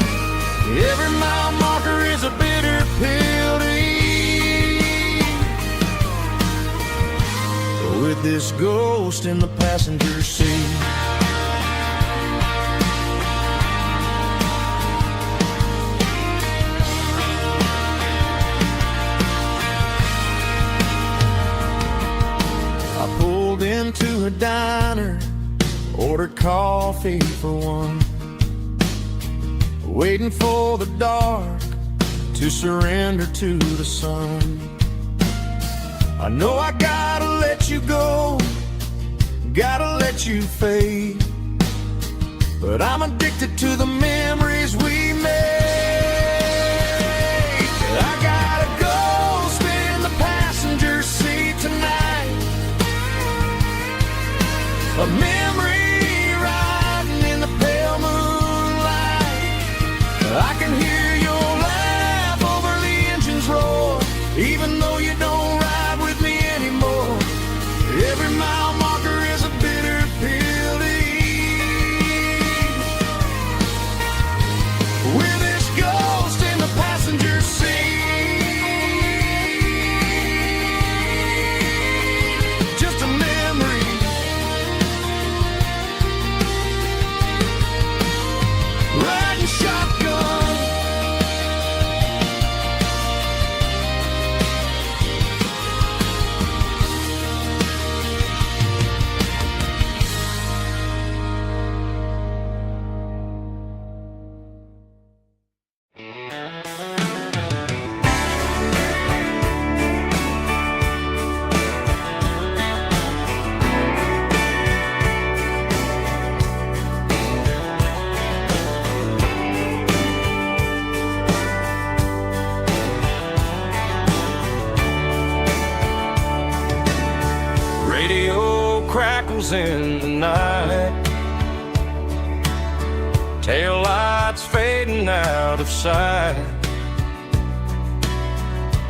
Every mile marker is a bitter pill to eat, with this ghost in the passenger seat. coffee for one, waiting for the dark to surrender to the sun. I know I gotta let you go, gotta let you fade, but I'm addicted to the memories we made. I gotta go spin the passenger seat tonight, a memory riding in the pale moonlight. I can hear your laugh over the engine's roar, even though you don't ride with me anymore. Every mile marker is a bitter pill to eat. With this ghost in the passenger seat, just a memory, riding shotgun. Radio crackles in the night, tail lights fading out of sight,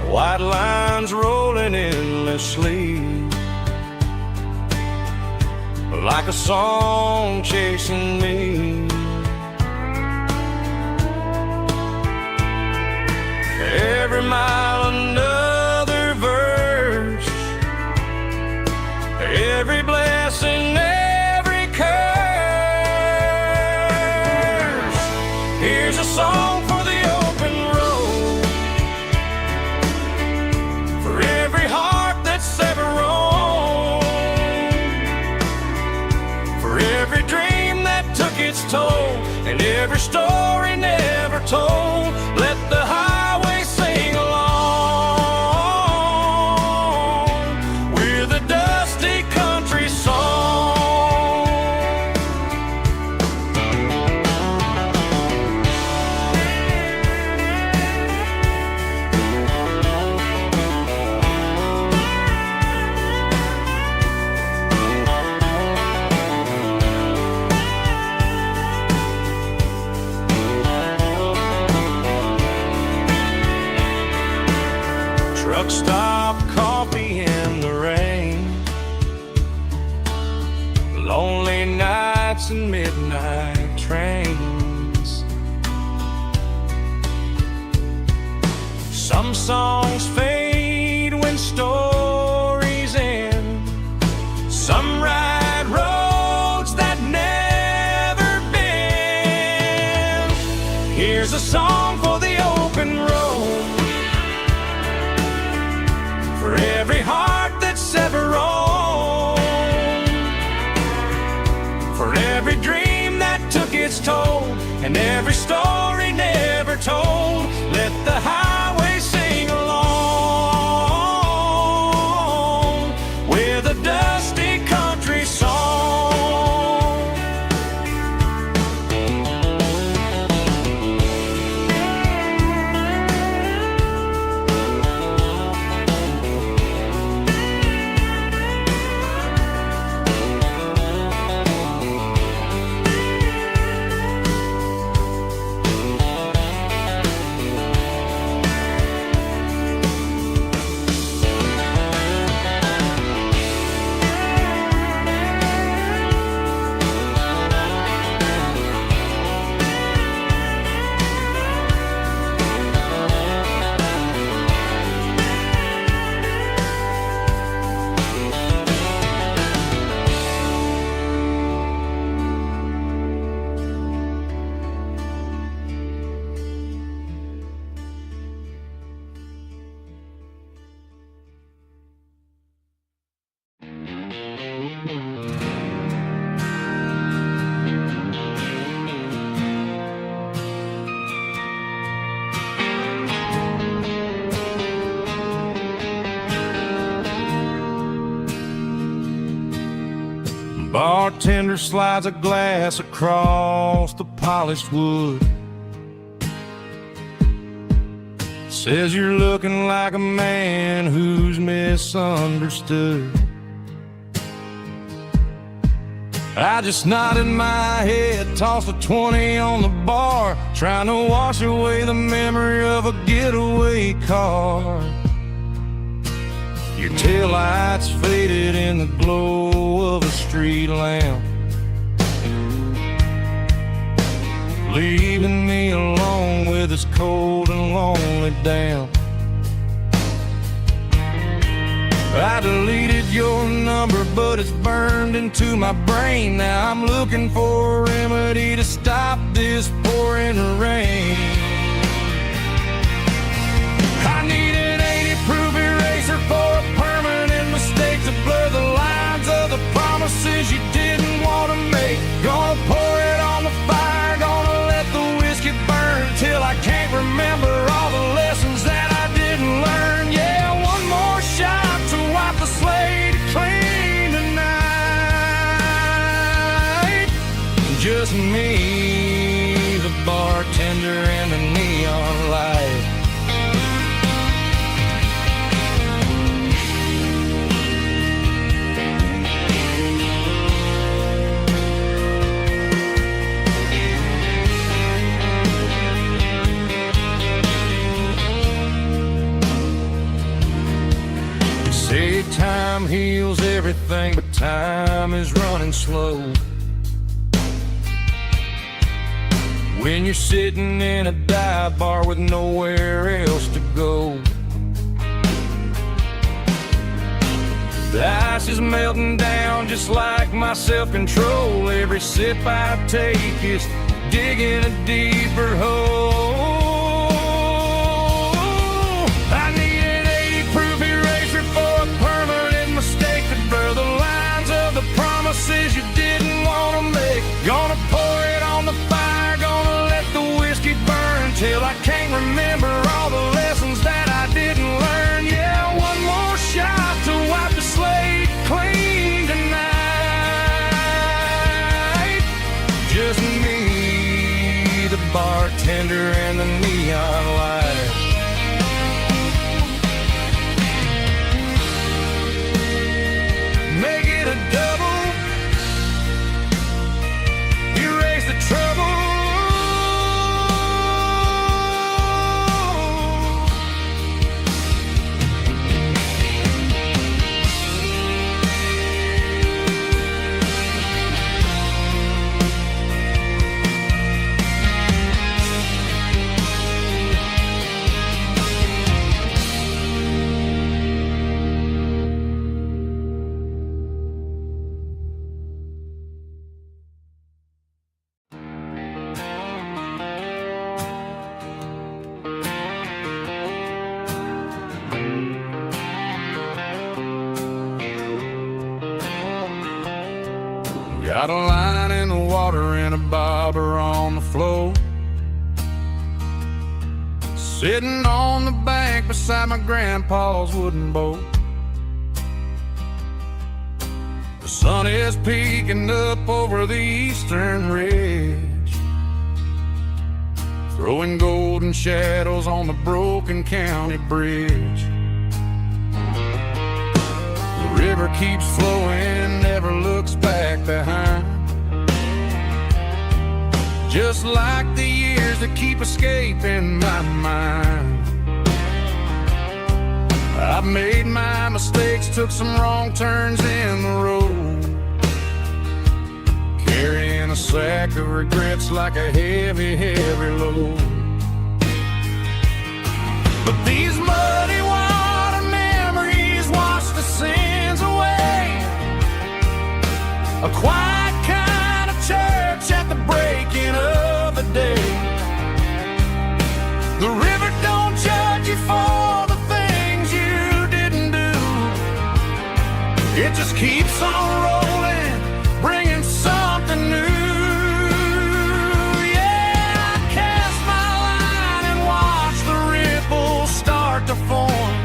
white lines rolling endlessly, like a song chasing me. Every mile another verse, every blessing, every curse. Here's a song for the open road, for every heart that's ever roamed, for every dream that took its toll, and every story never told. Let the highway sing along with a dusty country song. Truck stop, coffee in the rain, lonely nights and midnight trains. Some songs fade when stories end, some ride roads that never bend. Here's a song for the open road, for every heart that's ever roamed, for every dream that took its toll, and every story never told. Let the highway sing along with a dusty country song. bartender slides a glass across the polished wood. Says you're looking like a man who's misunderstood. I just nodded my head, tossed a 20 on the bar, trying to wash away the memory of a getaway car. Your taillights faded in the glow of a street lamp, leaving me alone with this cold and lonely damp. I deleted your number, but it's burned into my brain. Now I'm looking for a remedy to stop this pouring rain. I need an 80-proof eraser for a permanent mistake to blur the lines of the promises you didn't want to make. Gonna pour it on the fire, gonna let the whiskey burn till I can't remember all the lessons that I didn't learn. Yeah, one more shot to wipe the slate clean tonight. Just me, the bartender, and the neon light. Say time heals everything, but time is running slow. When you're sitting in a dive bar with nowhere else to go, the ice is melting down just like my self-control. Every sip I take is digging a deeper hole. I need an 80-proof eraser for a permanent mistake to blur the lines of the promises you didn't want to make. Gonna pour it on the fire, gonna let the whiskey burn till I can't remember all the lessons that I didn't learn. Yeah, one more shot to wipe the slate clean tonight. Just me, the bartender, and the neon light. Make it a double, erase the trouble. Got a line in the water and a bobber on the floor, sitting on the bank beside my grandpa's wooden boat. The sun is peeking up over the eastern ridge, throwing golden shadows on the broken county bridge. The river keeps flowing, never looks back behind, just like the years that keep escaping my mind. I've made my mistakes, took some wrong turns in the road, carrying a sack of regrets like a heavy, heavy load. But these muddy water memories wash the sins away. A quiet kind of church at the breaking of the day. The river don't judge you for the things you didn't do. It just keeps on rolling, bringing something new. Yeah, I cast my line and watch the ripples start to form,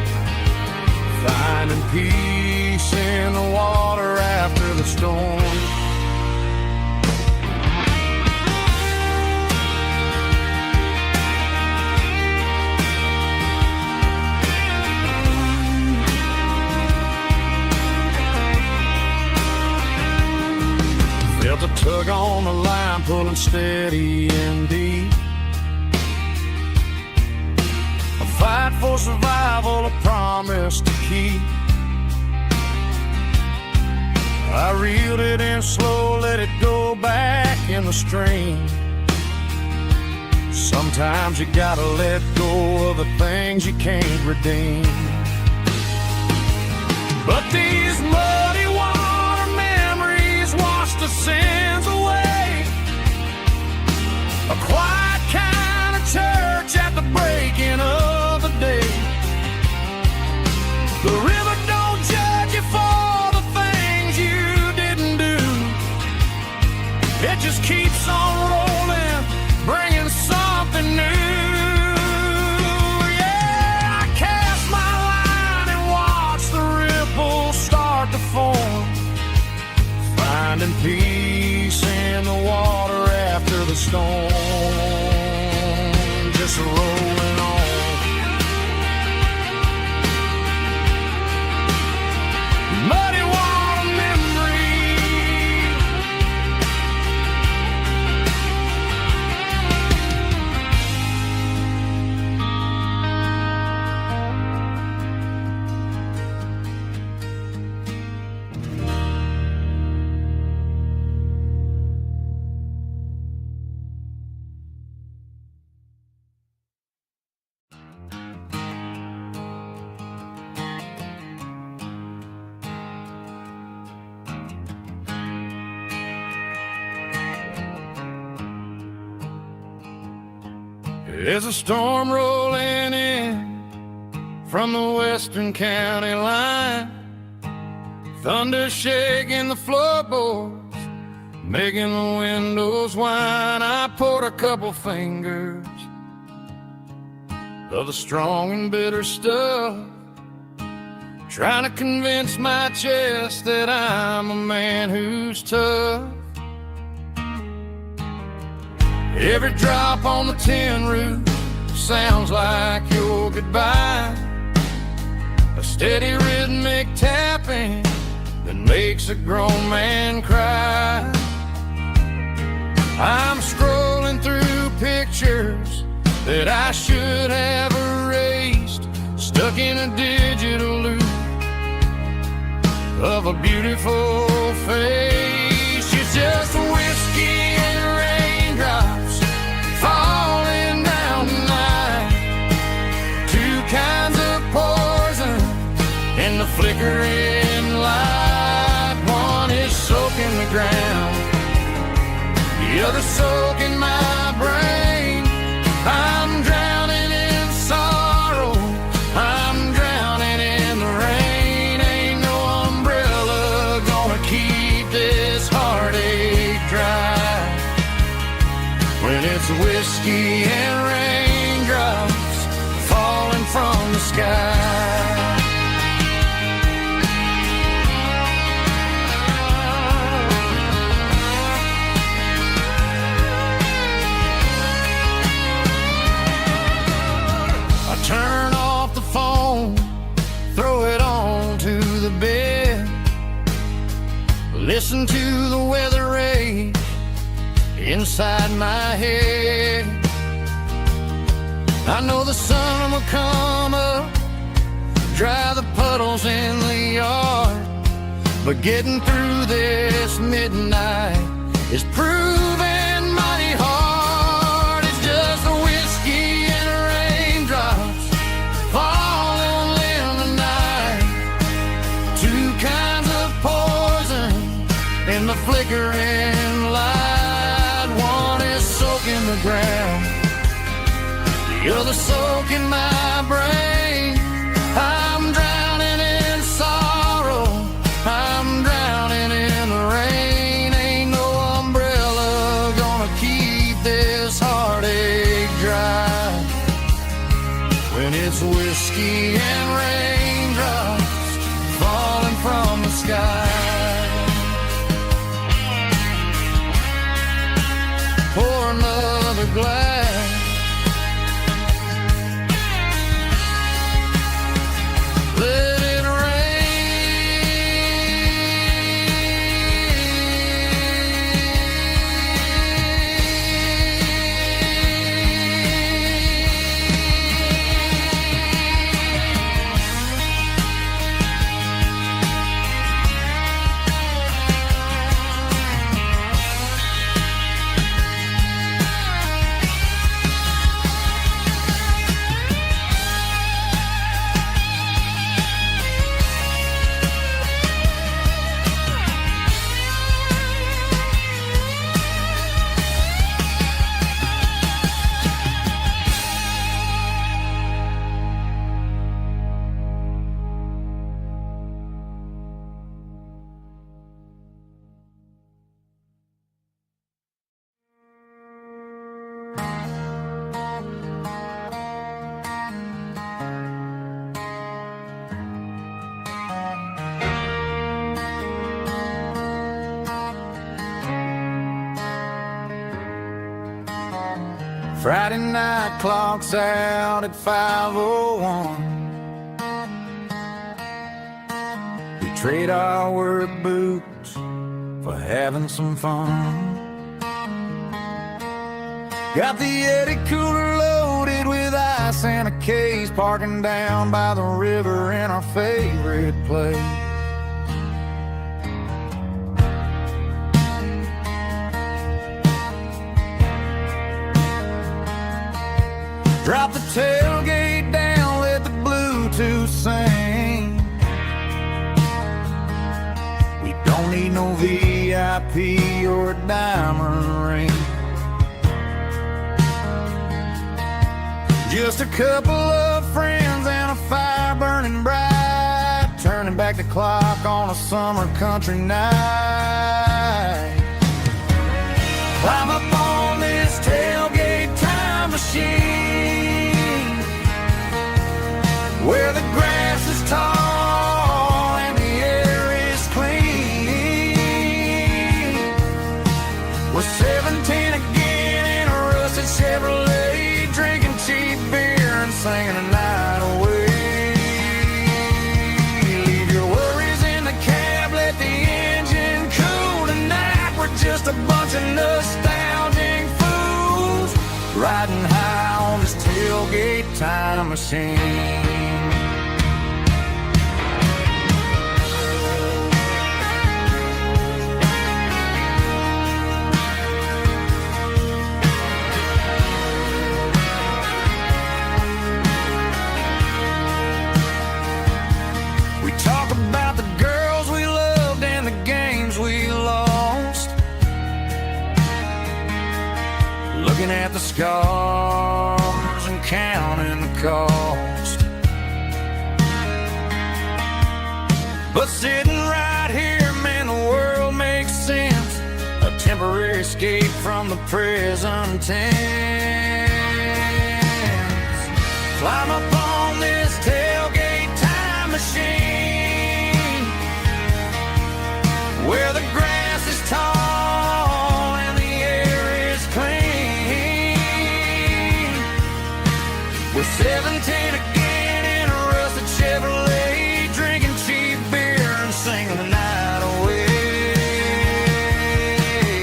finding peace in the water after the storm. I'm pulling steady and deep. A fight for survival, a promise to keep. I reeled it in slow, let it go back in the stream. Sometimes you gotta let go of the things you can't redeem. But these muddy water memories wash the sins away. A quiet kind of church at the breaking of the day. The river don't judge you for the things you didn't do. It just keeps on rolling, bringing something new. Yeah, I cast my line and watch the ripples start to form, finding peace in the water after the storm. Just rolling on. Muddy water memory. There's a storm rolling in from the western county line. Thunder shaking the floorboards, making the windows whine. I poured a couple fingers of the strong and bitter stuff, trying to convince my chest that I'm a man who's tough. Every drop on the tin roof sounds like your goodbye, a steady rhythmic tapping that makes a grown man cry. I'm scrolling through pictures that I should have erased, stuck in a digital loop of a beautiful face. It's just whiskey and raindrops falling down tonight, two kinds of poison in the flickering light. One is soaking the ground, the other soaking my brain. I'm drowning in sorrow, I'm drowning in the rain. Ain't no umbrella gonna keep this heartache dry when it's whiskey and raindrops falling from the sky. Turn off the phone, throw it on to the bed, listen to the weather rage inside my head. I know the sun will come up, dry the puddles in the yard, but getting through this midnight is proving mighty hard. It's just a whiskey and raindrops falling in the night, two kinds of poison in the flickering light. One is soaking the ground, the other soaking my brain. I'm drowning in sorrow, I'm drowning in the rain. Ain't no umbrella gonna keep this heartache dry when it's whiskey and raindrops falling from the sky. Pour another glass, let it rain. Friday night clocks out at 5:01. We trade our work boots for having some fun. Got the Eddie cooler loaded with ice and a case, parking down by the river in our favorite place. Drop the tailgate down, let the Bluetooth sing. We don't need no VIP or a diamond ring. Just a couple of friends and a fire burning bright, turning back the clock on a summer country night. Climb up on this tailgate time machine, where the grass is tall and the air is clean. We're 17 again in a rusted Chevrolet, drinking cheap beer and singing the night away. Leave your worries in the cab, let the engine cool tonight. We're just a bunch of nostalgic fools, riding high on this tailgate time machine. Looking at the scars and counting the cost, but sitting right here, man, the world makes sense. A temporary escape from the present tense. Climb up on this tailgate time machine, where the grass is tall and the air is clean. We're 17 again in a rusted Chevrolet, drinking cheap beer and singing the night away.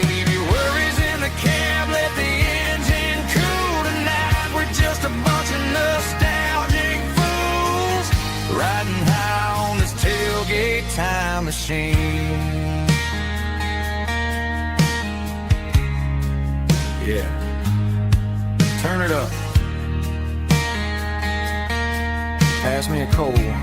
Leave your worries in the cab, let the engine cool tonight. We're just a bunch of nostalgic fools, riding high on this tailgate time machine. Yeah, turn it up. Pass me a cold one.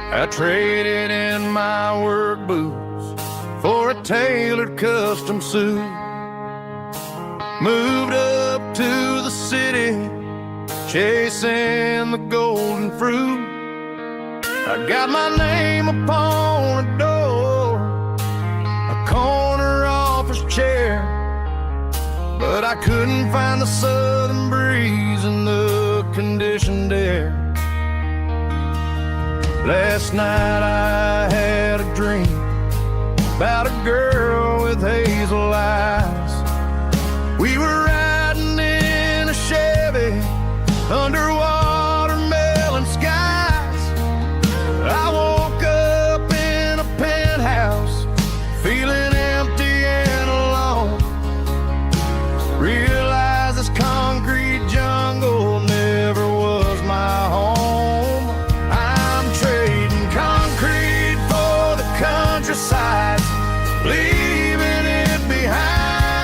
I traded in my work boots for a tailored custom suit. Moved up to the city, chasing the golden fruit. I got my name upon a door, a corner office chair, but I couldn't find the southern breeze in the conditioned air. Last night I had a dream about a girl with hazel eyes. We were riding in a Chevy under watermelon skies. I woke up in a penthouse feeling empty and alone. Realized this concrete jungle never was my home. Countryside, leaving it behind.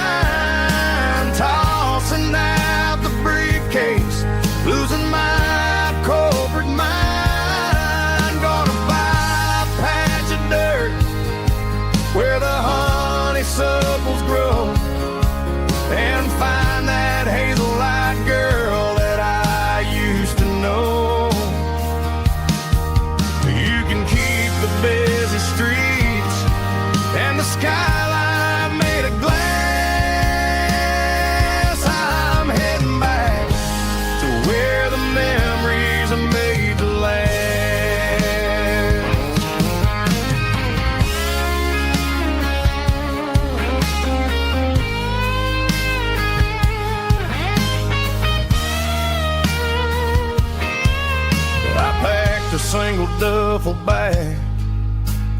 packed a single duffel bag,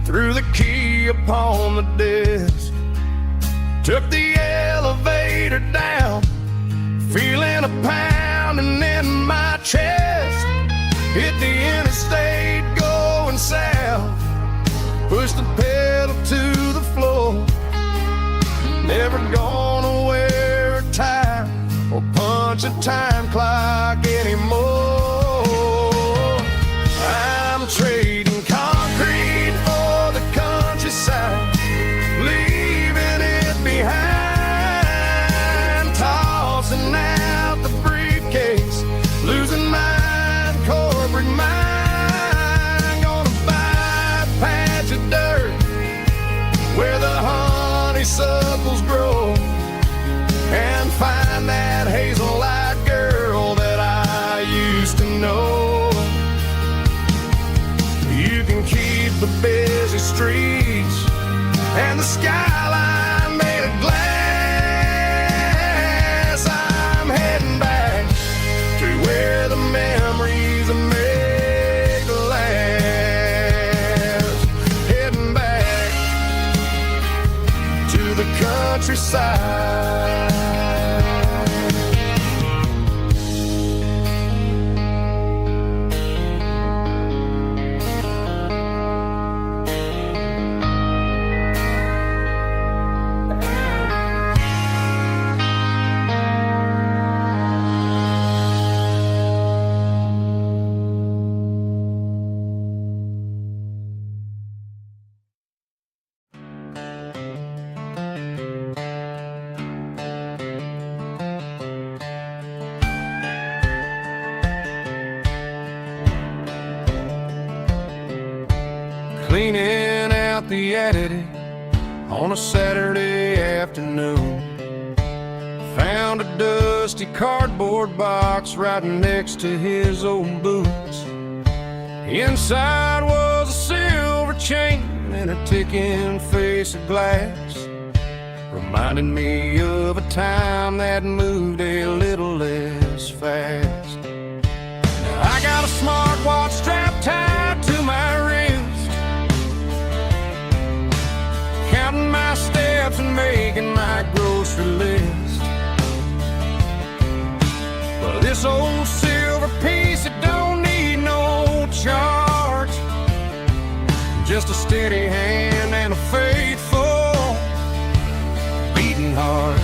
threw the key upon the desk, took the elevator down, feeling a pounding in my chest. Hit the interstate going south, pushed the pedal to the floor. Never gonna wear a tie or punch a time clock anymore. I'm trading concrete for the countryside, leaving it behind, tossing out the briefcase, losing my corporate mind. Gonna buy a patch of dirt where the honeysuckles grow, and find that hazel-eyed girl that I used to know. You can keep the busy streets and the skyline made of glass. I'm heading back to where the memories are made to last. Heading back to the countryside. Cleaning out the attic on a Saturday afternoon, found a dusty cardboard box right next to his old boots. Inside was a silver chain and a ticking face of glass, reminding me of a time that moved a little less fast. Now I got a smartwatch strapped tied to my wrist, counting my steps and making my grocery list. But this old silver piece, it don't need no charge, just a steady hand and a faithful beating heart.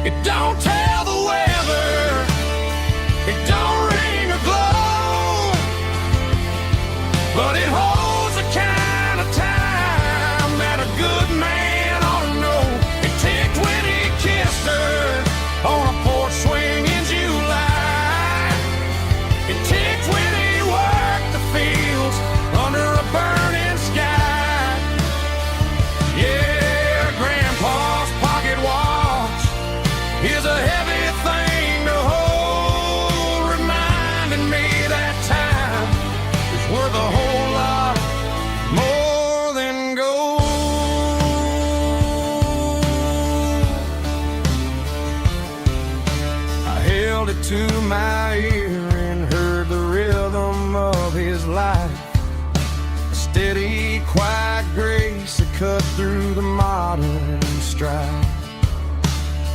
It don't tell the weather, it don't ring or glow, but it holds the kind of time that a good man ought to know. It ticked when he kissed her on a porch swing in July. It ticked when he worked the fields under a burning sky. Yeah, Grandpa's pocket watch is a heavy thing to hold, reminding me that time is worth a whole lot more than gold. I held it to my ear and heard the rhythm of his life, a steady, quiet grace that cut through the modern strife.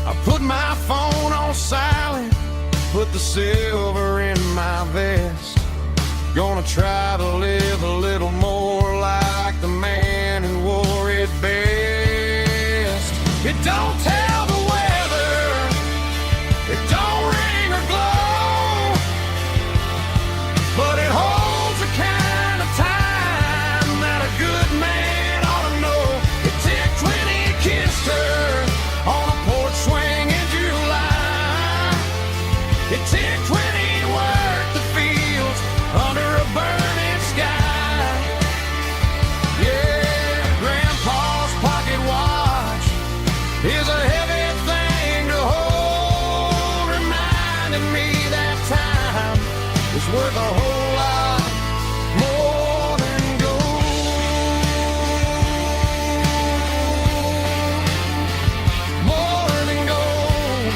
I put my phone on silent, put the silver in my vest. Gonna try to live a little more like the man who wore it best. It don't tell the weather, it don't ring or glow, but it holds the kind of time that a good man ought to know. It ticked when he kissed her on a porch swing in July. It ticked when he worked the fields under a burning sky. Yeah, Grandpa's pocket watch is a heavy thing to hold, reminding me that time is worth a whole lot more than gold. More than gold.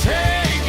Take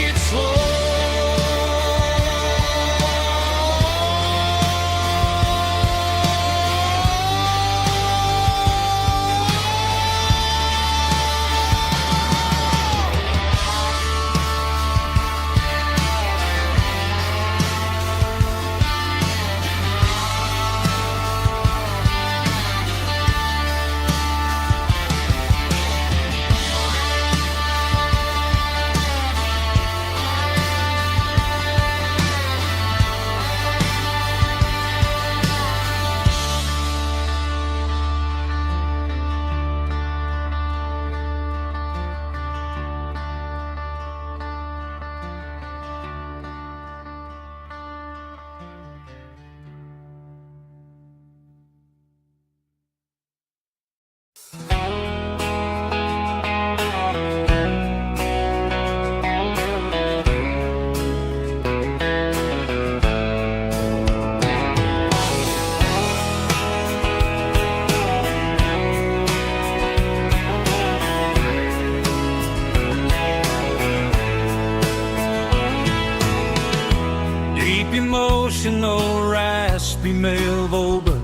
occasional raspy male vocal,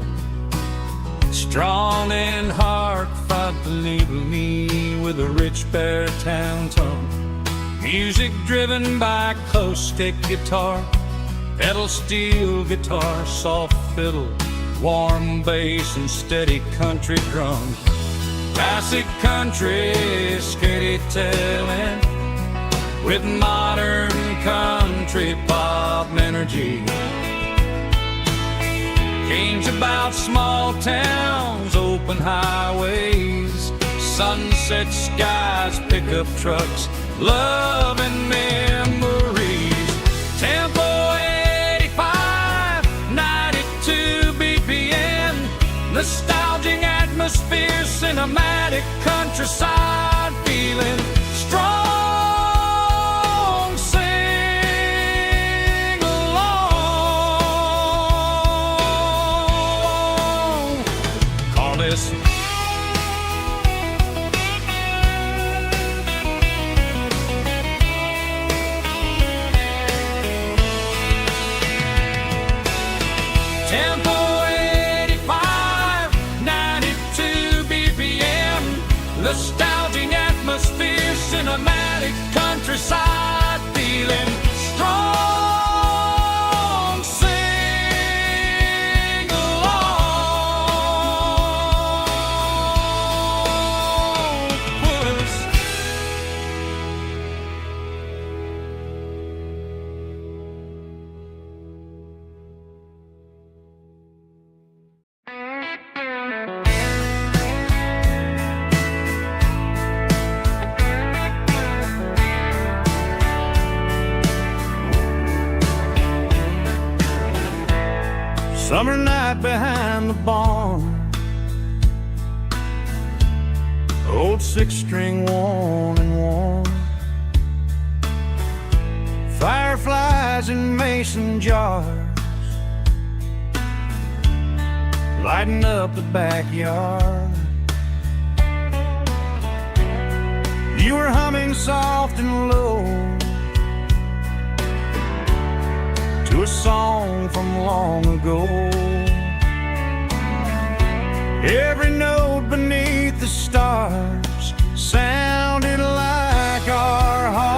strong and hard fought to label me with a rich baritone tone. Music driven by acoustic guitar, pedal steel guitar, soft fiddle, warm bass and steady country drums. Classic country storytelling with modern country pop energy. Games about small towns, open highways, sunset skies, pickup trucks, love and memories. Tempo 85, 92 BPM, nostalgic atmosphere, cinematic countryside feeling, strong, sing along. Call this Tempo 85, 92 BPM, nostalgic atmosphere, cinematic countryside feeling, strong, sing along. Puss. Summer night behind the barn, old six-string worn and worn, fireflies in mason jars, lighting up the backyard. You were humming soft and low to a song from long ago. Every note beneath the stars sounded like our hearts.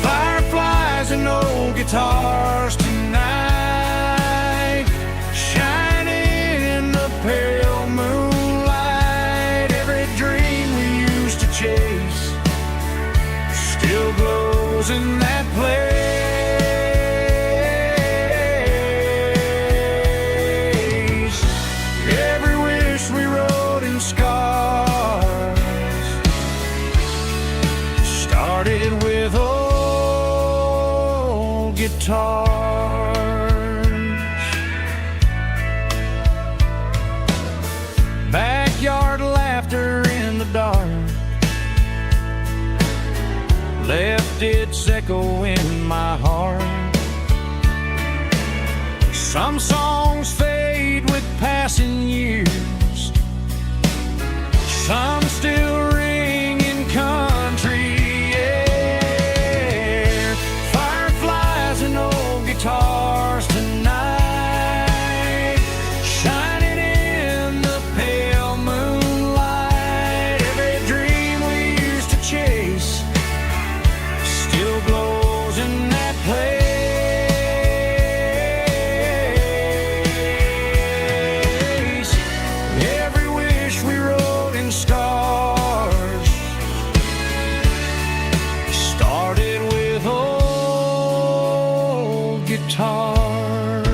Fireflies and old guitars tonight, shining in the pale moonlight. Every dream we used to chase still glows in that place. Every wish we wrote in scars started with old guitars. Backyard laughter in the dark left its echo in my heart. Some songs fade with passing years, some still ring in country air. Fireflies and old guitars tonight, shining in the pale moonlight. Every dream we used to chase still glows in that place. Every wish we wrote in stars started with old guitars.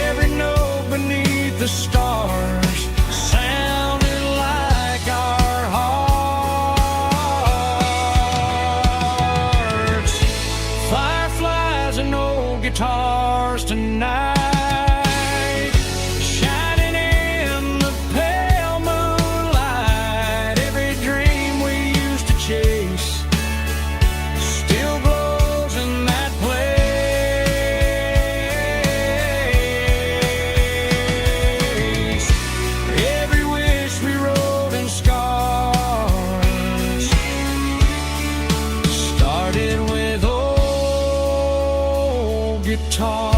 Every note beneath the stars sounded like our hearts. Fireflies and old guitars tonight, shining in the pale moonlight. Every dream we used to chase still glows in that place. guitar.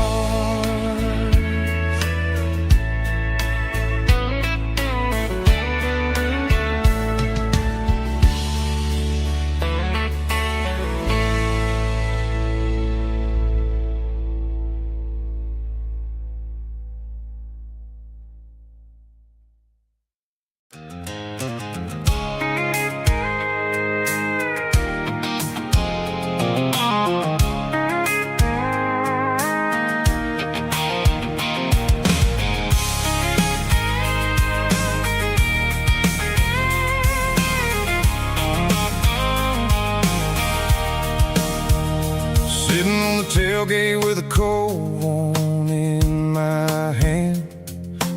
Sitting on the tailgate with a cold one in my hand,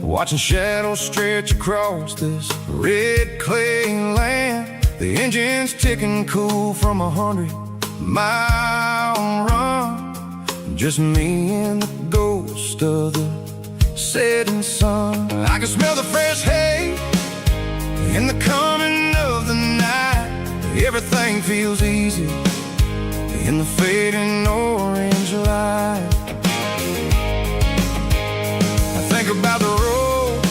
watching shadows stretch across this red clay land. The engine's ticking cool from 100-mile run. Just me and the ghost of the setting sun. I can smell the fresh hay and the coming of the night. Everything feels easy in the fading orange light. I think about the road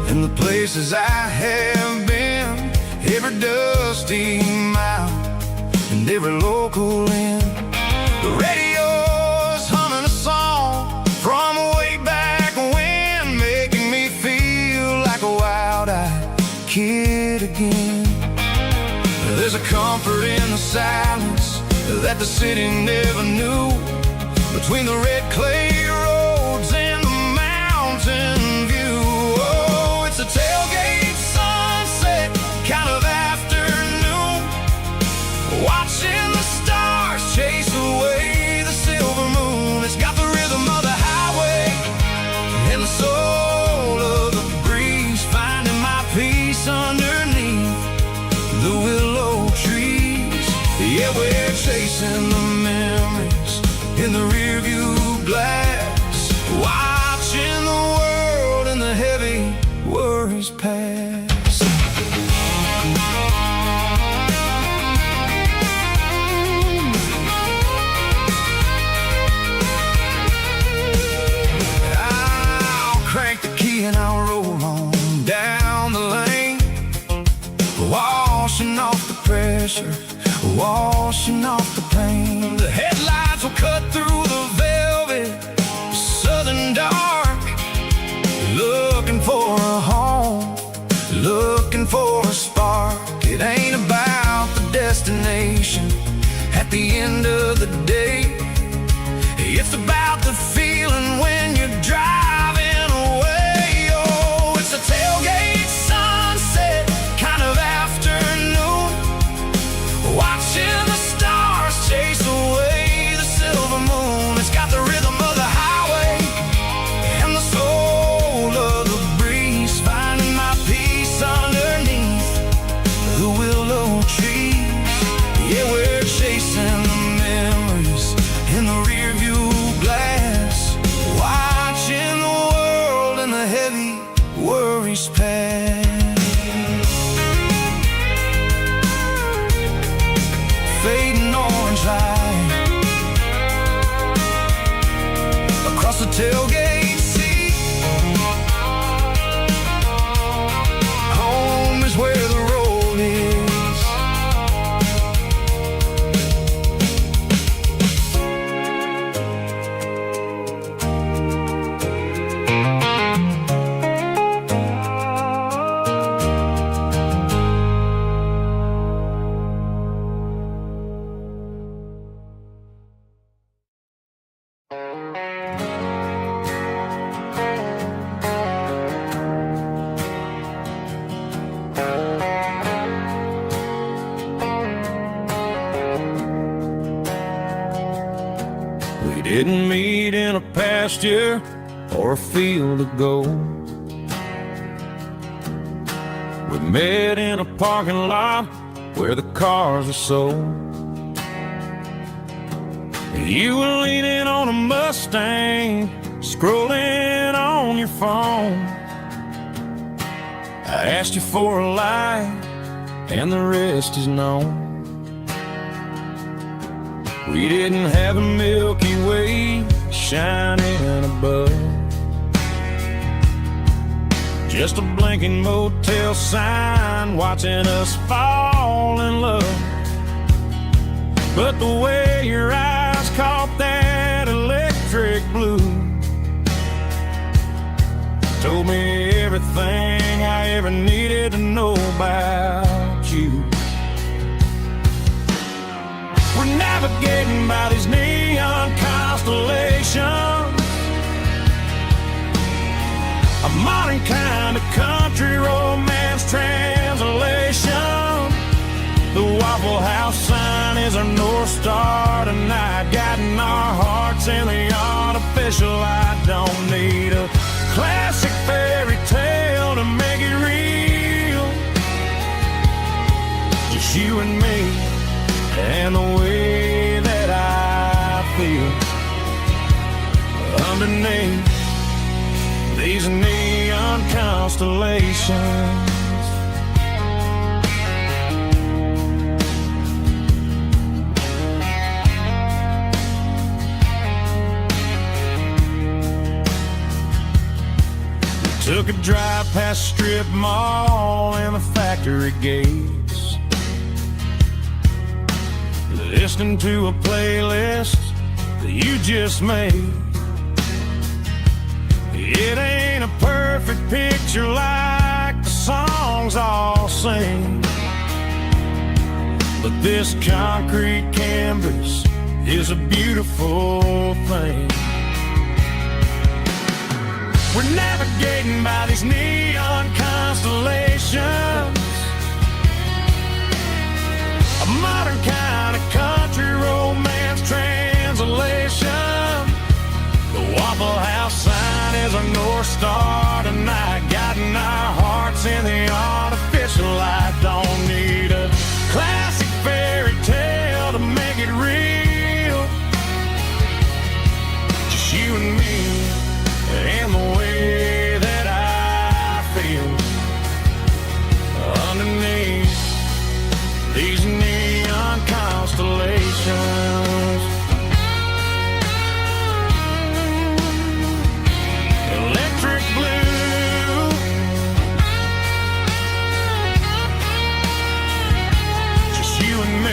and the places I have been, every dusty mile and every local inn. The radio's humming a song from way back when, making me feel like a wild-eyed kid again. There's a comfort in the silence that the city never knew, between the red clay roads and the mountain view. Oh, it's a tailgate sunset kind of afternoon, watching the stars chase away the silver moon. It's got the rhythm of the highway and the soul of the breeze, finding my peace underneath the willow trees. Yeah, we're chasing the memories in the rearview glass, watching the world and the heavy worries pass. I'll crank the key and I'll roll on down the lane, washing off the pressure, washing off the pain. The headlights will cut through the velvet southern dark, looking for a home, looking for a spark. It ain't about the destination at the end of the day, it's about the feeling when you're driving away. Oh, it's a tailgate sunset kind of afternoon, watching the stars chase away the silver moon. It's got the rhythm of the highway and the soul of the breeze, finding my peace underneath the willow trees. Yeah, we're chasing the memories in the rearview glass, watching the world and the heavy worries pass. Fading orange light across the tailgate seat. Home is where the road is. We didn't meet in a pasture or a field of gold. We met in a parking lot where the cars are sold. You were leaning on a Mustang, scrolling on your phone. I asked you for a light, and the rest is known. We didn't have a Milky Way shining above. Just a blinking motel sign watching us fall in love. But the way your eyes caught that electric blue told me everything I ever needed to know about you. We're navigating by these neon constellations, a modern kind of country romance translation. The Waffle House sign is our North Star tonight, guiding our hearts in the artificial. I don't need a classic fairy tale to make it real. Just you and me and the way that I feel underneath these neon constellations. Took a drive past Strip Mall and the factory gates, listening to a playlist that you just made. It ain't a perfect picture like the songs all sing, but this concrete canvas is a beautiful thing. We're navigating by these neon constellations, a modern kind of country romance translation. The Waffle House sign is our North Star tonight, guiding our hearts in the artificial light. Don't need a classic fairy tale to make it real. Just you and me and the way that I feel underneath these neon constellations. Electric blue, just you and me.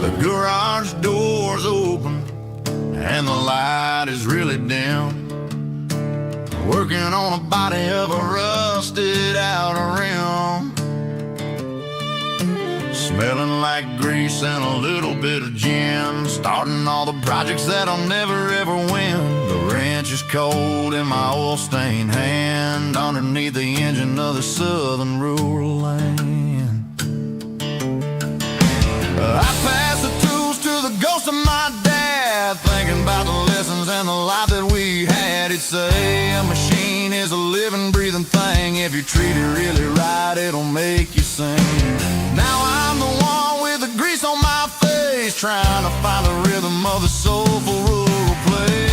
The garage door's open and the light is really dim. Working on a body of a rusted out rim, smelling like grease and a little bit of gin. Starting all the projects that I'll never ever win. The wrench is cold in my oil-stained hand, underneath the engine of the southern rural land. I pass the tools to the ghost of my dad, thinking about the lessons and the life that we had. He'd say a machine is a living, breathing thing. If you treat it really right, it'll make you sing. Now I'm the one with the grease on my face, trying to find the rhythm of the soulful rural place.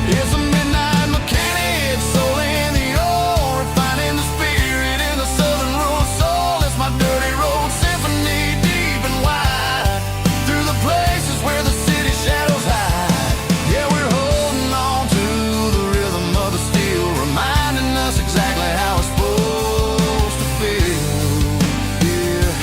It's a midnight mechanic, soul in the ore, refining the spirit in the southern rural soul. It's my dirty road symphony, deep and wide, through the places where the city shadows hide. Yeah, we're holding on to the rhythm of the steel, reminding us exactly how it's supposed to feel. Yeah.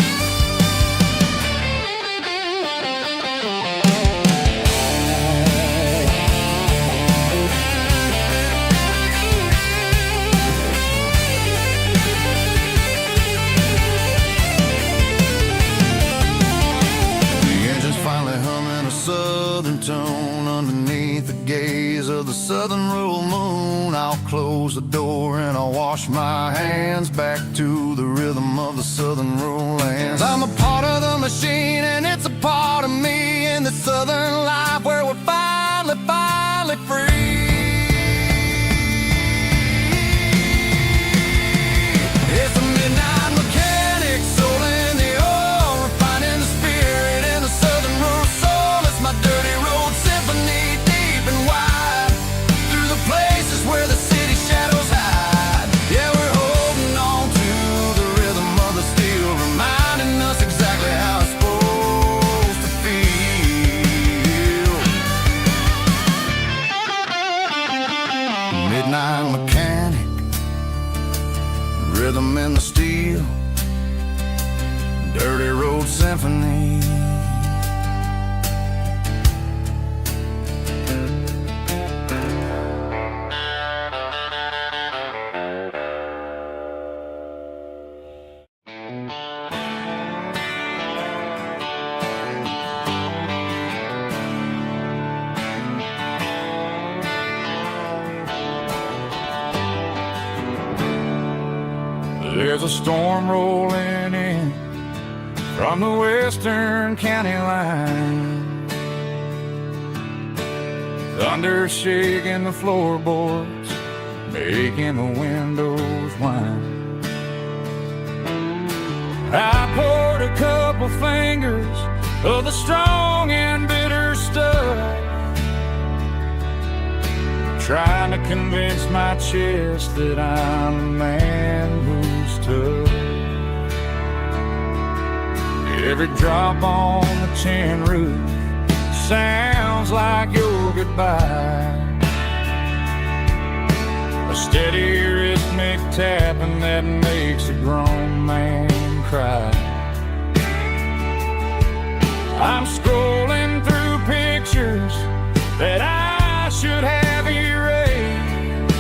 southern roll moon, I'll close the door and I'll wash my hands back to the rhythm of the southern roll lands. I'm a part of the machine and it's a part of me in the southern life where we're finally free. It's a midnight mechanic, soul in the oil, refining the spirit in the southern rural soul. It's my dirty road symphony, deep and wide, through the places where the city shadows hide. Yeah, we're holding on to the rhythm of the steel, reminding us exactly how it's supposed to feel. Midnight mechanic, rhythm in the steel, dirty road symphony. There's a storm rolling in from the western county line, thunder shaking the floorboards, making the windows whine. I poured a couple fingers of the strong and bitter stuff, trying to convince my chest that I'm a man who's tough. Every drop on the tin roof sounds like your goodbye, a steady rhythmic tapping that makes a grown man cry. I'm scrolling through pictures that I should have erased,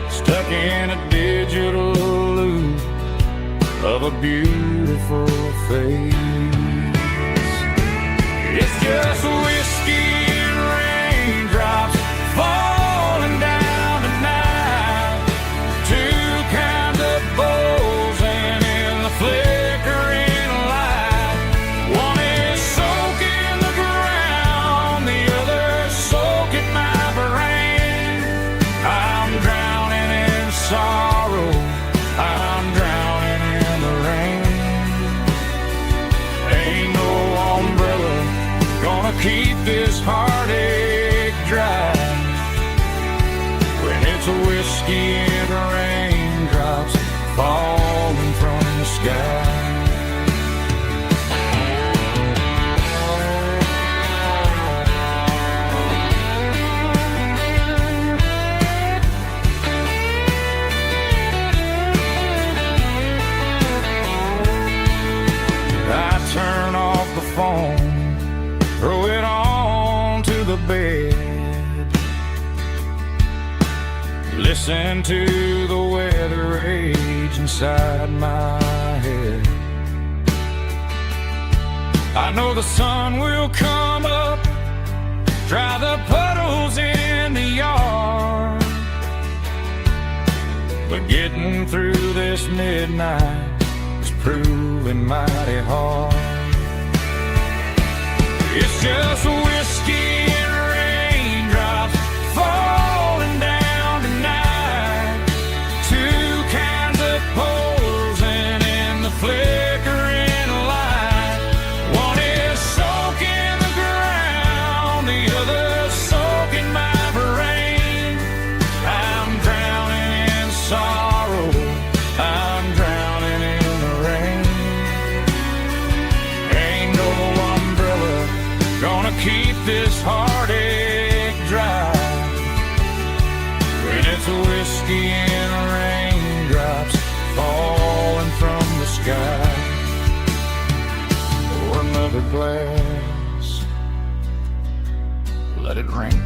stuck in a digital loop of a beautiful face. It's just whiskey and raindrops falling down tonight, two kinds of bowls and in the flickering light. One is soaking the ground, the other soaking my brain. I'm drowning in sorrow, I'm drowning in the rain. Ain't no umbrella gonna keep this heartache dry when it's a whiskey and raindrops falling from the sky. I turn off the phone, throw it on to the bed, listen to the weather rage inside my head. I know the sun will come up, dry the puddles in the yard, but getting through this midnight is proving mighty hard. It's just whiskey and raindrops falling down tonight, two kinds of poles and in the flickering light. One is soaking the ground, the other soaking my brain. I'm drowning in sorrow, I'm drowning in the rain. Ain't no umbrella gonna keep this heartache dry when it's a whiskey and raindrops falling from the sky. Pour another glass, let it rain.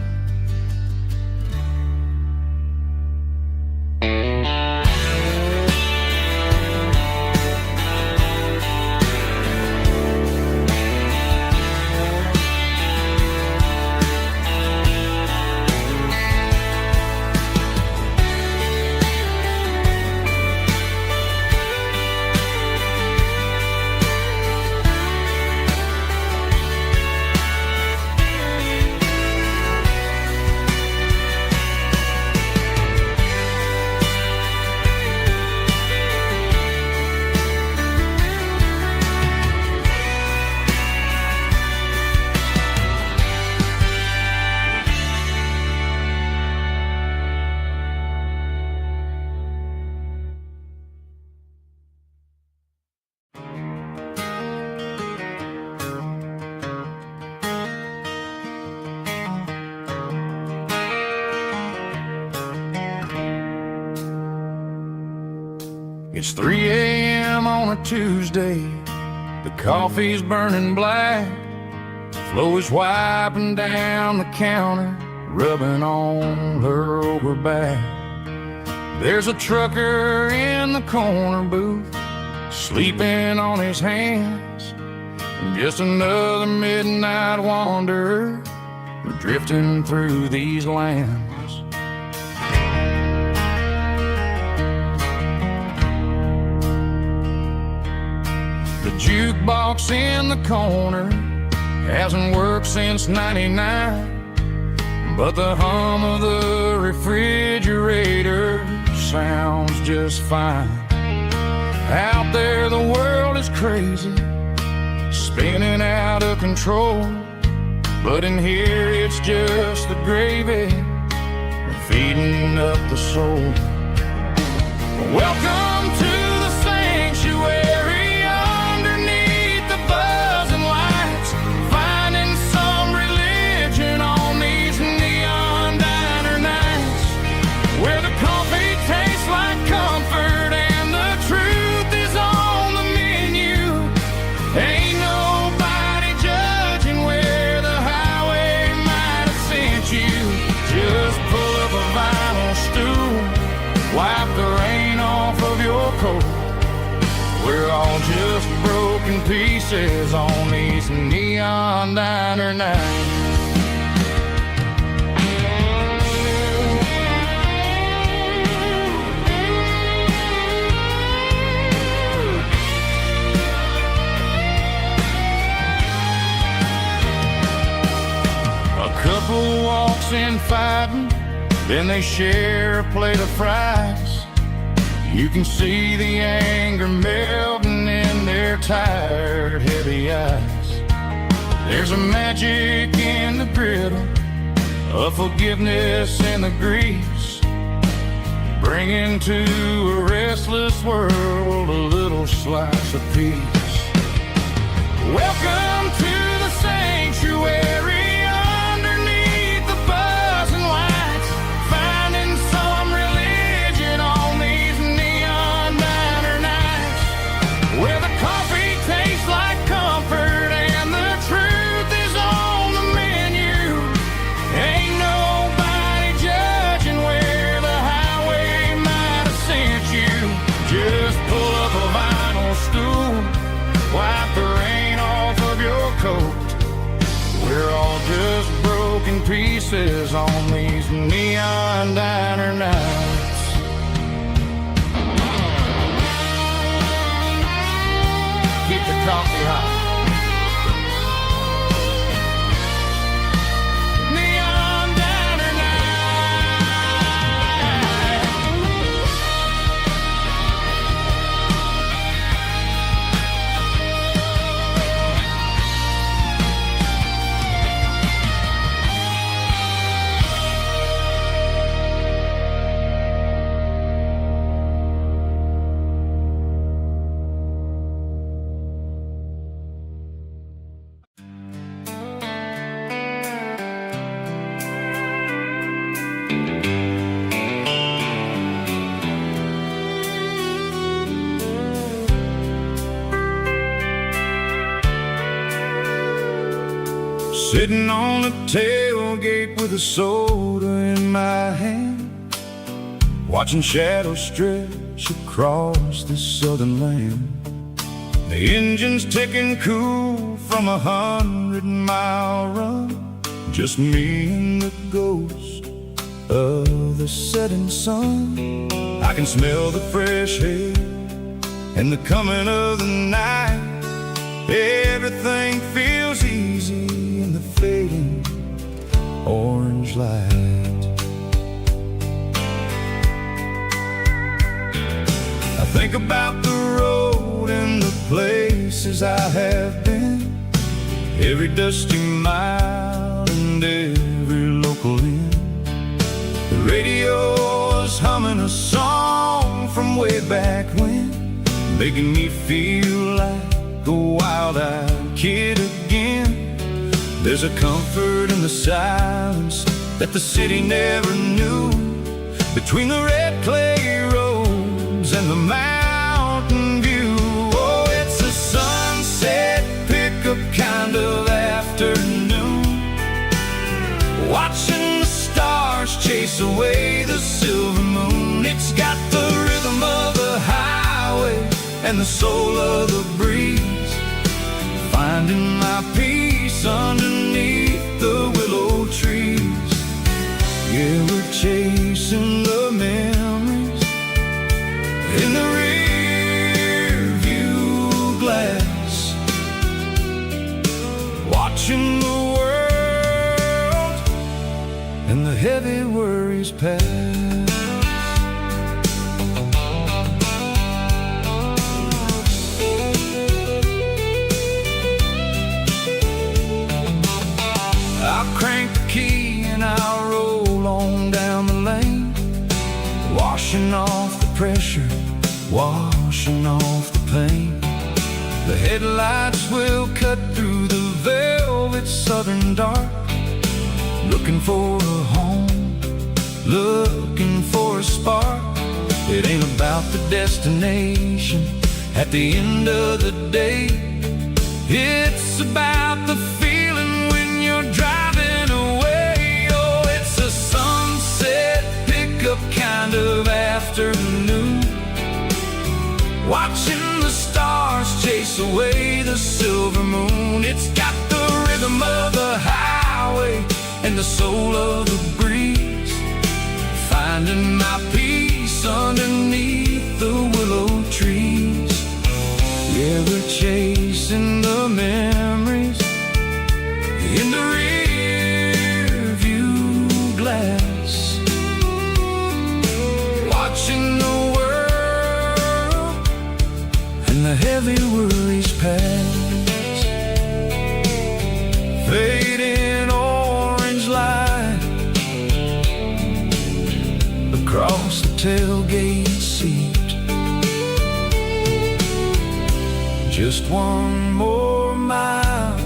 It's 3 a.m. on a Tuesday. The coffee's burning black. Flo is wiping down the counter, rubbing on her over back. There's a trucker in the corner booth, sleeping on his hands. Just another midnight wanderer, drifting through these lands. The jukebox in the corner hasn't worked since '99, but the hum of the refrigerator sounds just fine. Out there the world is crazy, spinning out of control, but in here it's just the gravy feeding up the soul. Welcome to the sanctuary underneath the buzzing lights, finding some religion on these neon diner nights, where the coffee tastes like comfort and the truth is on the menu. Ain't nobody judging where the highway might have sent you. Just pull up a vinyl stool, wipe the rain off of your coat. We're all just broken pieces on these neon diner nights. A couple walks in fighting, then they share a plate of fries. You can see the anger melting in their tired, heavy eyes. There's a magic in the griddle, a forgiveness in the grease, bringing to a restless world a little slice of peace. Welcome to the sanctuary. We're all just broken pieces on these neon diner nights. Keep the coffee hot. Neon diner Sitting on the tailgate with a soda in my hand, watching shadows stretch across this southern land. The engine's ticking cool from 100-mile run, just me and the ghost of the setting sun. I can smell the fresh air and the coming of the night. Everything feels easy in the fading orange light. I think about the road and the places I have been, every dusty mile and every local inn. The radio is humming a song from way back when, making me feel like a wild-eyed kid again. There's a comfort in the silence that the city never knew, between the red clay roads and the mountains chase away the silver moon. It's got the rhythm of the highway and the soul of the breeze, finding my peace underneath the willow trees. Yeah, we're chasing the memories in the rear view glass, watching the world and the heavy worries pass. I'll crank the key and I'll roll on down the lane, washing off the pressure, washing off the pain. The headlights will cut through the velvet southern dark, looking for a home, looking for a spark. It ain't about the destination at the end of the day, it's about the feeling when you're driving away. Oh, it's a sunset pickup kind of afternoon, watching the stars chase away the silver moon. It's got the rhythm of the highway and the soul of the breeze, finding my peace underneath the willow trees. Yeah, we're chasing the memories in the rear view glass, watching the world and the heavy worries pass. Fading orange light across the tailgate seat, just one more mile.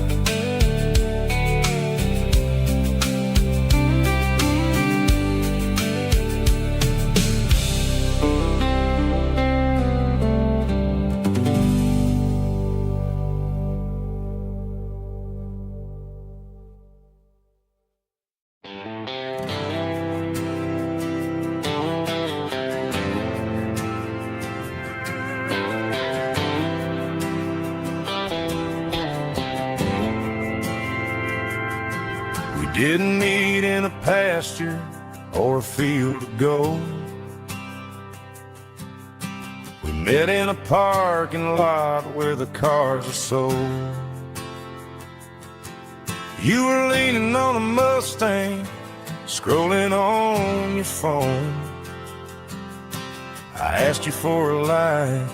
Didn't meet in a pasture or a field of gold. We met in a parking lot where the cars are sold. You were leaning on a Mustang, scrolling on your phone. I asked you for a light,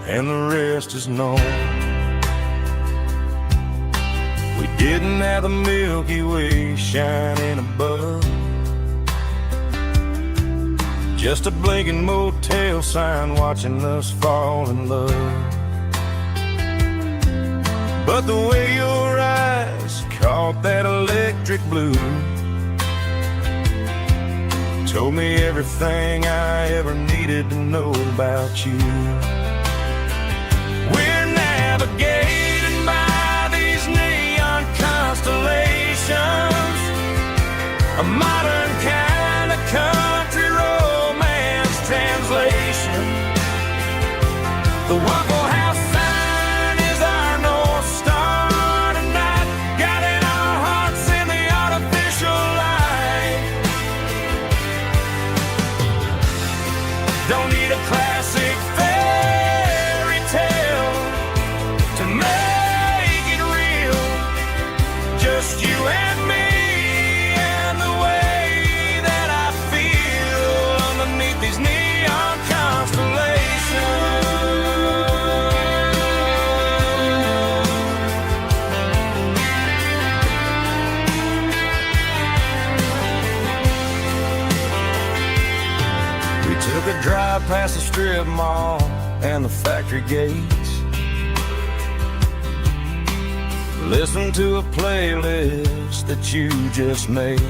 and the rest is known. We didn't have the Milky Way shining above, just a blinking motel sign watching us fall in love. But the way your eyes caught that electric blue told me everything I ever needed to know about you. We're navigating by these neon constellations, a modern kind of country romance translation. The Waffle House sign is our North Star tonight, guiding our hearts in the artificial light. Don't need a classic fairy tale to make it real, just you and me and the way that I feel underneath these neon constellations. We took a drive past the strip mall and the factory gates, listened to a playlist that you just made.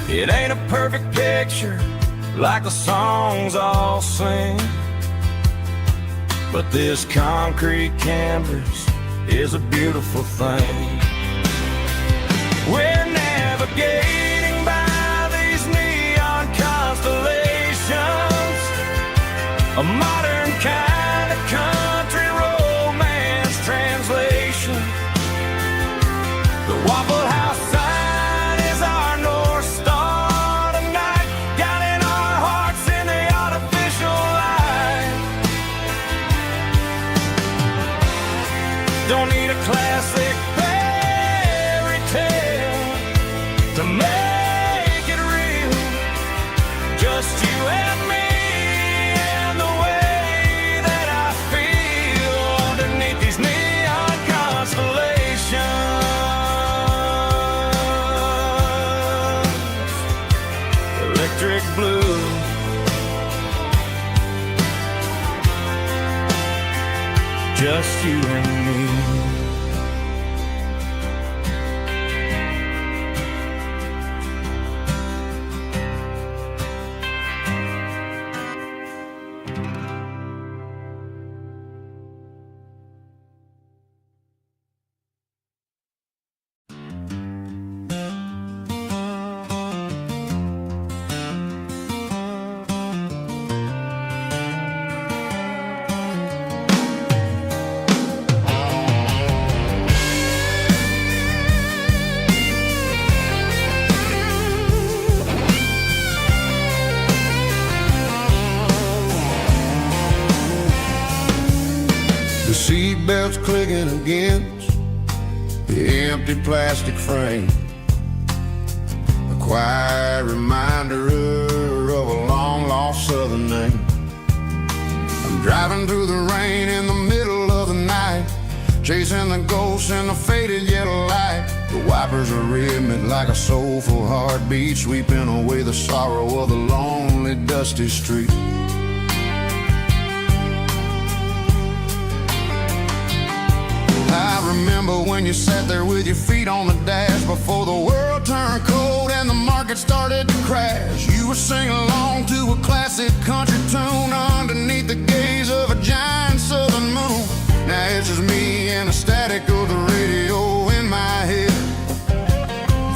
It ain't a perfect picture like the songs all sing, but this concrete canvas is a beautiful thing. We're navigating a modern kind of country romance translation. The Waffle House sign is our North Star tonight, guiding our hearts in the artificial light. Don't need a classic fairy tale to make it real. Just you and me and the way that I feel underneath these neon constellations. Electric blue, just you and me. The seatbelt's clicking against the empty plastic frame, a quiet reminder of a long-lost southern name. I'm driving through the rain in the middle of the night, chasing the ghosts in the faded yellow light. The wipers are rhythmic like a soulful heartbeat, sweeping away the sorrow of the lonely, dusty street. I remember when you sat there with your feet on the dash before the world turned cold and the market started to crash. You were singing along to a classic country tune underneath the gaze of a giant southern moon. Now it's just me and the static of the radio in my head,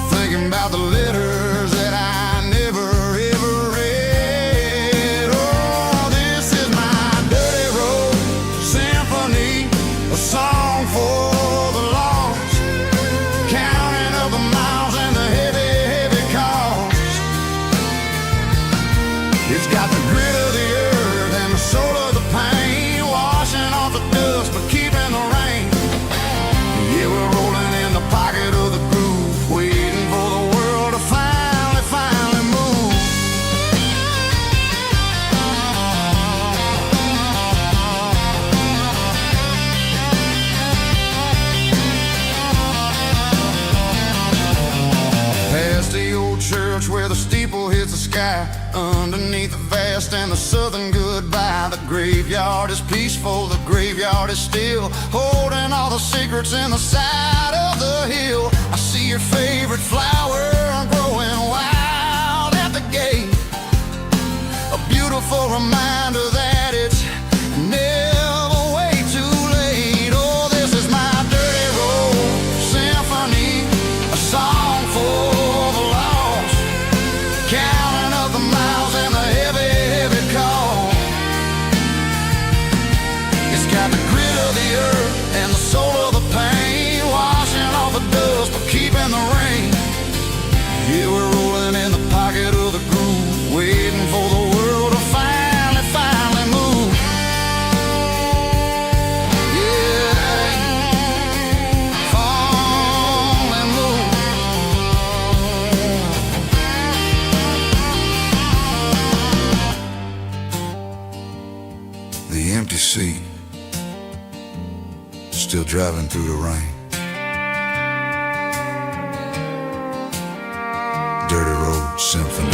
thinking about the letters that I never ever read. Oh, this is my dirty road symphony, a song for the lost, counting up the miles and the heavy, heavy cost. It's got the grit of the earth and the soul of the pain, washing off the dust but keeping the rain. Yeah, we're rolling in the pocket of the groove, waiting for the world to finally move. Past the old church where the steeple hits the sky, underneath the vast and the southern goodbye. The graveyard is peaceful, the graveyard is still, holding all the secrets in the side of the hill. I see your favorite flower growing wild at the gate, a beautiful reminder that it's never way too late. Oh, this is my dirty road symphony, a song for the lost, counting up the miles and the heavy, heavy call. It's got the grit of the earth and the soul of the pain, washing off the dust but keeping the rain. Yeah, we're rolling in the pocket of the groove, waiting for the world to finally move. Yeah, finally move. The empty seat, still driving through the rain. Dirty Road Symphony.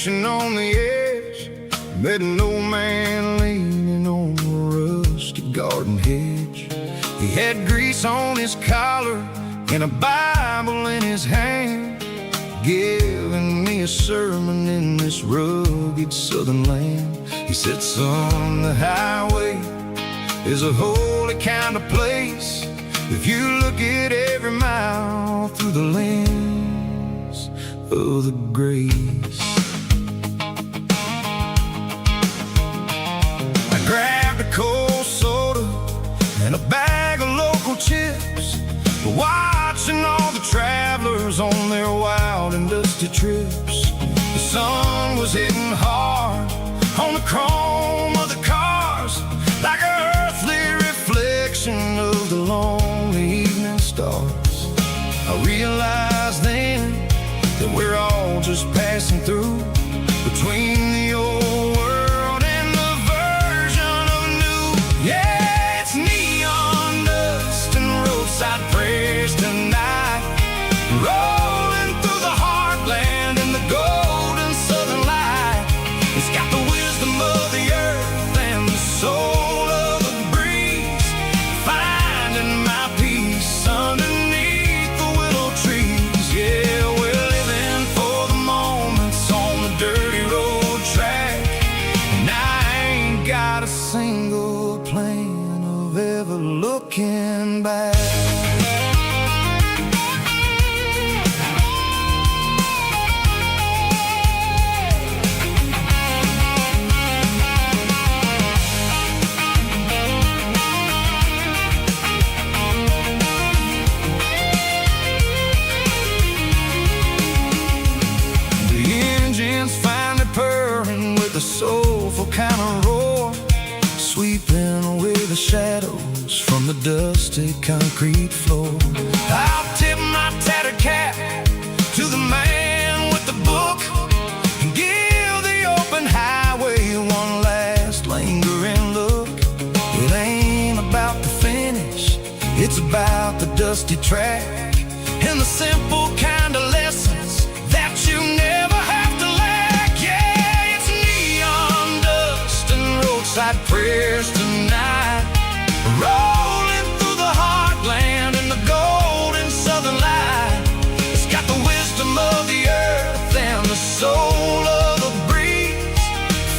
station on the edge, met an old man leaning on a rusty garden hedge. He had grease on his collar and a Bible in his hand, giving me a sermon in this rugged southern land. He said, son, the highway is a holy kind of place if you look at every mile through the lens of the grace. I grabbed a cold soda and a bag of local chips, watching all the travelers on their wild and dusty trips. The sun was hitting hard on the chrome of the cars, like an earthly reflection of the lonely evening stars. I realized then that we're all just passing through, between the old world and the version of new. Yeah, it's neon dust and roadside prayers tonight, rolling through the heartland in the golden southern light. It's got the wisdom of the earth and the soul of the breeze, finding my peace underneath the willow trees. Yeah, we're living for the moments on the dirty road track, and I ain't got a single plan of ever looking back. The soulful kind of roar, sweeping away the shadows from the dusty concrete floor. I'll tip my tattered cap to the man with the book and give the open highway one last lingering look. It ain't about the finish, it's about the dusty track and the simple kind of lessons that you never have to lack. Yeah, it's neon dust and roadside prayers tonight, rolling through the heartland in the golden southern light. It's got the wisdom of the earth and the soul of the breeze,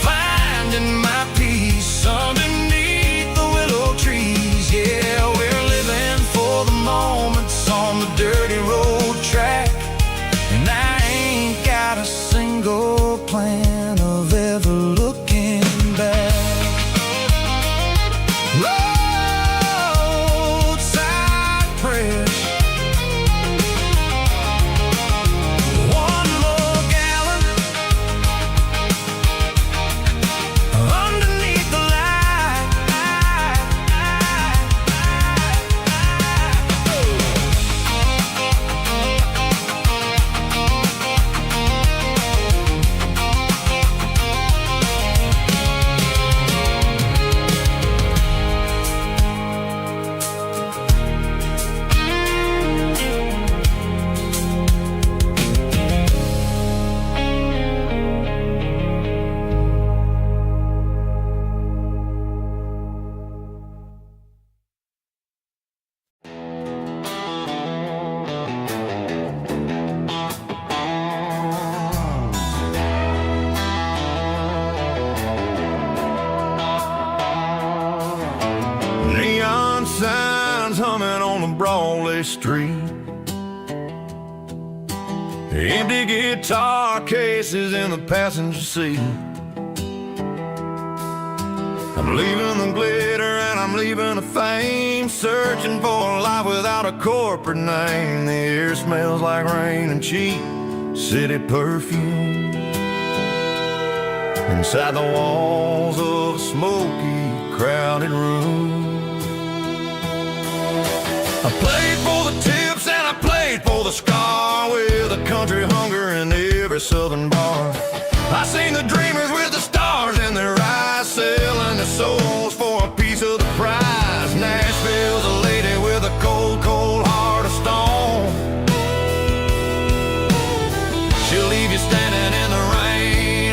finding my peace underneath the willow trees. Yeah, we're living for the moments on the dirty road track, and I ain't got a single plan of ever looking back. Roadside prayers, one more gallon underneath the light. Neon signs humming on the Broadway street, empty guitar cases in the passenger seat. I'm leaving the glitter and I'm leaving the fame, searching for a life without a corporate name. The air smells like rain and cheap city perfume inside the walls of a smoky, crowded room. I played for the tips and I played for the scar, with a country hunger in every southern bar. I seen the dreamers with the stars in their eyes, selling their souls for a piece of the prize. Nashville's a lady with a cold, cold heart of stone. She'll leave you standing in the rain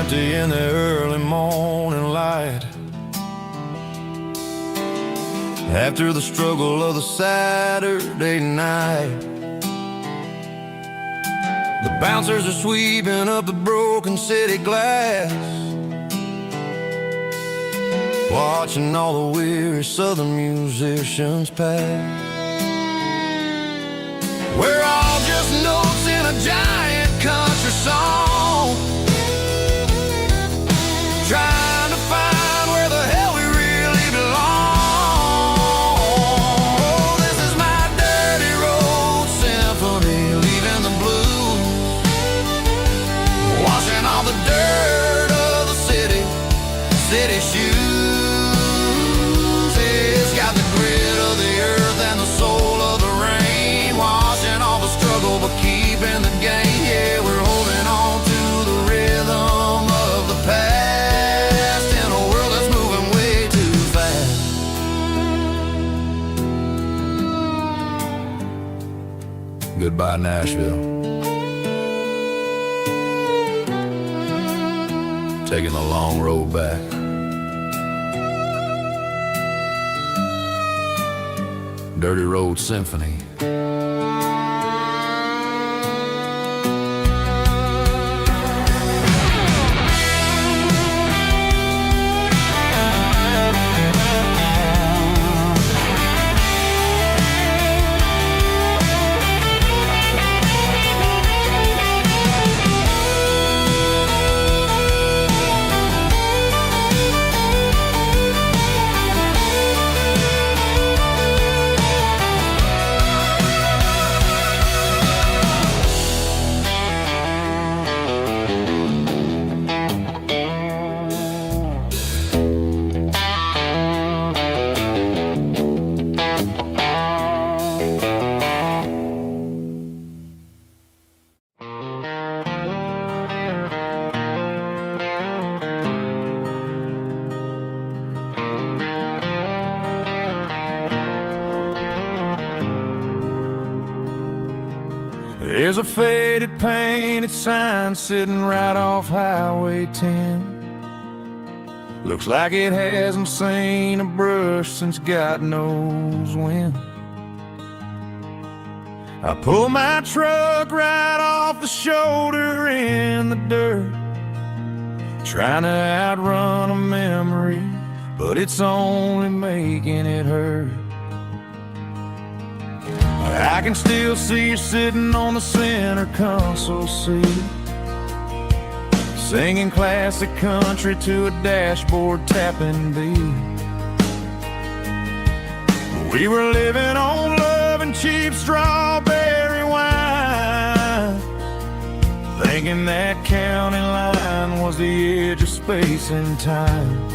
empty in the early morning light. After the struggle of the Saturday night, the bouncers are sweeping up the broken city glass, watching all the weary southern musicians pass. We're all just notes in a giant country song, trying to find where the hell we really belong. Oh, this is my dirty road symphony, leaving the blues, washing all the dirt of the city shoes. It's got the grit of the earth and the soul of the rain, washing all the struggle but keeping the game. Yeah, we're holding on to the rhythm of the past in a world that's moving way too fast. Goodbye, Nashville. Taking the long road back. Dirty Road Symphony. There's a faded painted sign sitting right off Highway 10. Looks like it hasn't seen a brush since God knows when. I pull my truck right off the shoulder in the dirt, trying to outrun a memory, but it's only making it hurt. I can still see you sitting on the center console seat, singing classic country to a dashboard tapping beat. We were living on love and cheap strawberry wine, thinking that county line was the edge of space and time.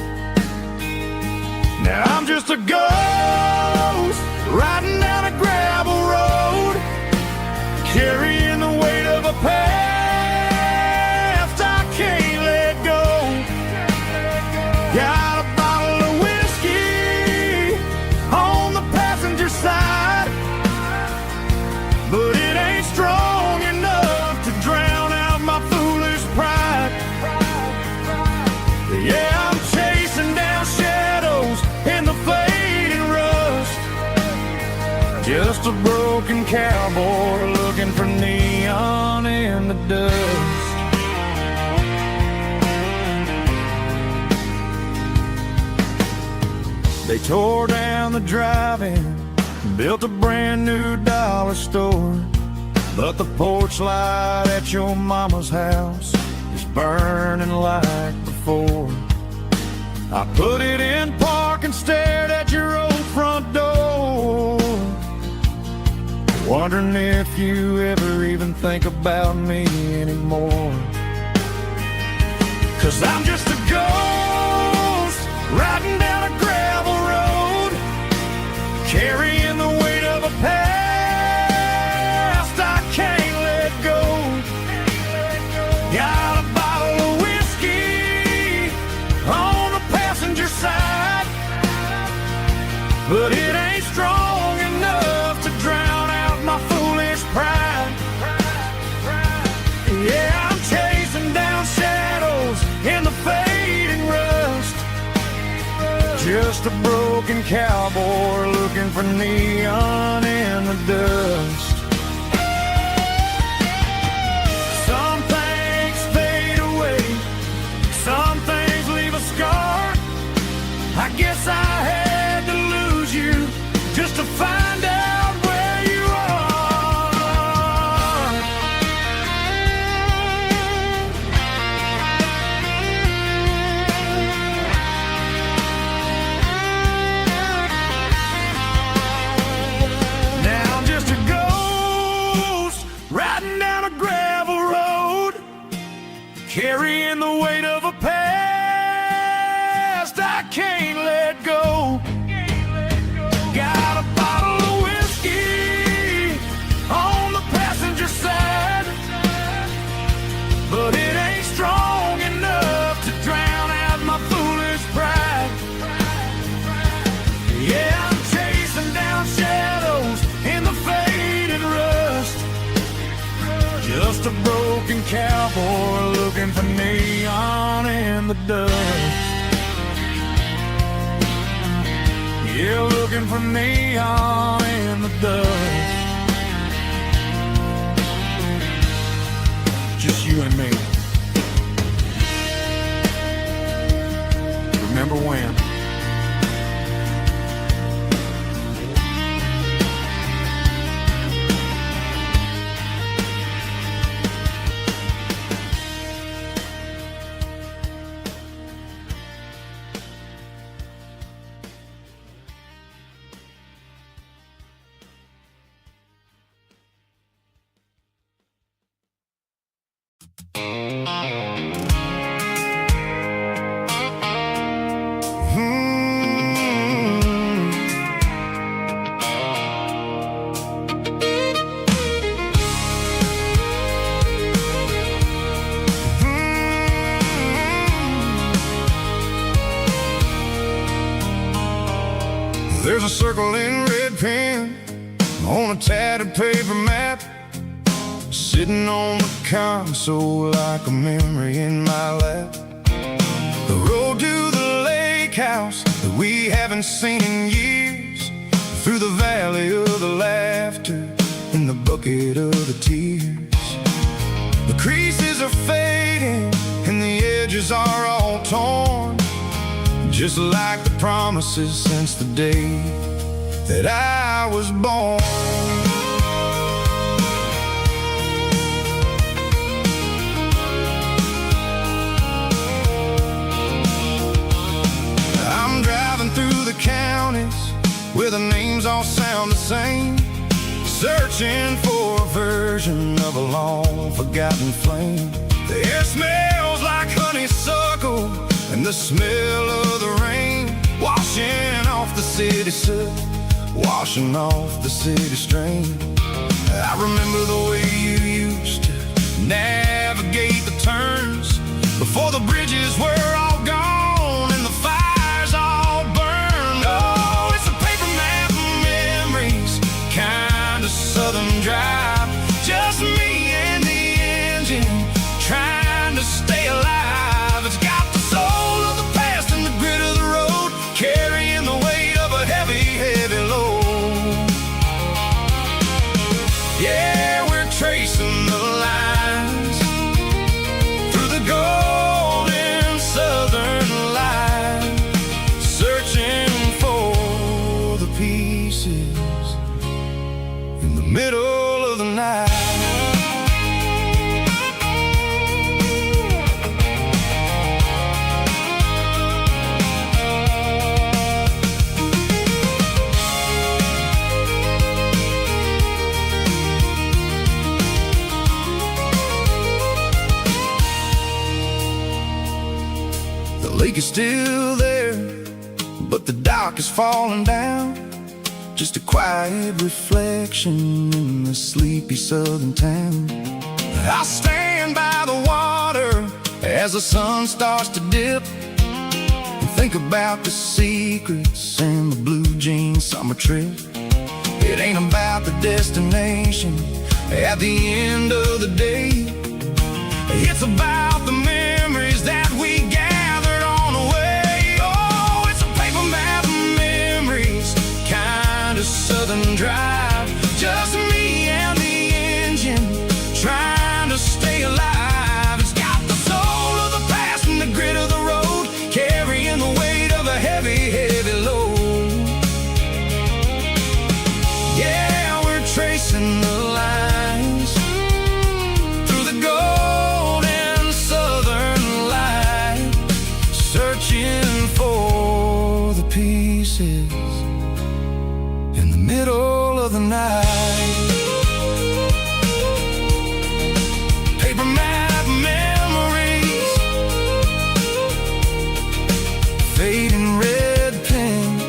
Now I'm just a ghost riding down a gravel road, carrying the weight of a past I can't let go. Got a bottle of whiskey on the passenger side, but it ain't strong enough to drown out my foolish pride. Yeah, I'm chasing down shadows in the fading rust, just a broken cowboy looking for neon in the dust. They tore down the drive-in, built a brand new dollar store, but the porch light at your mama's house is burning like before. I put it in park and stared at your old front door, wondering if you ever even think about me anymore. 'Cause I'm just a ghost riding down a gravel road, carrying the weight of a past I can't let go. Got a bottle of whiskey on the passenger side, but it ain't strong enough to drown out my foolish pride. Yeah, I'm chasing down shadows Just a broken cowboy looking for neon in the dust. Some things fade away, some things leave a scar. I guess I had to lose you just to find out where you are. Now I'm just a ghost riding down a gravel road, carrying the weight of a past I can't let go. Got a bottle of whiskey on the passenger side, but it ain't strong enough to drown out my foolish pride. Yeah, I'm chasing down shadows in the faded rust. Just a broken cowboy looking for neon in the dust. Yeah, looking for neon in the dust. Just you and me. Remember when? There's a circle in red pen on a tattered paper map, sitting on the console like a memory in my lap. The road to the lake house that we haven't seen in years, through the valley of the laughter and the bucket of the tears. The creases are fading and the edges are all torn, just like the promises since the day that I was born. I'm driving through the counties where the names all sound the same, searching for a version of a long forgotten flame. The air smells like honeysuckle and the smell of the rain, washing off the city soot, washing off the city strain. I remember the way you used to navigate the turns before the bridges were all gone and the fires all burned. Oh, it's a paper map of memories, kind of southern drive, just me and the engine trying to stay alive. It's got the soul of the past and the grit of the road, carrying the weight of a heavy, heavy load. Yeah, we're tracing the lines through the golden southern light, searching for the pieces in the middle of the night. The lake is still there, but the dock is falling down, just a quiet reflection in the sleepy southern town. I stand by the water as the sun starts to dip, and think about the secrets and the blue jean summer trip. It ain't about the destination at the end of the day, it's about the memories that we gathered on the way. Oh, it's a paper map faces in the middle of the night. Paper map memories, fading red pen,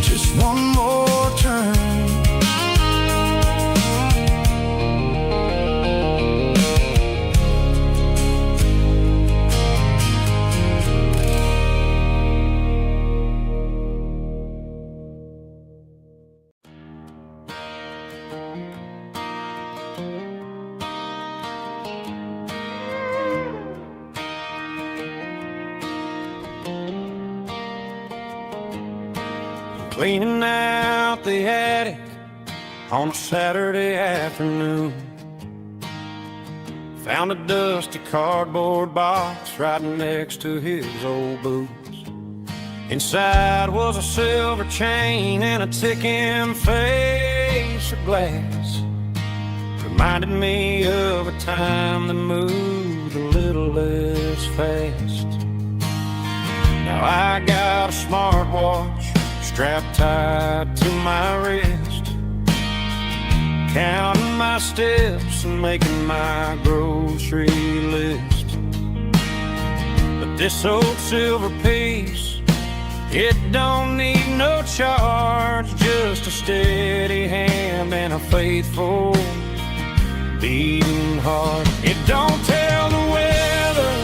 just one more turn. Cleaning out the attic on a Saturday afternoon. Found a dusty cardboard box right next to his old boots. Inside was a silver chain and a ticking face of glass. Reminded me of a time that moved a little less fast. Now I got a smartwatch strapped tight to my wrist, counting my steps and making my grocery list. But this old silver piece, it don't need no charge, just a steady hand and a faithful beating heart. It don't tell the weather,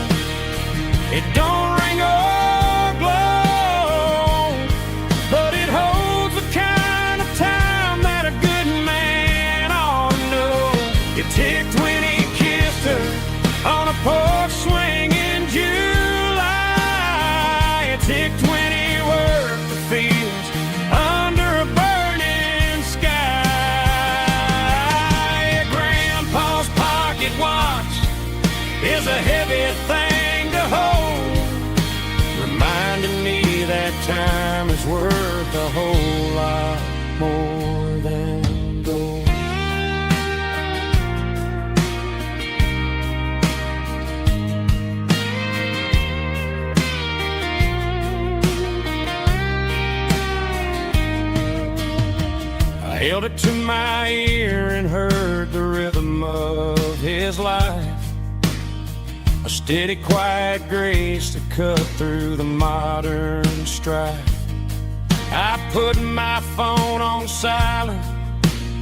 it don't ring or glow, but it holds the kind of time that a good man ought to know. It ticked when he kissed her on a porch swing in July. It ticked when he worked the fields under a burning sky. Grandpa's pocket watch is a heavy thing to hold, reminding me that time is worth a whole lot more than gold. I held it to my ear and heard the rhythm of his life, a steady, quiet grace that cut through the modern strife. I put my phone on silent,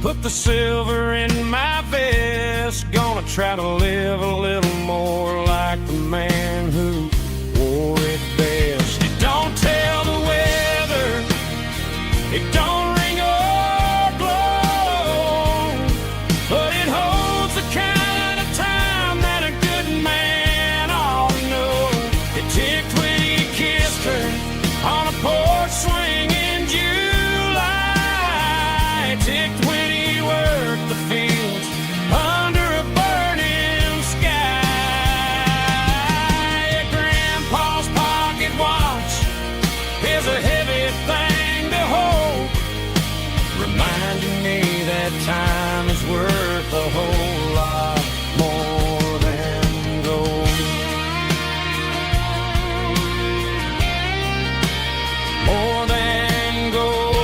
put the silver in my vest. Gonna try to live a little more like the man who wore it best. It don't tell the weather, it don't ring or glow, but it holds the kind of time that a good man ought to know. It ticked when he kissed her on a porch swing in July. It ticked when he worked the fields under a burning sky. Grandpa's pocket watch is a heavy thing to hold, reminding me that time is worth a whole lot more than gold. More than gold.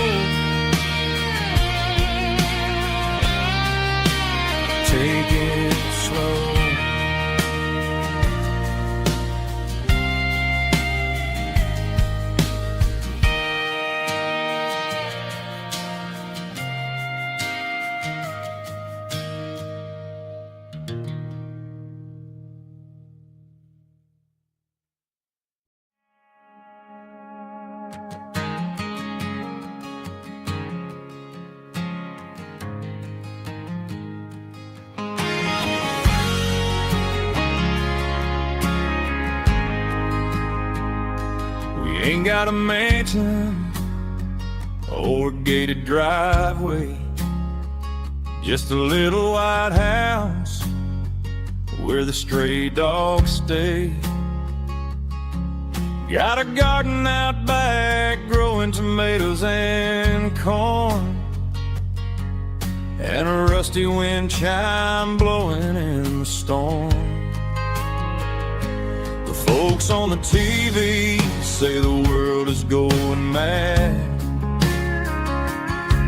Take it slow. Ain't got a mansion or a gated driveway, just a little white house where the stray dogs stay. Got a garden out back growing tomatoes and corn, and a rusty wind chime blowing in the storm. The folks folks on the TV say the world is going mad,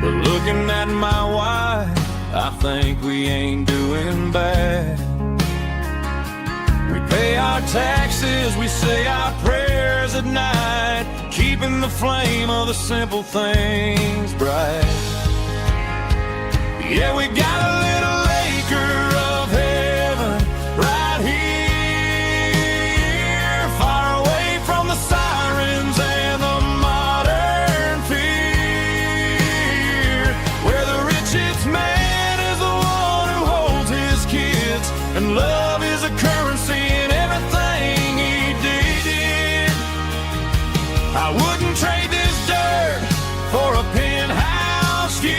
but looking at my wife, I think we ain't doing bad. We pay our taxes, we say our prayers at night, keeping the flame of the simple things bright. Yeah, we got a little acre of heaven right here, far away from the sirens and the modern fear, where the richest man is the one who holds his kids, and love is a currency in everything he did. I wouldn't trade this dirt for a penthouse view.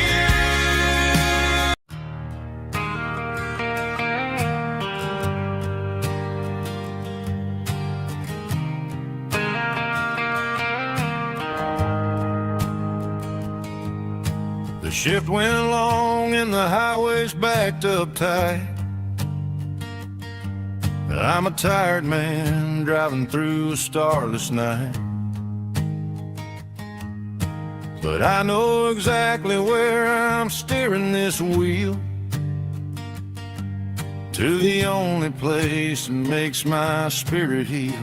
The shift went along and the highway's backed up tight. I'm a tired man driving through a starless night, but I know exactly where I'm steering this wheel, to the only place that makes my spirit heal.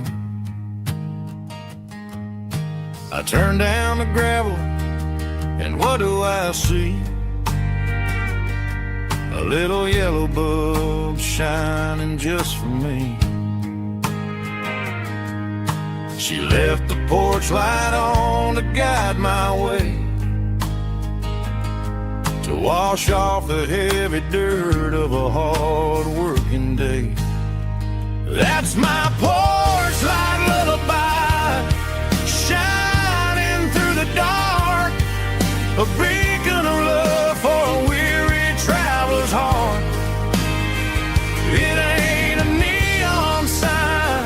I turn down the gravel, and what do I see? A little yellow bulb shining just for me. She left the porch light on to guide my way, to wash off the heavy dirt of a hard working day. That's my porch light lullaby, shining through the dark, a beacon of love for a weary traveler's heart. It ain't a neon sign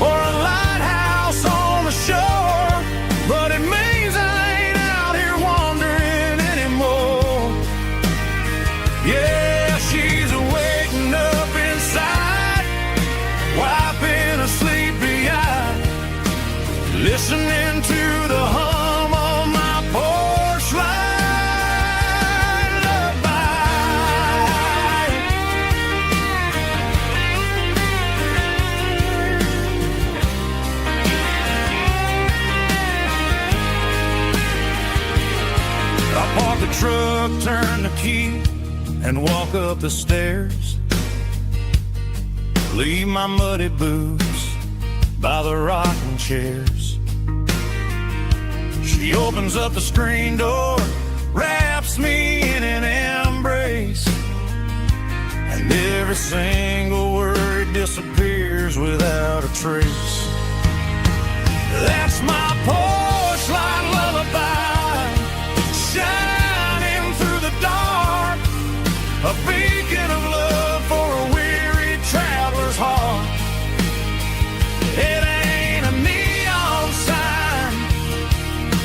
or a lighthouse on the shore, but it means I ain't out here wandering anymore. Yeah, she's waking up inside, wiping a sleepy eye, listening to the hum of my porch light lullaby. I park the truck, turn the key, and walk up the stairs. Leave my muddy boots by the rocking chairs. She opens up the screen door, wraps me in an embrace, and every single word disappears without a trace. That's my porch light lullaby, shining through the dark, a beacon of love for a weary traveler's heart. It ain't a neon sign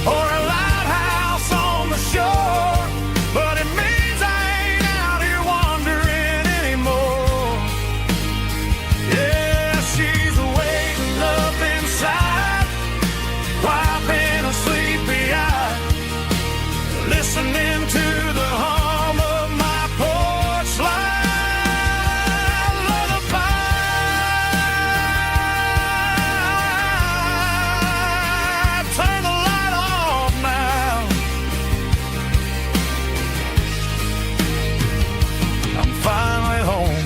or a lighthouse on the shore, but it means I ain't out here wandering anymore. Yeah, she's waiting up inside, wiping a sleepy eye, listening to the hum of my porch light lullaby. Turn the light off now. I'm finally home.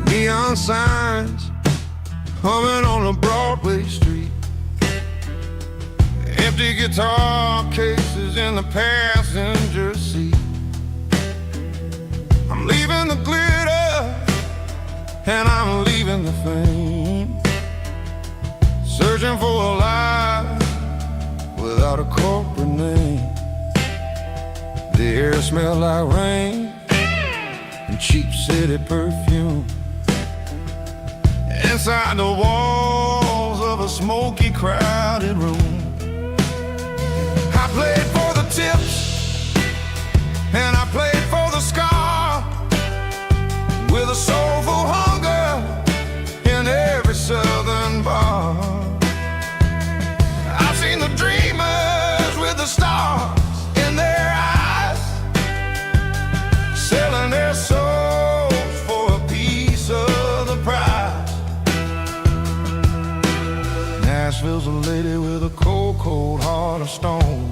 Neon signs humming on a Broadway street. Empty guitar cases in the passenger seat. I'm leaving the glitter and I'm leaving the fame, searching for a life without a corporate name. The air smelled like rain and cheap city perfume. Inside the walls of a smoky, crowded room, I played for the tips and I played for the scar, with a soulful hunger in every southern bar. I've seen the dreamers with the stars in their eyes, selling their souls for a piece of the prize. Nashville's a lady with a cold, cold heart of stone.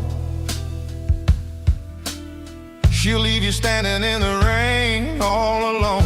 She'll leave you standing in the rain all alone.